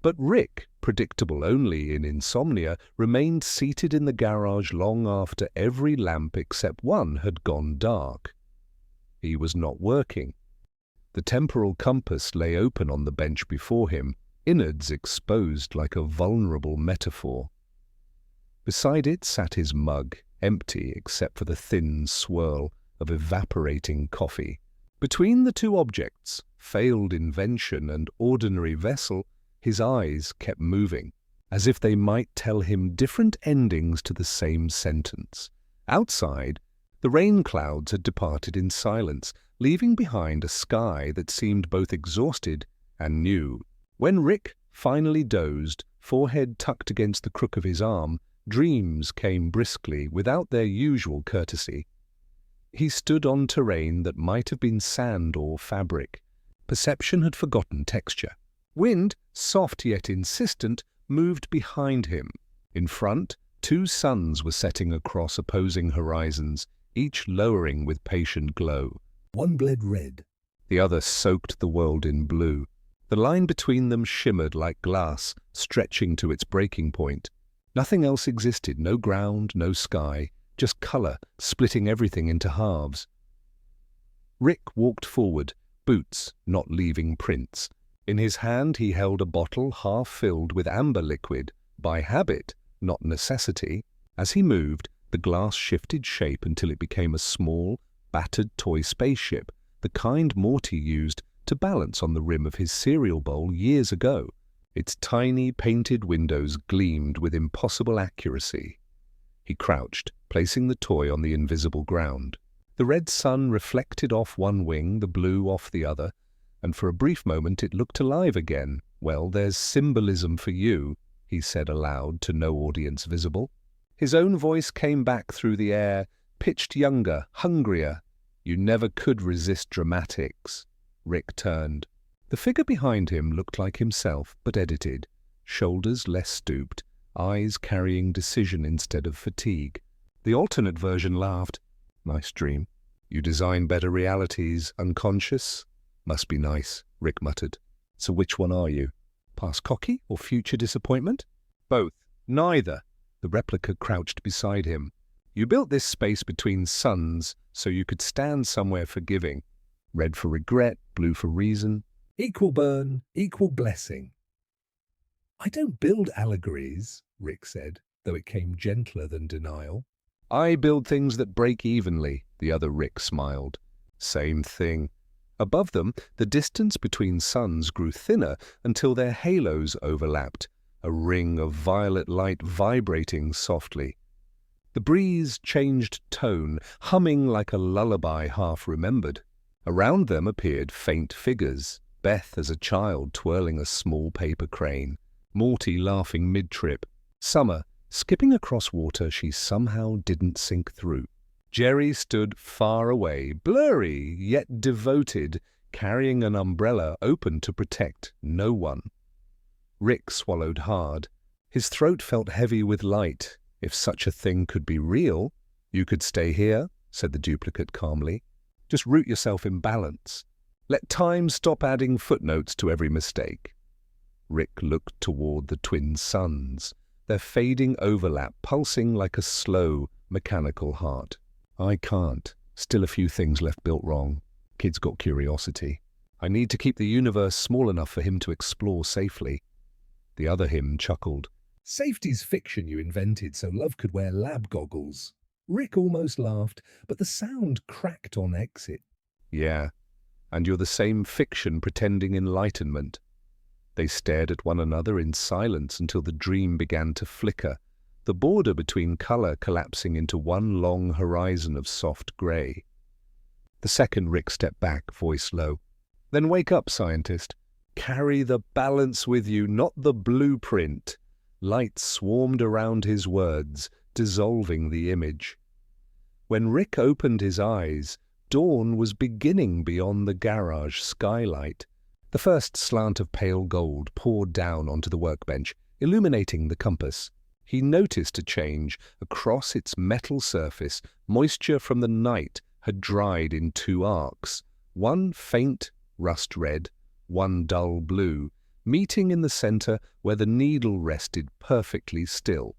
But Rick, predictable only in insomnia, remained seated in the garage long after every lamp except one had gone dark. He was not working. The temporal compass lay open on the bench before him, innards exposed like a vulnerable metaphor. Beside it sat his mug, empty except for the thin swirl of evaporating coffee. Between the two objects, failed invention and ordinary vessel, his eyes kept moving, as if they might tell him different endings to the same sentence. Outside, the rain clouds had departed in silence, leaving behind a sky that seemed both exhausted and new. When Rick finally dozed, forehead tucked against the crook of his arm, dreams came briskly, without their usual courtesy. He stood on terrain that might have been sand or fabric. Perception had forgotten texture. Wind, soft yet insistent, moved behind him. In front, two suns were setting across opposing horizons, each lowering with patient glow. One bled red. The other soaked the world in blue. The line between them shimmered like glass, stretching to its breaking point. Nothing else existed, no ground, no sky, just color, splitting everything into halves. Rick walked forward, boots not leaving prints. In his hand he held a bottle half filled with amber liquid, by habit, not necessity. As he moved, the glass shifted shape until it became a small, battered toy spaceship, the kind Morty used to balance on the rim of his cereal bowl years ago. Its tiny, painted windows gleamed with impossible accuracy. He crouched, placing the toy on the invisible ground. The red sun reflected off one wing, the blue off the other, and for a brief moment it looked alive again. "Well, there's symbolism for you," he said aloud to no audience visible. His own voice came back through the air, pitched younger, hungrier. "You never could resist dramatics." Rick turned. The figure behind him looked like himself, but edited. Shoulders less stooped, eyes carrying decision instead of fatigue. The alternate version laughed. "Nice dream. You design better realities, unconscious?" "Must be nice," Rick muttered. "So which one are you? Past cocky or future disappointment?" "Both." "Neither." The replica crouched beside him. "You built this space between suns so you could stand somewhere forgiving. Red for regret, blue for reason." Equal burn, equal blessing. "I don't build allegories," Rick said, though it came gentler than denial. "I build things that break evenly," the other Rick smiled. "Same thing." Above them, the distance between suns grew thinner until their halos overlapped, a ring of violet light vibrating softly. The breeze changed tone, humming like a lullaby half remembered. Around them appeared faint figures, Beth as a child twirling a small paper crane, Morty laughing mid-trip, Summer skipping across water she somehow didn't sink through. Jerry stood far away, blurry yet devoted, carrying an umbrella open to protect no one. Rick swallowed hard. His throat felt heavy with light. If such a thing could be real, "You could stay here," said the duplicate calmly. "Just root yourself in balance. Let time stop adding footnotes to every mistake." Rick looked toward the twin suns, their fading overlap pulsing like a slow, mechanical heart. "I can't. Still a few things left built wrong. Kid's got curiosity. I need to keep the universe small enough for him to explore safely." The other him chuckled. "Safety's fiction you invented so love could wear lab goggles." Rick almost laughed, but the sound cracked on exit. "Yeah, and you're the same fiction pretending enlightenment." They stared at one another in silence until the dream began to flicker, the border between color collapsing into one long horizon of soft gray. The second Rick stepped back, voice low. "Then wake up, scientist. Carry the balance with you, not the blueprint." Light swarmed around his words, dissolving the image. When Rick opened his eyes, dawn was beginning beyond the garage skylight. The first slant of pale gold poured down onto the workbench, illuminating the compass. He noticed a change. Across its metal surface, moisture from the night had dried in two arcs, one faint rust red, one dull blue, meeting in the center where the needle rested perfectly still.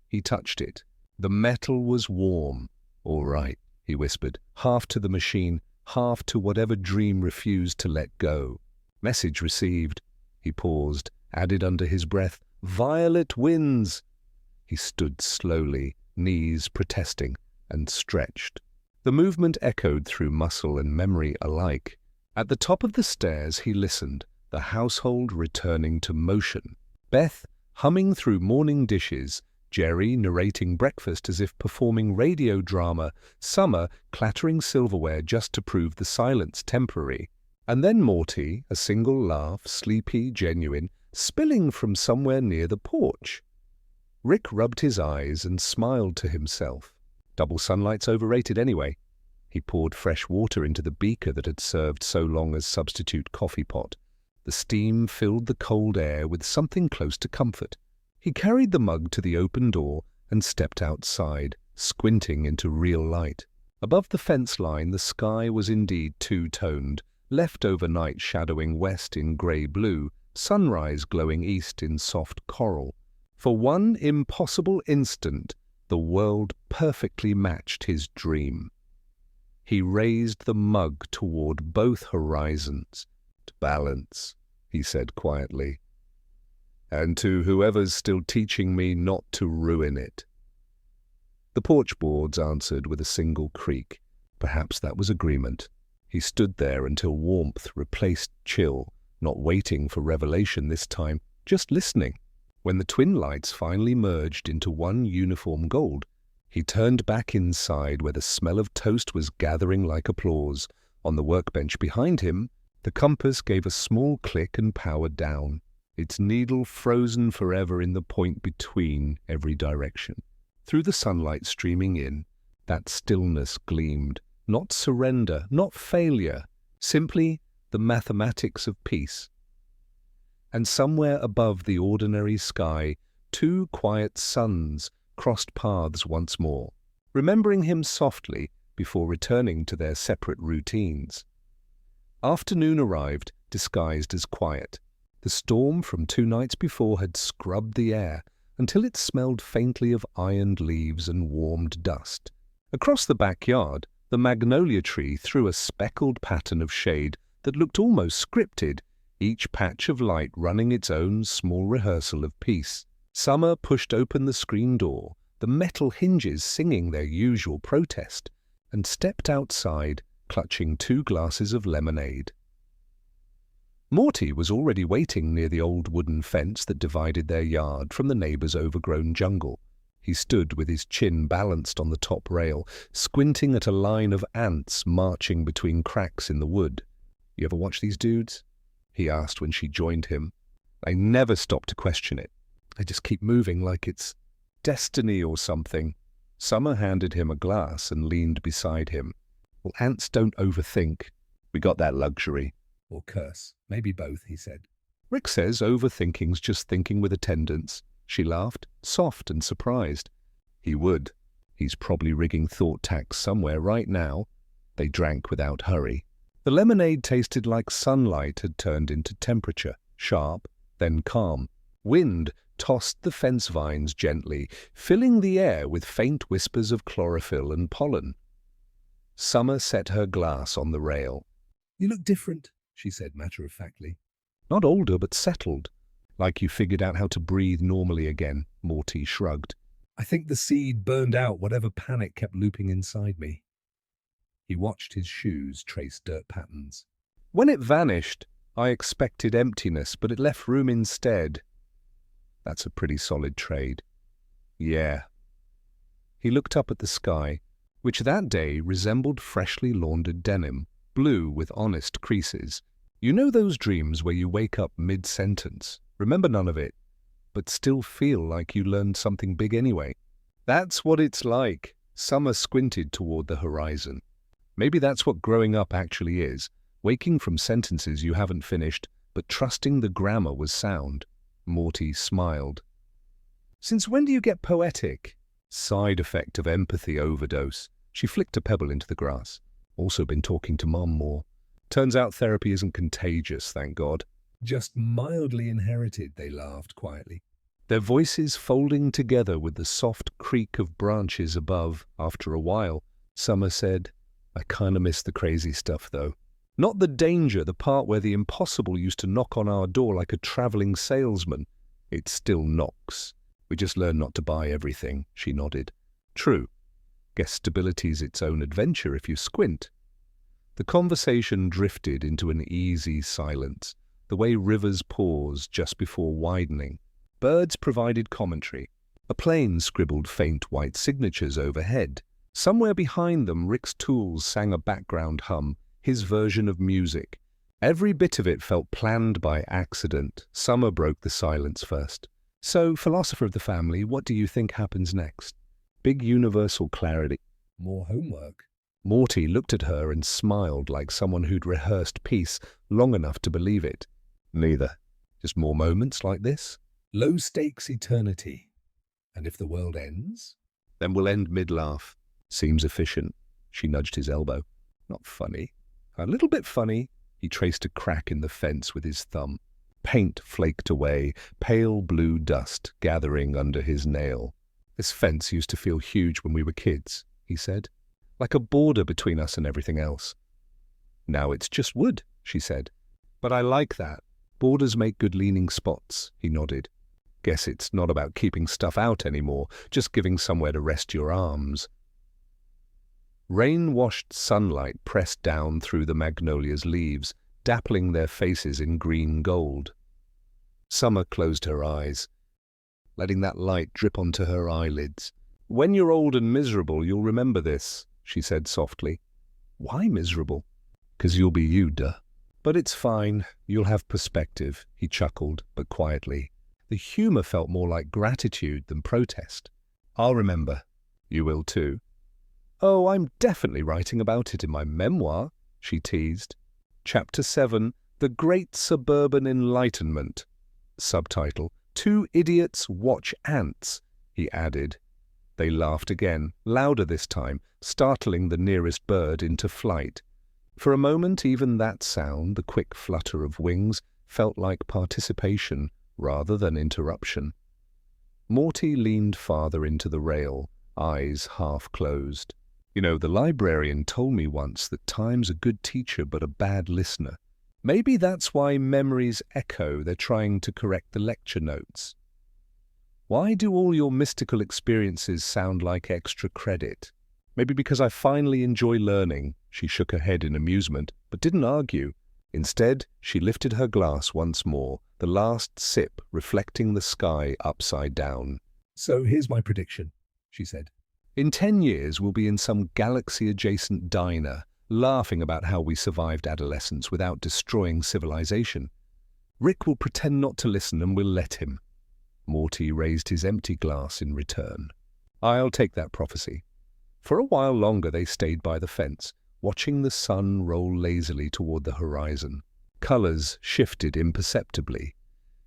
He touched it. The metal was warm. "All right," he whispered, half to the machine, half to whatever dream refused to let go. Message received. He paused, added under his breath, "Violet wins." He stood slowly, knees protesting, and stretched. The movement echoed through muscle and memory alike. At the top of the stairs he listened, the household returning to motion. Beth humming through morning dishes, Jerry narrating breakfast as if performing radio drama, Summer clattering silverware just to prove the silence temporary. And then Morty, a single laugh, sleepy, genuine, spilling from somewhere near the porch. Rick rubbed his eyes and smiled to himself. Double sunlight's overrated anyway. He poured fresh water into the beaker that had served so long as substitute coffee pot. The steam filled the cold air with something close to comfort. He carried the mug to the open door and stepped outside, squinting into real light. Above the fence line, the sky was indeed two-toned, leftover night shadowing west in grey-blue, sunrise glowing east in soft coral. For one impossible instant, the world perfectly matched his dream. He raised the mug toward both horizons. "To balance," he said quietly. "And to whoever's still teaching me not to ruin it." The porch boards answered with a single creak. Perhaps that was agreement. He stood there until warmth replaced chill, not waiting for revelation this time, just listening. When the twin lights finally merged into one uniform gold, he turned back inside where the smell of toast was gathering like applause. On the workbench behind him, the compass gave a small click and powered down, its needle frozen forever in the point between every direction. Through the sunlight streaming in, that stillness gleamed. Not surrender, not failure, simply the mathematics of peace. And somewhere above the ordinary sky, two quiet suns crossed paths once more, remembering him softly before returning to their separate routines. Afternoon arrived, disguised as quiet. The storm from 2 nights before had scrubbed the air until it smelled faintly of ironed leaves and warmed dust. Across the backyard, the magnolia tree threw a speckled pattern of shade that looked almost scripted, each patch of light running its own small rehearsal of peace. Summer pushed open the screen door, the metal hinges singing their usual protest, and stepped outside, clutching 2 glasses of lemonade. Morty was already waiting near the old wooden fence that divided their yard from the neighbor's overgrown jungle. He stood with his chin balanced on the top rail, squinting at a line of ants marching between cracks in the wood. "You ever watch these dudes?" he asked when she joined him. "I never stop to question it. They just keep moving like it's destiny or something." Summer handed him a glass and leaned beside him. "Well, ants don't overthink. We got that luxury." Or curse. Maybe both, he said. "Rick says overthinking's just thinking with attendance." She laughed, soft and surprised. "He would. He's probably rigging thought tax somewhere right now." They drank without hurry. The lemonade tasted like sunlight had turned into temperature, sharp, then calm. Wind tossed the fence vines gently, filling the air with faint whispers of chlorophyll and pollen. Summer set her glass on the rail. "You look different," she said matter-of-factly. "Not older, but settled. Like you figured out how to breathe normally again," Morty shrugged. "I think the seed burned out whatever panic kept looping inside me." He watched his shoes trace dirt patterns. "When it vanished, I expected emptiness, but it left room instead." "That's a pretty solid trade." "Yeah." He looked up at the sky, which that day resembled freshly laundered denim, blue with honest creases. You know those dreams where you wake up mid-sentence, remember none of it, but still feel like you learned something big anyway? That's what it's like. Summer squinted toward the horizon. Maybe that's what growing up actually is, waking from sentences you haven't finished, but trusting the grammar was sound. Morty smiled. "Since when do you get poetic?" Side effect of empathy overdose. She flicked a pebble into the grass. "Also been talking to Mom more. Turns out therapy isn't contagious, thank God." "Just mildly inherited," they laughed quietly. Their voices folding together with the soft creak of branches above. After a while, Summer said, "I kinda miss the crazy stuff, though. Not the danger, the part where the impossible used to knock on our door like a traveling salesman. It still knocks. We just learn not to buy everything," she nodded. "True. Guess stability's its own adventure if you squint. The conversation drifted into an easy silence, the way rivers pause just before widening. Birds provided commentary. A plane scribbled faint white signatures overhead. Somewhere behind them, Rick's tools sang a background hum, his version of music. Every bit of it felt planned by accident. Summer broke the silence first. So, philosopher of the family, what do you think happens next? Big universal clarity. More homework. Morty looked at her and smiled like someone who'd rehearsed peace long enough to believe it. Neither. Just more moments like this? Low stakes eternity. And if the world ends? Then we'll end mid-laugh. Seems efficient. She nudged his elbow. Not funny. A little bit funny. He traced a crack in the fence with his thumb. Paint flaked away, pale blue dust gathering under his nail. This fence used to feel huge when we were kids, he said. Like a border between us and everything else. Now it's just wood, she said. But I like that. Borders make good leaning spots, he nodded. Guess it's not about keeping stuff out anymore, just giving somewhere to rest your arms. Rain-washed sunlight pressed down through the magnolia's leaves, dappling their faces in green gold. Summer closed her eyes, letting that light drip onto her eyelids. When you're old and miserable, you'll remember this, she said softly. Why miserable? 'Cause you'll be you, duh. But it's fine. You'll have perspective, he chuckled, but quietly. The humor felt more like gratitude than protest. I'll remember. You will too. Oh, I'm definitely writing about it in my memoir, she teased. Chapter 7, The Great Suburban Enlightenment. Subtitle, Two Idiots Watch Ants, he added. They laughed again, louder this time, startling the nearest bird into flight. For a moment, even that sound, the quick flutter of wings, felt like participation rather than interruption. Morty leaned farther into the rail, eyes half closed. You know, the librarian told me once that time's a good teacher but a bad listener. Maybe that's why memories echo. They're trying to correct the lecture notes. Why do all your mystical experiences sound like extra credit? Maybe because I finally enjoy learning. She shook her head in amusement, but didn't argue. Instead, she lifted her glass once more, the last sip reflecting the sky upside down. So here's my prediction, she said. In 10 years, we'll be in some galaxy-adjacent diner, laughing about how we survived adolescence without destroying civilization. Rick will pretend not to listen and we'll let him. Morty raised his empty glass in return. I'll take that prophecy. For a while longer they stayed by the fence, watching the sun roll lazily toward the horizon. Colors shifted imperceptibly.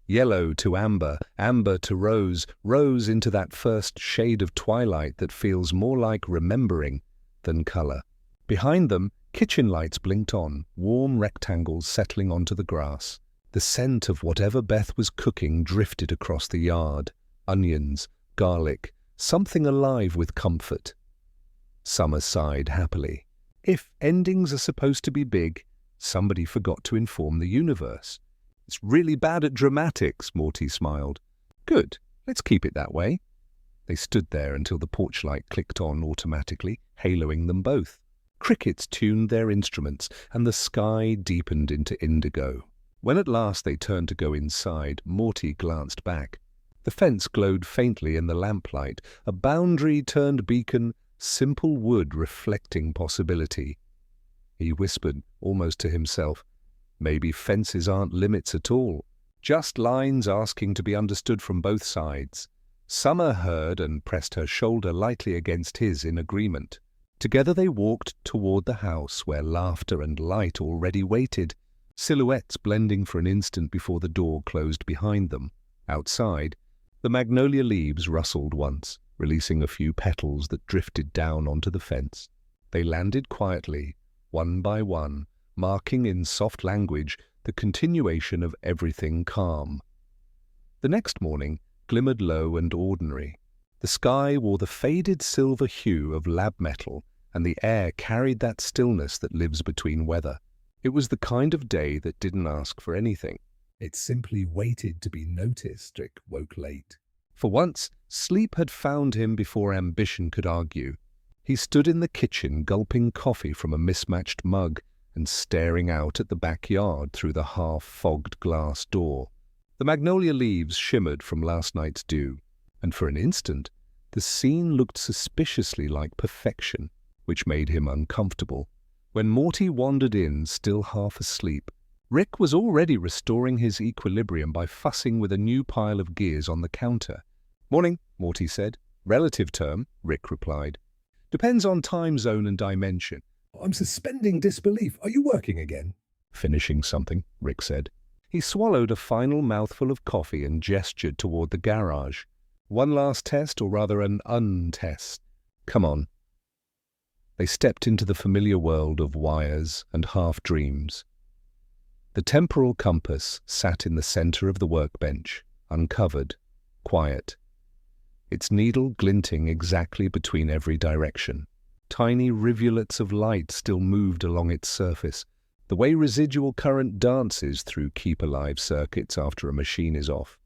Yellow to amber, amber to rose, rose into that first shade of twilight that feels more like remembering than color. Behind them, kitchen lights blinked on, warm rectangles settling onto the grass. The scent of whatever Beth was cooking drifted across the yard. Onions, garlic, something alive with comfort. Summer sighed happily. If endings are supposed to be big, somebody forgot to inform the universe. It's really bad at dramatics, Morty smiled. Good, let's keep it that way. They stood there until the porch light clicked on automatically, haloing them both. Crickets tuned their instruments, and the sky deepened into indigo. When at last they turned to go inside, Morty glanced back. The fence glowed faintly in the lamplight, a boundary-turned beacon, simple wood reflecting possibility. He whispered, almost to himself, maybe fences aren't limits at all, just lines asking to be understood from both sides. Summer heard and pressed her shoulder lightly against his in agreement. Together they walked toward the house where laughter and light already waited, silhouettes blending for an instant before the door closed behind them. Outside, the magnolia leaves rustled once, releasing a few petals that drifted down onto the fence. They landed quietly, one by one, marking in soft language the continuation of everything calm. The next morning glimmered low and ordinary. The sky wore the faded silver hue of lab metal, and the air carried that stillness that lives between weather. It was the kind of day that didn't ask for anything. It simply waited to be noticed. Rick woke late. For once, sleep had found him before ambition could argue. He stood in the kitchen gulping coffee from a mismatched mug and staring out at the backyard through the half-fogged glass door. The magnolia leaves shimmered from last night's dew, and for an instant the scene looked suspiciously like perfection, which made him uncomfortable. When Morty wandered in, still half asleep, Rick was already restoring his equilibrium by fussing with a new pile of gears on the counter. "Morning," Morty said. "Relative term," Rick replied. "Depends on time zone and dimension." I'm suspending disbelief. Are you working again? "Finishing something," Rick said. He swallowed a final mouthful of coffee and gestured toward the garage. "One last test, or rather an untest. Come on." They stepped into the familiar world of wires and half-dreams. The temporal compass sat in the center of the workbench, uncovered, quiet, its needle glinting exactly between every direction. Tiny rivulets of light still moved along its surface, the way residual current dances through keep-alive circuits after a machine is off.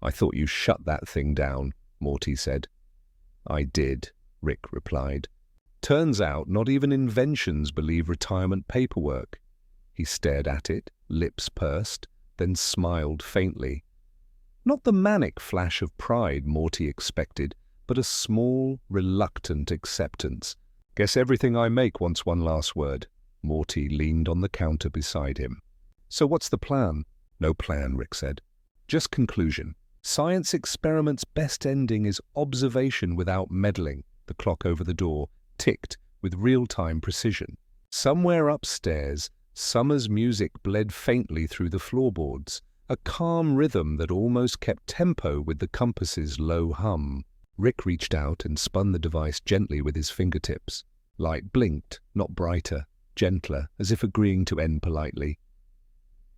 "I thought you shut that thing down," Morty said. "I did," Rick replied. "Turns out not even inventions believe retirement paperwork." He stared at it, lips pursed, then smiled faintly. Not the manic flash of pride Morty expected, but a small, reluctant acceptance. "Guess everything I make wants one last word." Morty leaned on the counter beside him. "So what's the plan?" "No plan," Rick said. "Just conclusion. Science experiment's best ending is observation without meddling." The clock over the door ticked with real-time precision. Somewhere upstairs, summer's music bled faintly through the floorboards, a calm rhythm that almost kept tempo with the compass's low hum. Rick reached out and spun the device gently with his fingertips. Light blinked, not brighter, gentler, as if agreeing to end politely.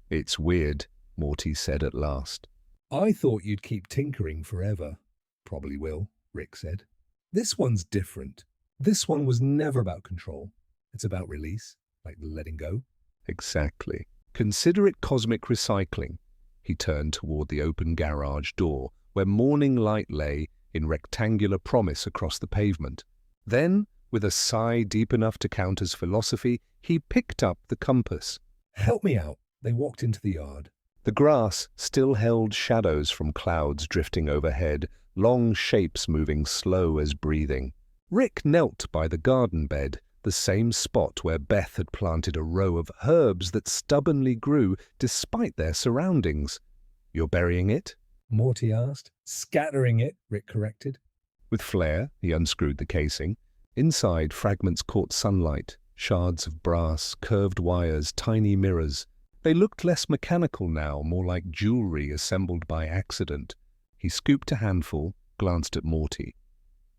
"It's weird," Morty said at last. I thought you'd keep tinkering forever. Probably will, Rick said. This one's different. This one was never about control. It's about release, like letting go. "Exactly. Consider it cosmic recycling." He turned toward the open garage door, where morning light lay in rectangular promise across the pavement. Then, with a sigh deep enough to count as philosophy, he picked up the compass. Help me out. They walked into the yard. The grass still held shadows from clouds drifting overhead, long shapes moving slow as breathing. Rick knelt by the garden bed, the same spot where Beth had planted a row of herbs that stubbornly grew despite their surroundings. "You're burying it?" Morty asked. Scattering it, Rick corrected. With flair, he unscrewed the casing. Inside, fragments caught sunlight, shards of brass, curved wires, tiny mirrors. They looked less mechanical now, more like jewelry assembled by accident. He scooped a handful, glanced at Morty.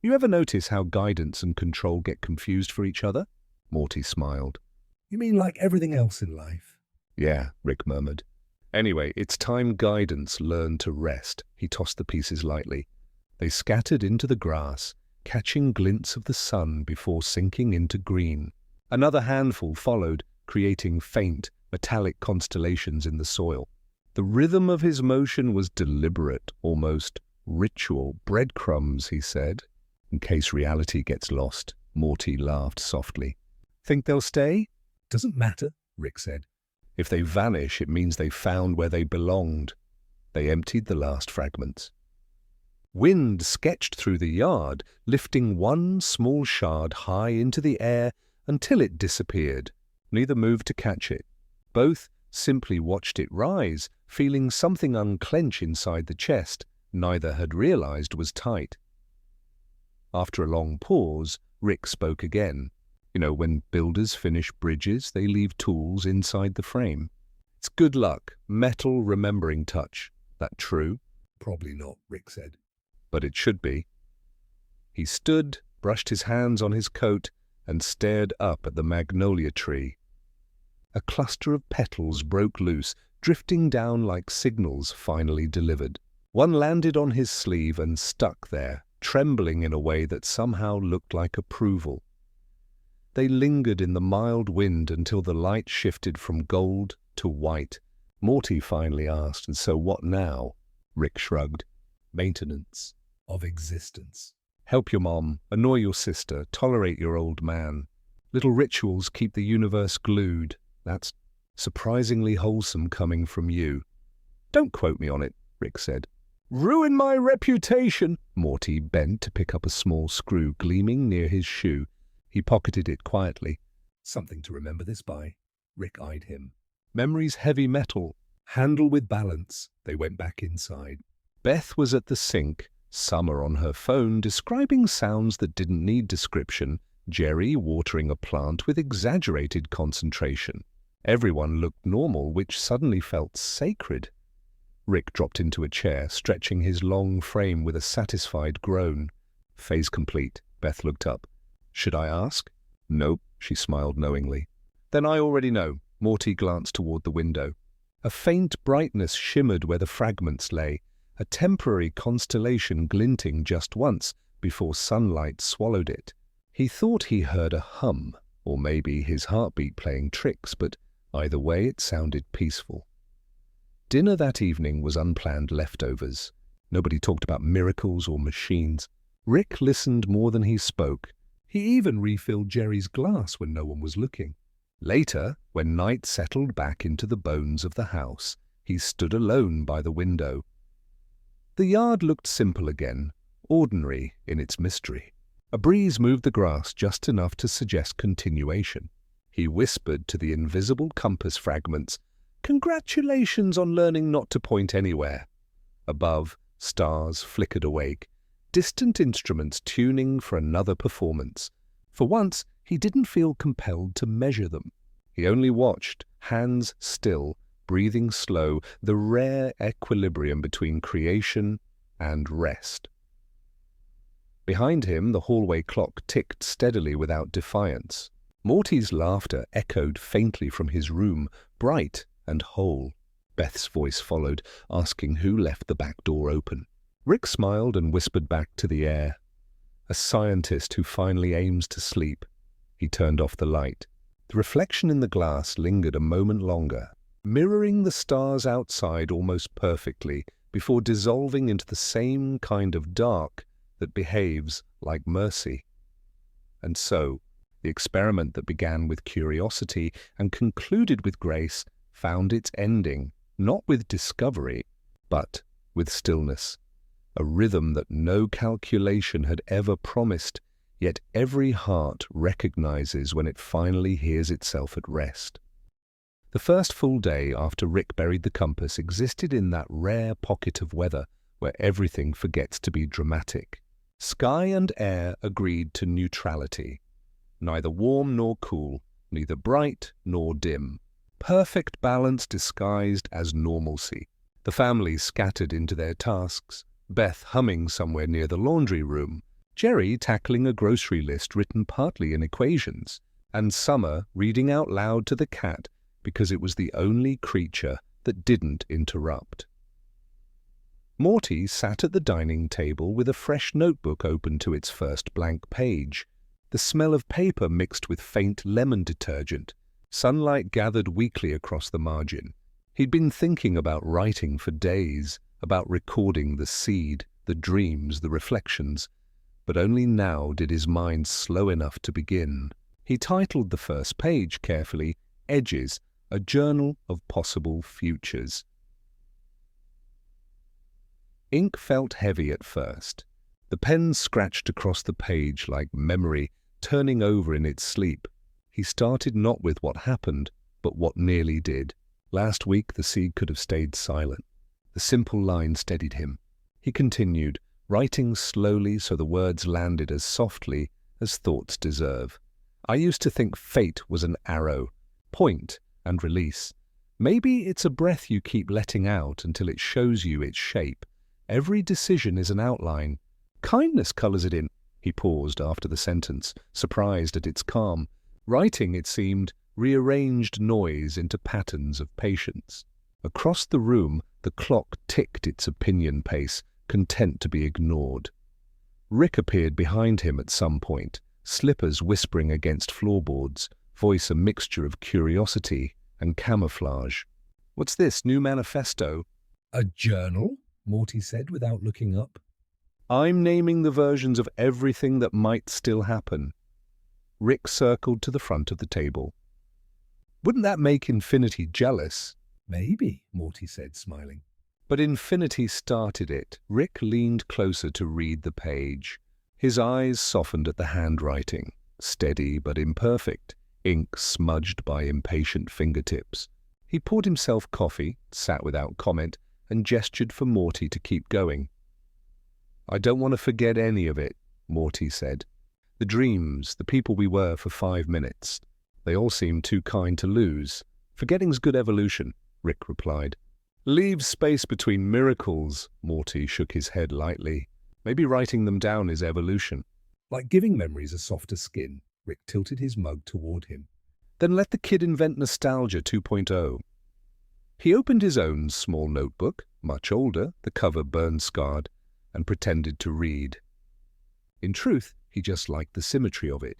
"You ever notice how guidance and control get confused for each other?" Morty smiled. You mean like everything else in life? "Yeah," Rick murmured. "Anyway, it's time guidance learned to rest." He tossed the pieces lightly. They scattered into the grass, catching glints of the sun before sinking into green. Another handful followed, creating faint, metallic constellations in the soil. The rhythm of his motion was deliberate, almost ritual. "Breadcrumbs," he said. "In case reality gets lost." Morty laughed softly. "Think they'll stay?" Doesn't matter, Rick said. "If they vanish, it means they found where they belonged." They emptied the last fragments. Wind sketched through the yard, lifting one small shard high into the air until it disappeared. Neither moved to catch it. Both simply watched it rise, feeling something unclench inside the chest neither had realized was tight. After a long pause, Rick spoke again. "You know, when builders finish bridges, they leave tools inside the frame. It's good luck, metal remembering touch. That true?" Probably not, Rick said. "But it should be." He stood, brushed his hands on his coat, and stared up at the magnolia tree. A cluster of petals broke loose, drifting down like signals finally delivered. One landed on his sleeve and stuck there, trembling in a way that somehow looked like approval. They lingered in the mild wind until the light shifted from gold to white. Morty finally asked, "And so what now?" Rick shrugged. "Maintenance." Of existence. Help your mom, annoy your sister, tolerate your old man. Little rituals keep the universe glued. That's surprisingly wholesome coming from you. Don't quote me on it, Rick said. Ruin my reputation! Morty bent to pick up a small screw gleaming near his shoe. He pocketed it quietly. Something to remember this by. Rick eyed him. Memory's heavy metal. Handle with balance. They went back inside. Beth was at the sink, Summer on her phone describing sounds that didn't need description, Jerry watering a plant with exaggerated concentration. Everyone looked normal, which suddenly felt sacred. Rick dropped into a chair, stretching his long frame with a satisfied groan. Phase complete. Beth looked up. Should I ask? Nope, she smiled knowingly. Then I already know. Morty glanced toward the window. A faint brightness shimmered where the fragments lay, a temporary constellation glinting just once before sunlight swallowed it. He thought he heard a hum, or maybe his heartbeat playing tricks, but either way it sounded peaceful. Dinner that evening was unplanned leftovers. Nobody talked about miracles or machines. Rick listened more than he spoke. He even refilled Jerry's glass when no one was looking. Later, when night settled back into the bones of the house, he stood alone by the window. The yard looked simple again, ordinary in its mystery. A breeze moved the grass just enough to suggest continuation. He whispered to the invisible compass fragments, "Congratulations on learning not to point anywhere." Above, stars flickered awake, distant instruments tuning for another performance. For once, he didn't feel compelled to measure them. He only watched, hands still, breathing slow, the rare equilibrium between creation and rest. Behind him, the hallway clock ticked steadily without defiance. Morty's laughter echoed faintly from his room, bright and whole. Beth's voice followed, asking who left the back door open. Rick smiled and whispered back to the air. A scientist who finally aims to sleep. He turned off the light. The reflection in the glass lingered a moment longer, mirroring the stars outside almost perfectly before dissolving into the same kind of dark that behaves like mercy. And so, the experiment that began with curiosity and concluded with grace found its ending, not with discovery, but with stillness. A rhythm that no calculation had ever promised, yet every heart recognizes when it finally hears itself at rest. The first full day after Rick buried the compass existed in that rare pocket of weather where everything forgets to be dramatic. Sky and air agreed to neutrality. Neither warm nor cool, neither bright nor dim. Perfect balance disguised as normalcy. The family scattered into their tasks, Beth humming somewhere near the laundry room, Jerry tackling a grocery list written partly in equations, and Summer reading out loud to the cat because it was the only creature that didn't interrupt. Morty sat at the dining table with a fresh notebook open to its first blank page. The smell of paper mixed with faint lemon detergent. Sunlight gathered weakly across the margin. He'd been thinking about writing for days, about recording the seed, the dreams, the reflections, but only now did his mind slow enough to begin. He titled the first page carefully, Edges, a Journal of Possible Futures. Ink felt heavy at first. The pen scratched across the page like memory, turning over in its sleep. He started not with what happened, but what nearly did. Last week the seed could have stayed silent. The simple line steadied him. He continued, writing slowly so the words landed as softly as thoughts deserve. I used to think fate was an arrow, point and release. Maybe it's a breath you keep letting out until it shows you its shape. Every decision is an outline. Kindness colors it in. He paused after the sentence, surprised at its calm. Writing, it seemed, rearranged noise into patterns of patience. Across the room, the clock ticked its opinion pace, content to be ignored. Rick appeared behind him at some point, slippers whispering against floorboards, voice a mixture of curiosity and camouflage. What's this, new manifesto? A journal? Morty said without looking up. I'm naming the versions of everything that might still happen. Rick circled to the front of the table. Wouldn't that make Infinity jealous? Maybe, Morty said, smiling. But Infinity started it. Rick leaned closer to read the page. His eyes softened at the handwriting, steady but imperfect, ink smudged by impatient fingertips. He poured himself coffee, sat without comment, and gestured for Morty to keep going. I don't want to forget any of it, Morty said. The dreams, the people we were for 5 minutes. They all seem too kind to lose. Forgetting's good evolution, Rick replied. Leave space between miracles, Morty shook his head lightly. Maybe writing them down is evolution. Like giving memories a softer skin, Rick tilted his mug toward him. Then let the kid invent Nostalgia 2.0. He opened his own small notebook, much older, the cover burn-scarred, and pretended to read. In truth, he just liked the symmetry of it.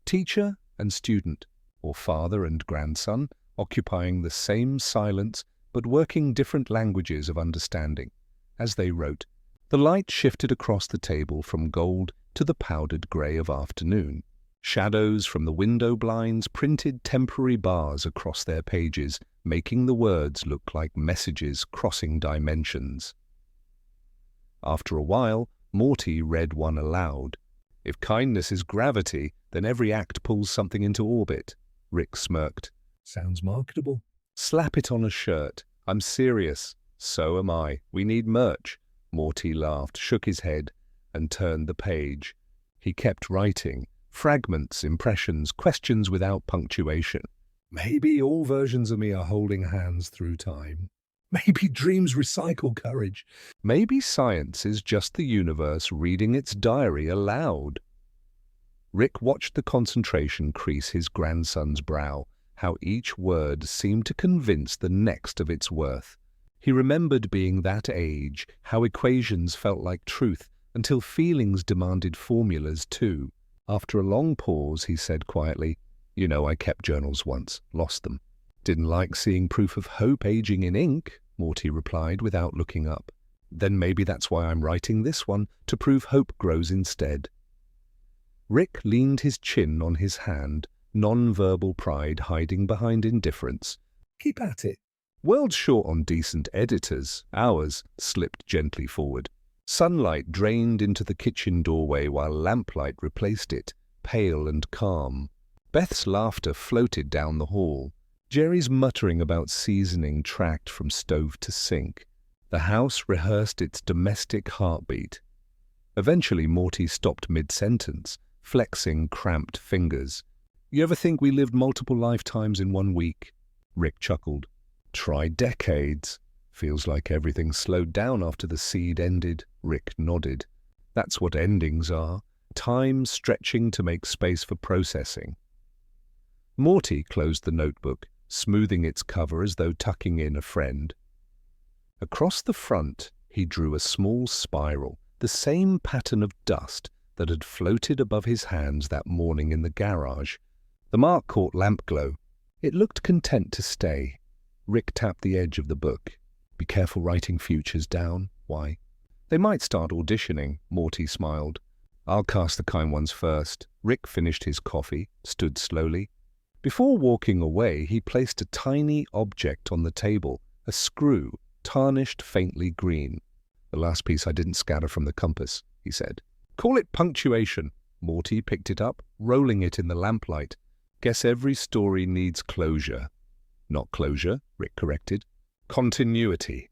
Teacher and student, or father and grandson, occupying the same silence but working different languages of understanding. As they wrote, the light shifted across the table from gold to the powdered grey of afternoon. Shadows from the window blinds printed temporary bars across their pages, making the words look like messages crossing dimensions. After a while, Morty read one aloud. If kindness is gravity, then every act pulls something into orbit. Rick smirked. Sounds marketable. Slap it on a shirt. I'm serious. So am I. We need merch. Morty laughed, shook his head, and turned the page. He kept writing. Fragments, impressions, questions without punctuation. Maybe all versions of me are holding hands through time. Maybe dreams recycle courage. Maybe science is just the universe reading its diary aloud. Rick watched the concentration crease his grandson's brow, how each word seemed to convince the next of its worth. He remembered being that age, how equations felt like truth, until feelings demanded formulas too. After a long pause, he said quietly, You know, I kept journals once, lost them. Didn't like seeing proof of hope aging in ink, Morty replied without looking up. Then maybe that's why I'm writing this one, to prove hope grows instead. Rick leaned his chin on his hand, non-verbal pride hiding behind indifference. Keep at it. World short on decent editors, ours slipped gently forward. Sunlight drained into the kitchen doorway while lamplight replaced it, pale and calm. Beth's laughter floated down the hall. Jerry's muttering about seasoning tracked from stove to sink. The house rehearsed its domestic heartbeat. Eventually, Morty stopped mid-sentence, flexing cramped fingers. You ever think we lived multiple lifetimes in 1 week? Rick chuckled. Try decades. Feels like everything slowed down after the seed ended. Rick nodded. That's what endings are. Time stretching to make space for processing. Morty closed the notebook, smoothing its cover as though tucking in a friend. Across the front, he drew a small spiral, the same pattern of dust that had floated above his hands that morning in the garage. The mark caught lamp glow. It looked content to stay. Rick tapped the edge of the book. Be careful writing futures down. Why? They might start auditioning, Morty smiled. I'll cast the kind ones first. Rick finished his coffee, stood slowly. Before walking away, he placed a tiny object on the table, a screw, tarnished faintly green. The last piece I didn't scatter from the compass, he said. Call it punctuation. Morty picked it up, rolling it in the lamplight. Guess every story needs closure. Not closure, Rick corrected. Continuity.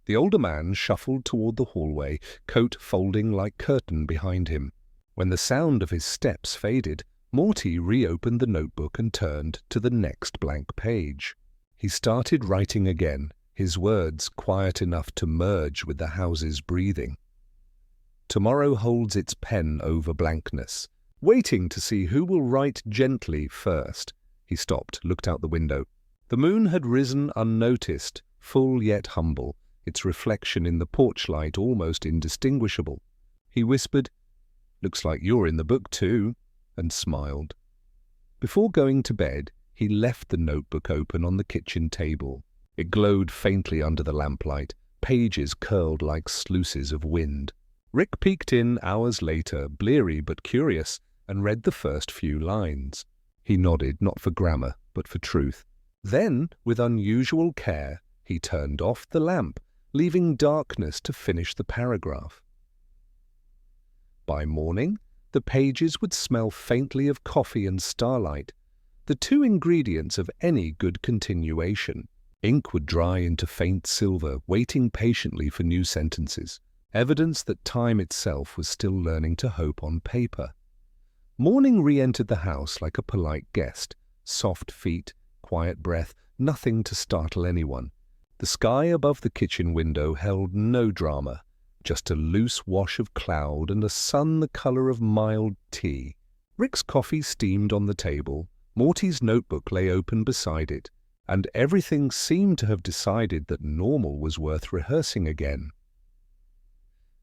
The older man shuffled toward the hallway, coat folding like curtain behind him. When the sound of his steps faded, Morty reopened the notebook and turned to the next blank page. He started writing again, his words quiet enough to merge with the house's breathing. Tomorrow holds its pen over blankness, waiting to see who will write gently first. He stopped, looked out the window. The moon had risen unnoticed, full yet humble, its reflection in the porch light almost indistinguishable. He whispered, Looks like you're in the book too, and smiled. Before going to bed, he left the notebook open on the kitchen table. It glowed faintly under the lamplight, pages curled like sluices of wind. Rick peeked in hours later, bleary but curious, and read the first few lines. He nodded, not for grammar, but for truth. Then, with unusual care, he turned off the lamp, leaving darkness to finish the paragraph. By morning, the pages would smell faintly of coffee and starlight, the two ingredients of any good continuation. Ink would dry into faint silver, waiting patiently for new sentences, evidence that time itself was still learning to hope on paper. Morning re-entered the house like a polite guest, soft feet, quiet breath, nothing to startle anyone. The sky above the kitchen window held no drama, just a loose wash of cloud and a sun the color of mild tea. Rick's coffee steamed on the table, Morty's notebook lay open beside it, and everything seemed to have decided that normal was worth rehearsing again.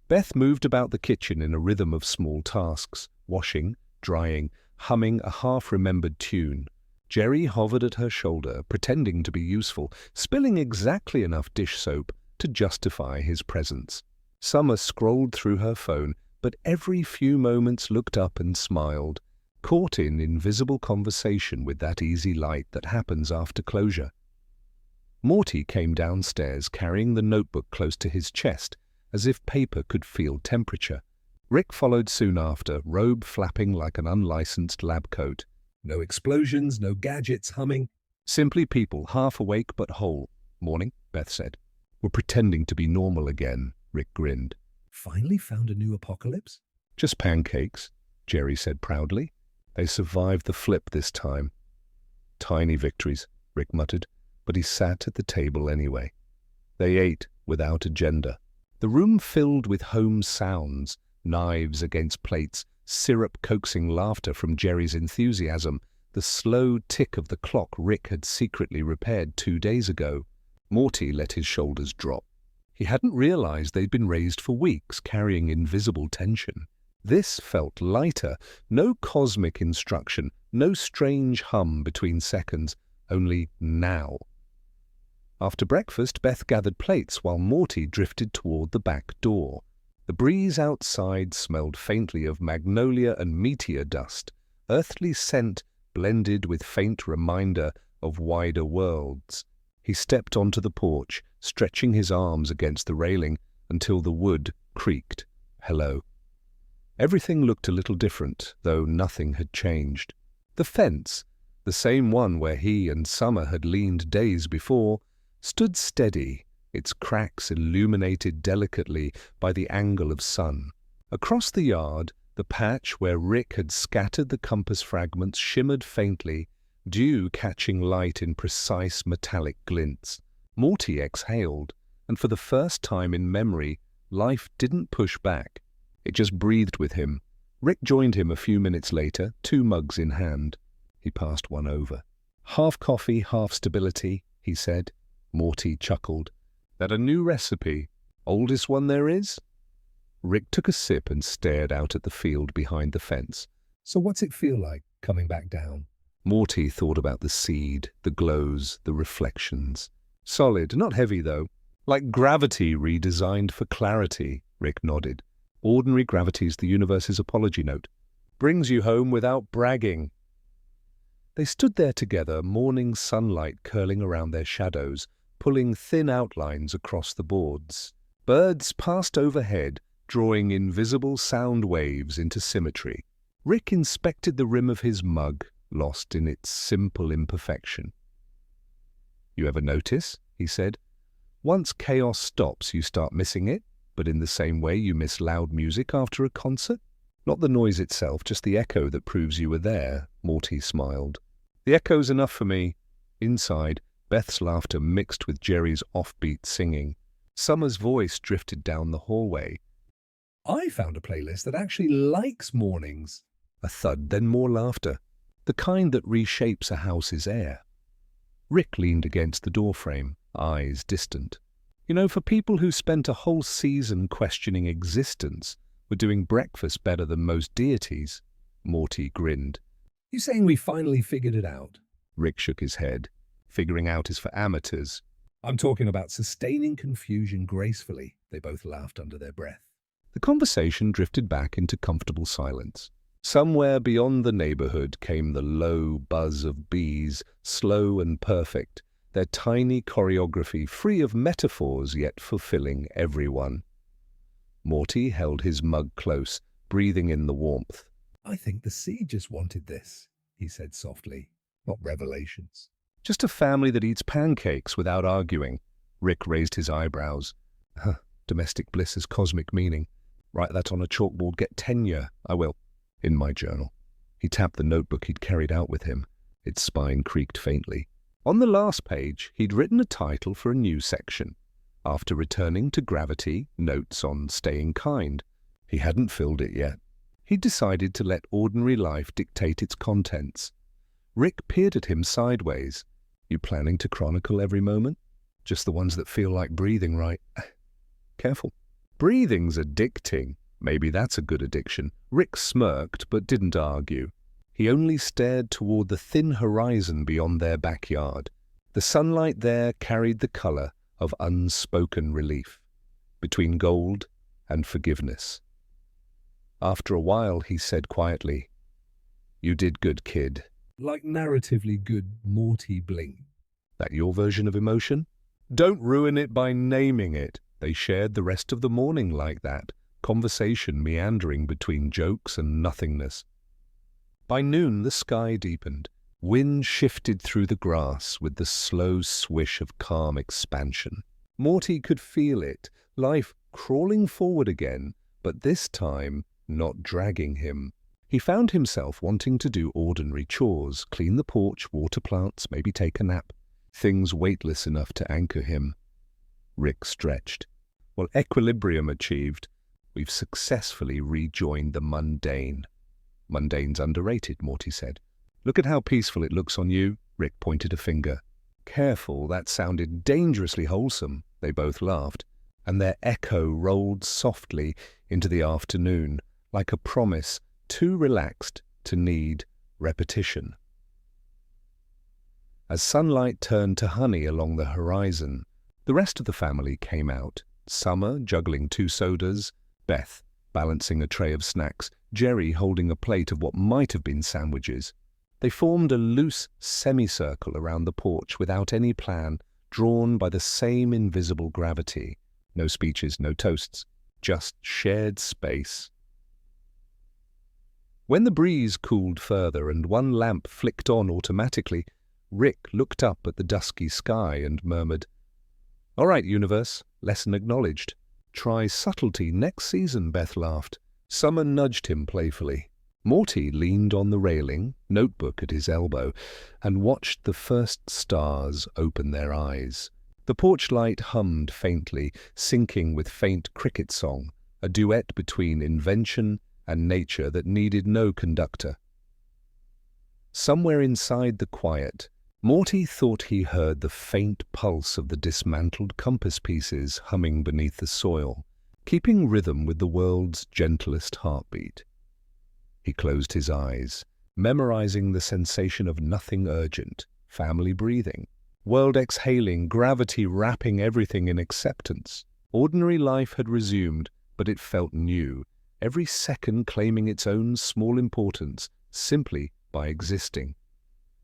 Beth moved about the kitchen in a rhythm of small tasks, washing, drying, humming a half-remembered tune. Jerry hovered at her shoulder, pretending to be useful, spilling exactly enough dish soap to justify his presence. Summer scrolled through her phone, but every few moments looked up and smiled, caught in invisible conversation with that easy light that happens after closure. Morty came downstairs carrying the notebook close to his chest, as if paper could feel temperature. Rick followed soon after, robe flapping like an unlicensed lab coat. No explosions, no gadgets humming. Simply people, half awake but whole. Morning, Beth said. We're pretending to be normal again, Rick grinned. Finally found a new apocalypse? Just pancakes, Jerry said proudly. They survived the flip this time. Tiny victories, Rick muttered, but he sat at the table anyway. They ate without agenda. The room filled with home sounds, knives against plates, syrup coaxing laughter from Jerry's enthusiasm, the slow tick of the clock Rick had secretly repaired 2 days ago. Morty let his shoulders drop. He hadn't realized they'd been raised for weeks, carrying invisible tension. This felt lighter, no cosmic instruction, no strange hum between seconds, only now. After breakfast, Beth gathered plates while Morty drifted toward the back door. The breeze outside smelled faintly of magnolia and meteor dust, earthly scent blended with faint reminder of wider worlds. He stepped onto the porch, stretching his arms against the railing until the wood creaked. Hello. Everything looked a little different, though nothing had changed. The fence, the same one where he and Summer had leaned days before, stood steady, its cracks illuminated delicately by the angle of sun. Across the yard, the patch where Rick had scattered the compass fragments shimmered faintly, dew catching light in precise metallic glints. Morty exhaled, and for the first time in memory, life didn't push back. It just breathed with him. Rick joined him a few minutes later, 2 mugs in hand. He passed one over. Half coffee, half stability, he said. Morty chuckled. That a new recipe? Oldest one there is? Rick took a sip and stared out at the field behind the fence. So what's it feel like, coming back down? Morty thought about the seed, the glows, the reflections. Solid, not heavy though. Like gravity redesigned for clarity, Rick nodded. Ordinary gravity's the universe's apology note. Brings you home without bragging. They stood there together, morning sunlight curling around their shadows, pulling thin outlines across the boards. Birds passed overhead, drawing invisible sound waves into symmetry. Rick inspected the rim of his mug, lost in its simple imperfection. You ever notice, he said, once chaos stops you start missing it, but in the same way you miss loud music after a concert? Not the noise itself, just the echo that proves you were there, Morty smiled. The echo's enough for me. Inside, Beth's laughter mixed with Jerry's offbeat singing. Summer's voice drifted down the hallway. I found a playlist that actually likes mornings. A thud, then more laughter. The kind that reshapes a house's air. Rick leaned against the doorframe, eyes distant. You know, for people who spent a whole season questioning existence, were doing breakfast better than most deities. Morty grinned. You saying we finally figured it out? Rick shook his head. Figuring out is for amateurs. I'm talking about sustaining confusion gracefully. They both laughed under their breath. The conversation drifted back into comfortable silence. Somewhere beyond the neighborhood came the low buzz of bees, slow and perfect, their tiny choreography free of metaphors yet fulfilling everyone. Morty held his mug close, breathing in the warmth. I think the sea just wanted this, he said softly. Not revelations. Just a family that eats pancakes without arguing. Rick raised his eyebrows. Domestic bliss has cosmic meaning. Write that on a chalkboard, get tenure. I will. In my journal. He tapped the notebook he'd carried out with him. Its spine creaked faintly. On the last page, he'd written a title for a new section. After returning to gravity, notes on staying kind. He hadn't filled it yet. He'd decided to let ordinary life dictate its contents. Rick peered at him sideways. You planning to chronicle every moment? Just the ones that feel like breathing, right? Careful. Breathing's addicting. Maybe that's a good addiction. Rick smirked, but didn't argue. He only stared toward the thin horizon beyond their backyard. The sunlight there carried the color of unspoken relief, between gold and forgiveness. After a while, he said quietly, "You did good, kid." Like narratively good Morty bling. That your version of emotion? Don't ruin it by naming it. They shared the rest of the morning like that, conversation meandering between jokes and nothingness. By noon, the sky deepened. Wind shifted through the grass with the slow swish of calm expansion. Morty could feel it, life crawling forward again, but this time not dragging him. He found himself wanting to do ordinary chores, clean the porch, water plants, maybe take a nap. Things weightless enough to anchor him. Rick stretched. Well, equilibrium achieved. We've successfully rejoined the mundane. Mundane's underrated, Morty said. Look at how peaceful it looks on you. Rick pointed a finger. Careful, that sounded dangerously wholesome. They both laughed, and their echo rolled softly into the afternoon, like a promise too relaxed to need repetition. As sunlight turned to honey along the horizon, the rest of the family came out. Summer juggling 2 sodas, Beth balancing a tray of snacks, Jerry holding a plate of what might have been sandwiches. They formed a loose semicircle around the porch without any plan, drawn by the same invisible gravity. No speeches, no toasts, just shared space. When the breeze cooled further and one lamp flicked on automatically, Rick looked up at the dusky sky and murmured, "All right, universe, lesson acknowledged. Try subtlety next season," Beth laughed. Summer nudged him playfully. Morty leaned on the railing, notebook at his elbow, and watched the first stars open their eyes. The porch light hummed faintly, syncing with faint cricket song, a duet between invention and nature that needed no conductor. Somewhere inside the quiet, Morty thought he heard the faint pulse of the dismantled compass pieces humming beneath the soil, keeping rhythm with the world's gentlest heartbeat. He closed his eyes, memorizing the sensation of nothing urgent, family breathing, world exhaling, gravity wrapping everything in acceptance. Ordinary life had resumed, but it felt new, every second claiming its own small importance simply by existing.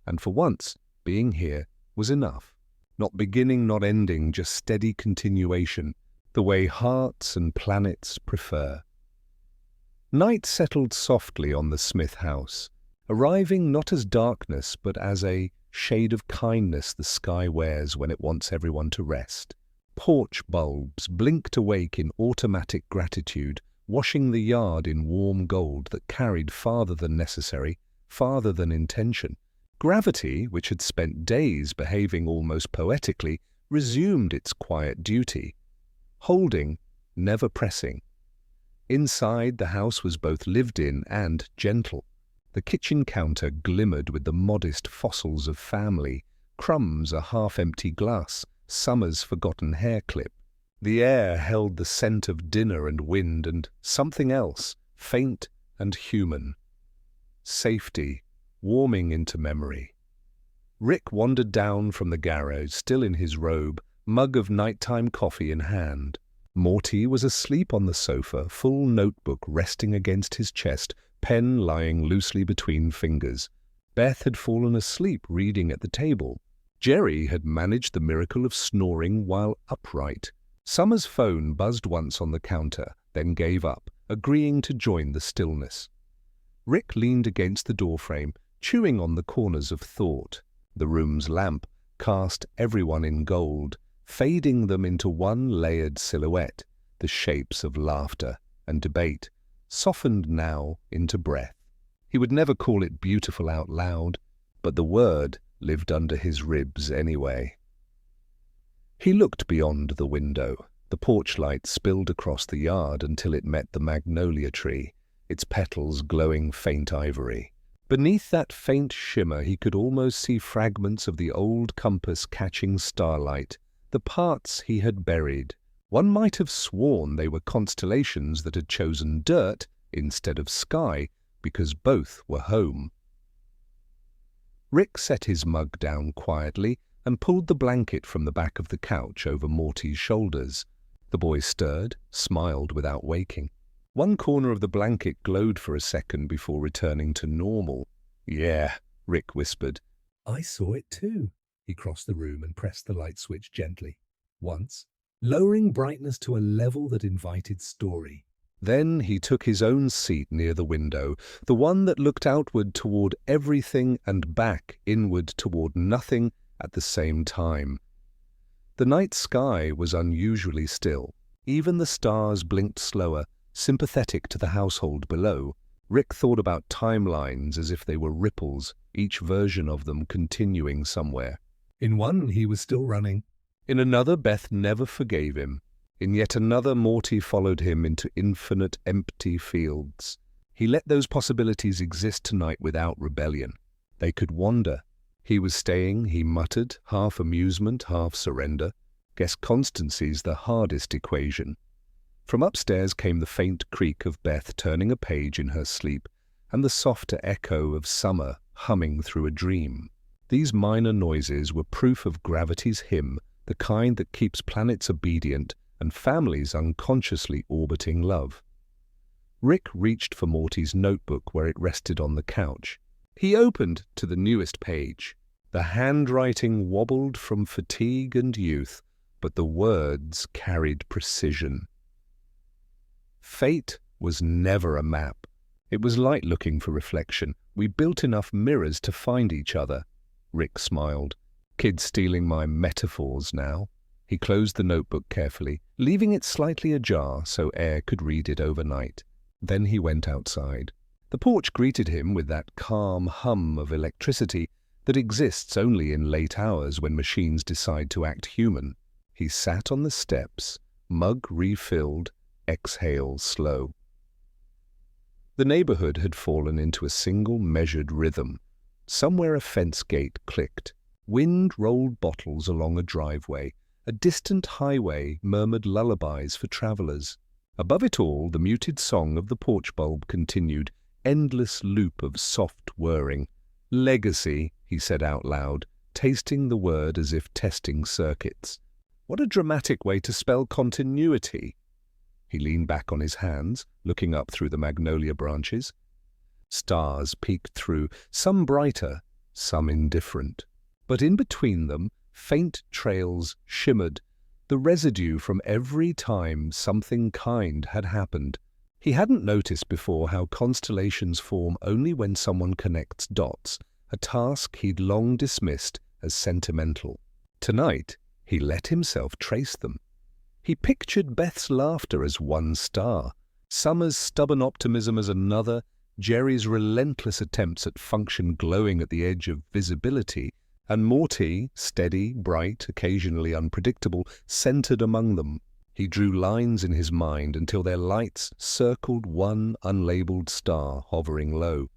And for once, being here was enough. Not beginning, not ending, just steady continuation, the way hearts and planets prefer. Night settled softly on the Smith house, arriving not as darkness but as a shade of kindness the sky wears when it wants everyone to rest. Porch bulbs blinked awake in automatic gratitude, washing the yard in warm gold that carried farther than necessary, farther than intention. Gravity, which had spent days behaving almost poetically, resumed its quiet duty, holding, never pressing. Inside, the house was both lived in and gentle. The kitchen counter glimmered with the modest fossils of family, crumbs, a half-empty glass, Summer's forgotten hair clip. The air held the scent of dinner and wind and something else, faint and human. Safety, warming into memory. Rick wandered down from the garage, still in his robe, mug of nighttime coffee in hand. Morty was asleep on the sofa, full notebook resting against his chest, pen lying loosely between fingers. Beth had fallen asleep reading at the table. Jerry had managed the miracle of snoring while upright. Summer's phone buzzed once on the counter, then gave up, agreeing to join the stillness. Rick leaned against the doorframe, chewing on the corners of thought. The room's lamp cast everyone in gold, fading them into one layered silhouette, the shapes of laughter and debate, softened now into breath. He would never call it beautiful out loud, but the word lived under his ribs anyway. He looked beyond the window. The porch light spilled across the yard until it met the magnolia tree, its petals glowing faint ivory. Beneath that faint shimmer he could almost see fragments of the old compass catching starlight, the parts he had buried. One might have sworn they were constellations that had chosen dirt instead of sky, because both were home. Rick set his mug down quietly and pulled the blanket from the back of the couch over Morty's shoulders. The boy stirred, smiled without waking. One corner of the blanket glowed for a second before returning to normal. "Yeah," Rick whispered. I saw it too. He crossed the room and pressed the light switch gently, once, lowering brightness to a level that invited story. Then he took his own seat near the window, the one that looked outward toward everything and back inward toward nothing at the same time. The night sky was unusually still. Even the stars blinked slower, sympathetic to the household below. Rick thought about timelines as if they were ripples, each version of them continuing somewhere. In one, he was still running. In another, Beth never forgave him. In yet another, Morty followed him into infinite empty fields. He let those possibilities exist tonight without rebellion. They could wander. He was staying, he muttered, half amusement, half surrender. Guess constancy's the hardest equation. From upstairs came the faint creak of Beth turning a page in her sleep, and the softer echo of summer humming through a dream. These minor noises were proof of gravity's hymn, the kind that keeps planets obedient and families unconsciously orbiting love. Rick reached for Morty's notebook where it rested on the couch. He opened to the newest page. The handwriting wobbled from fatigue and youth, but the words carried precision. Fate was never a map. It was light looking for reflection. We built enough mirrors to find each other. Rick smiled. Kid stealing my metaphors now. He closed the notebook carefully, leaving it slightly ajar so air could read it overnight. Then he went outside. The porch greeted him with that calm hum of electricity that exists only in late hours when machines decide to act human. He sat on the steps, mug refilled, exhale slow. The neighborhood had fallen into a single measured rhythm. Somewhere a fence gate clicked. Wind rolled bottles along a driveway. A distant highway murmured lullabies for travelers. Above it all, the muted song of the porch bulb continued, endless loop of soft whirring. "Legacy," he said out loud, tasting the word as if testing circuits. What a dramatic way to spell continuity. He leaned back on his hands, looking up through the magnolia branches. Stars peeked through, some brighter, some indifferent. But in between them, faint trails shimmered, the residue from every time something kind had happened. He hadn't noticed before how constellations form only when someone connects dots, a task he'd long dismissed as sentimental. Tonight, he let himself trace them. He pictured Beth's laughter as one star, Summer's stubborn optimism as another, Jerry's relentless attempts at function glowing at the edge of visibility, and Morty, steady, bright, occasionally unpredictable, centered among them. He drew lines in his mind until their lights circled one unlabeled star hovering low.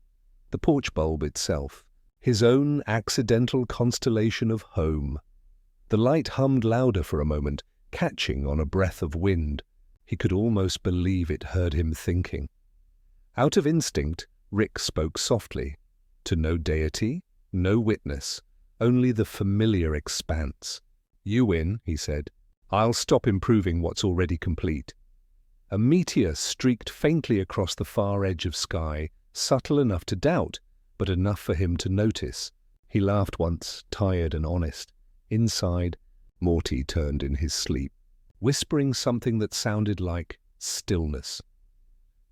The porch bulb itself, his own accidental constellation of home. The light hummed louder for a moment, catching on a breath of wind. He could almost believe it heard him thinking. Out of instinct, Rick spoke softly. To no deity, no witness, only the familiar expanse. "You win," he said. I'll stop improving what's already complete. A meteor streaked faintly across the far edge of sky, subtle enough to doubt, but enough for him to notice. He laughed once, tired and honest. Inside, Morty turned in his sleep, whispering something that sounded like stillness.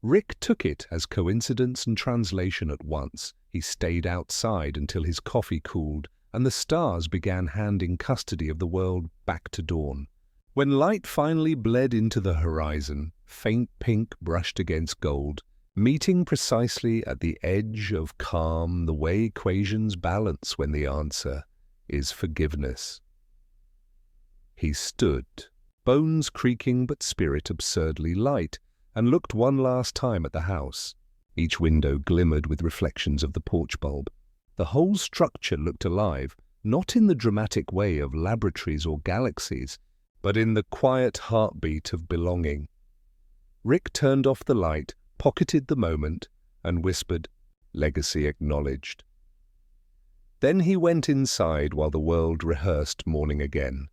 Rick took it as coincidence and translation at once. He stayed outside until his coffee cooled and the stars began handing custody of the world back to dawn. When light finally bled into the horizon, faint pink brushed against gold, meeting precisely at the edge of calm, the way equations balance when the answer is forgiveness. He stood, bones creaking but spirit absurdly light, and looked one last time at the house. Each window glimmered with reflections of the porch bulb. The whole structure looked alive, not in the dramatic way of laboratories or galaxies, but in the quiet heartbeat of belonging. Rick turned off the light, pocketed the moment, and whispered, "Legacy acknowledged." Then he went inside while the world rehearsed morning again.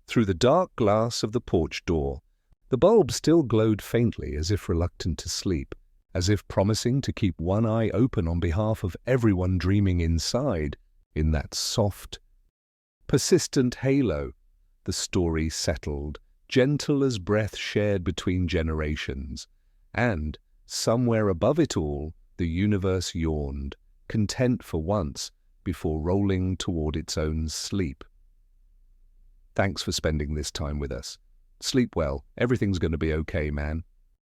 Through the dark glass of the porch door, the bulb still glowed faintly, as if reluctant to sleep, as if promising to keep one eye open on behalf of everyone dreaming inside, in that soft, persistent halo. The story settled, gentle as breath shared between generations, and, somewhere above it all, the universe yawned, content for once, before rolling toward its own sleep. Thanks for spending this time with us. Sleep well. Everything's going to be okay, man.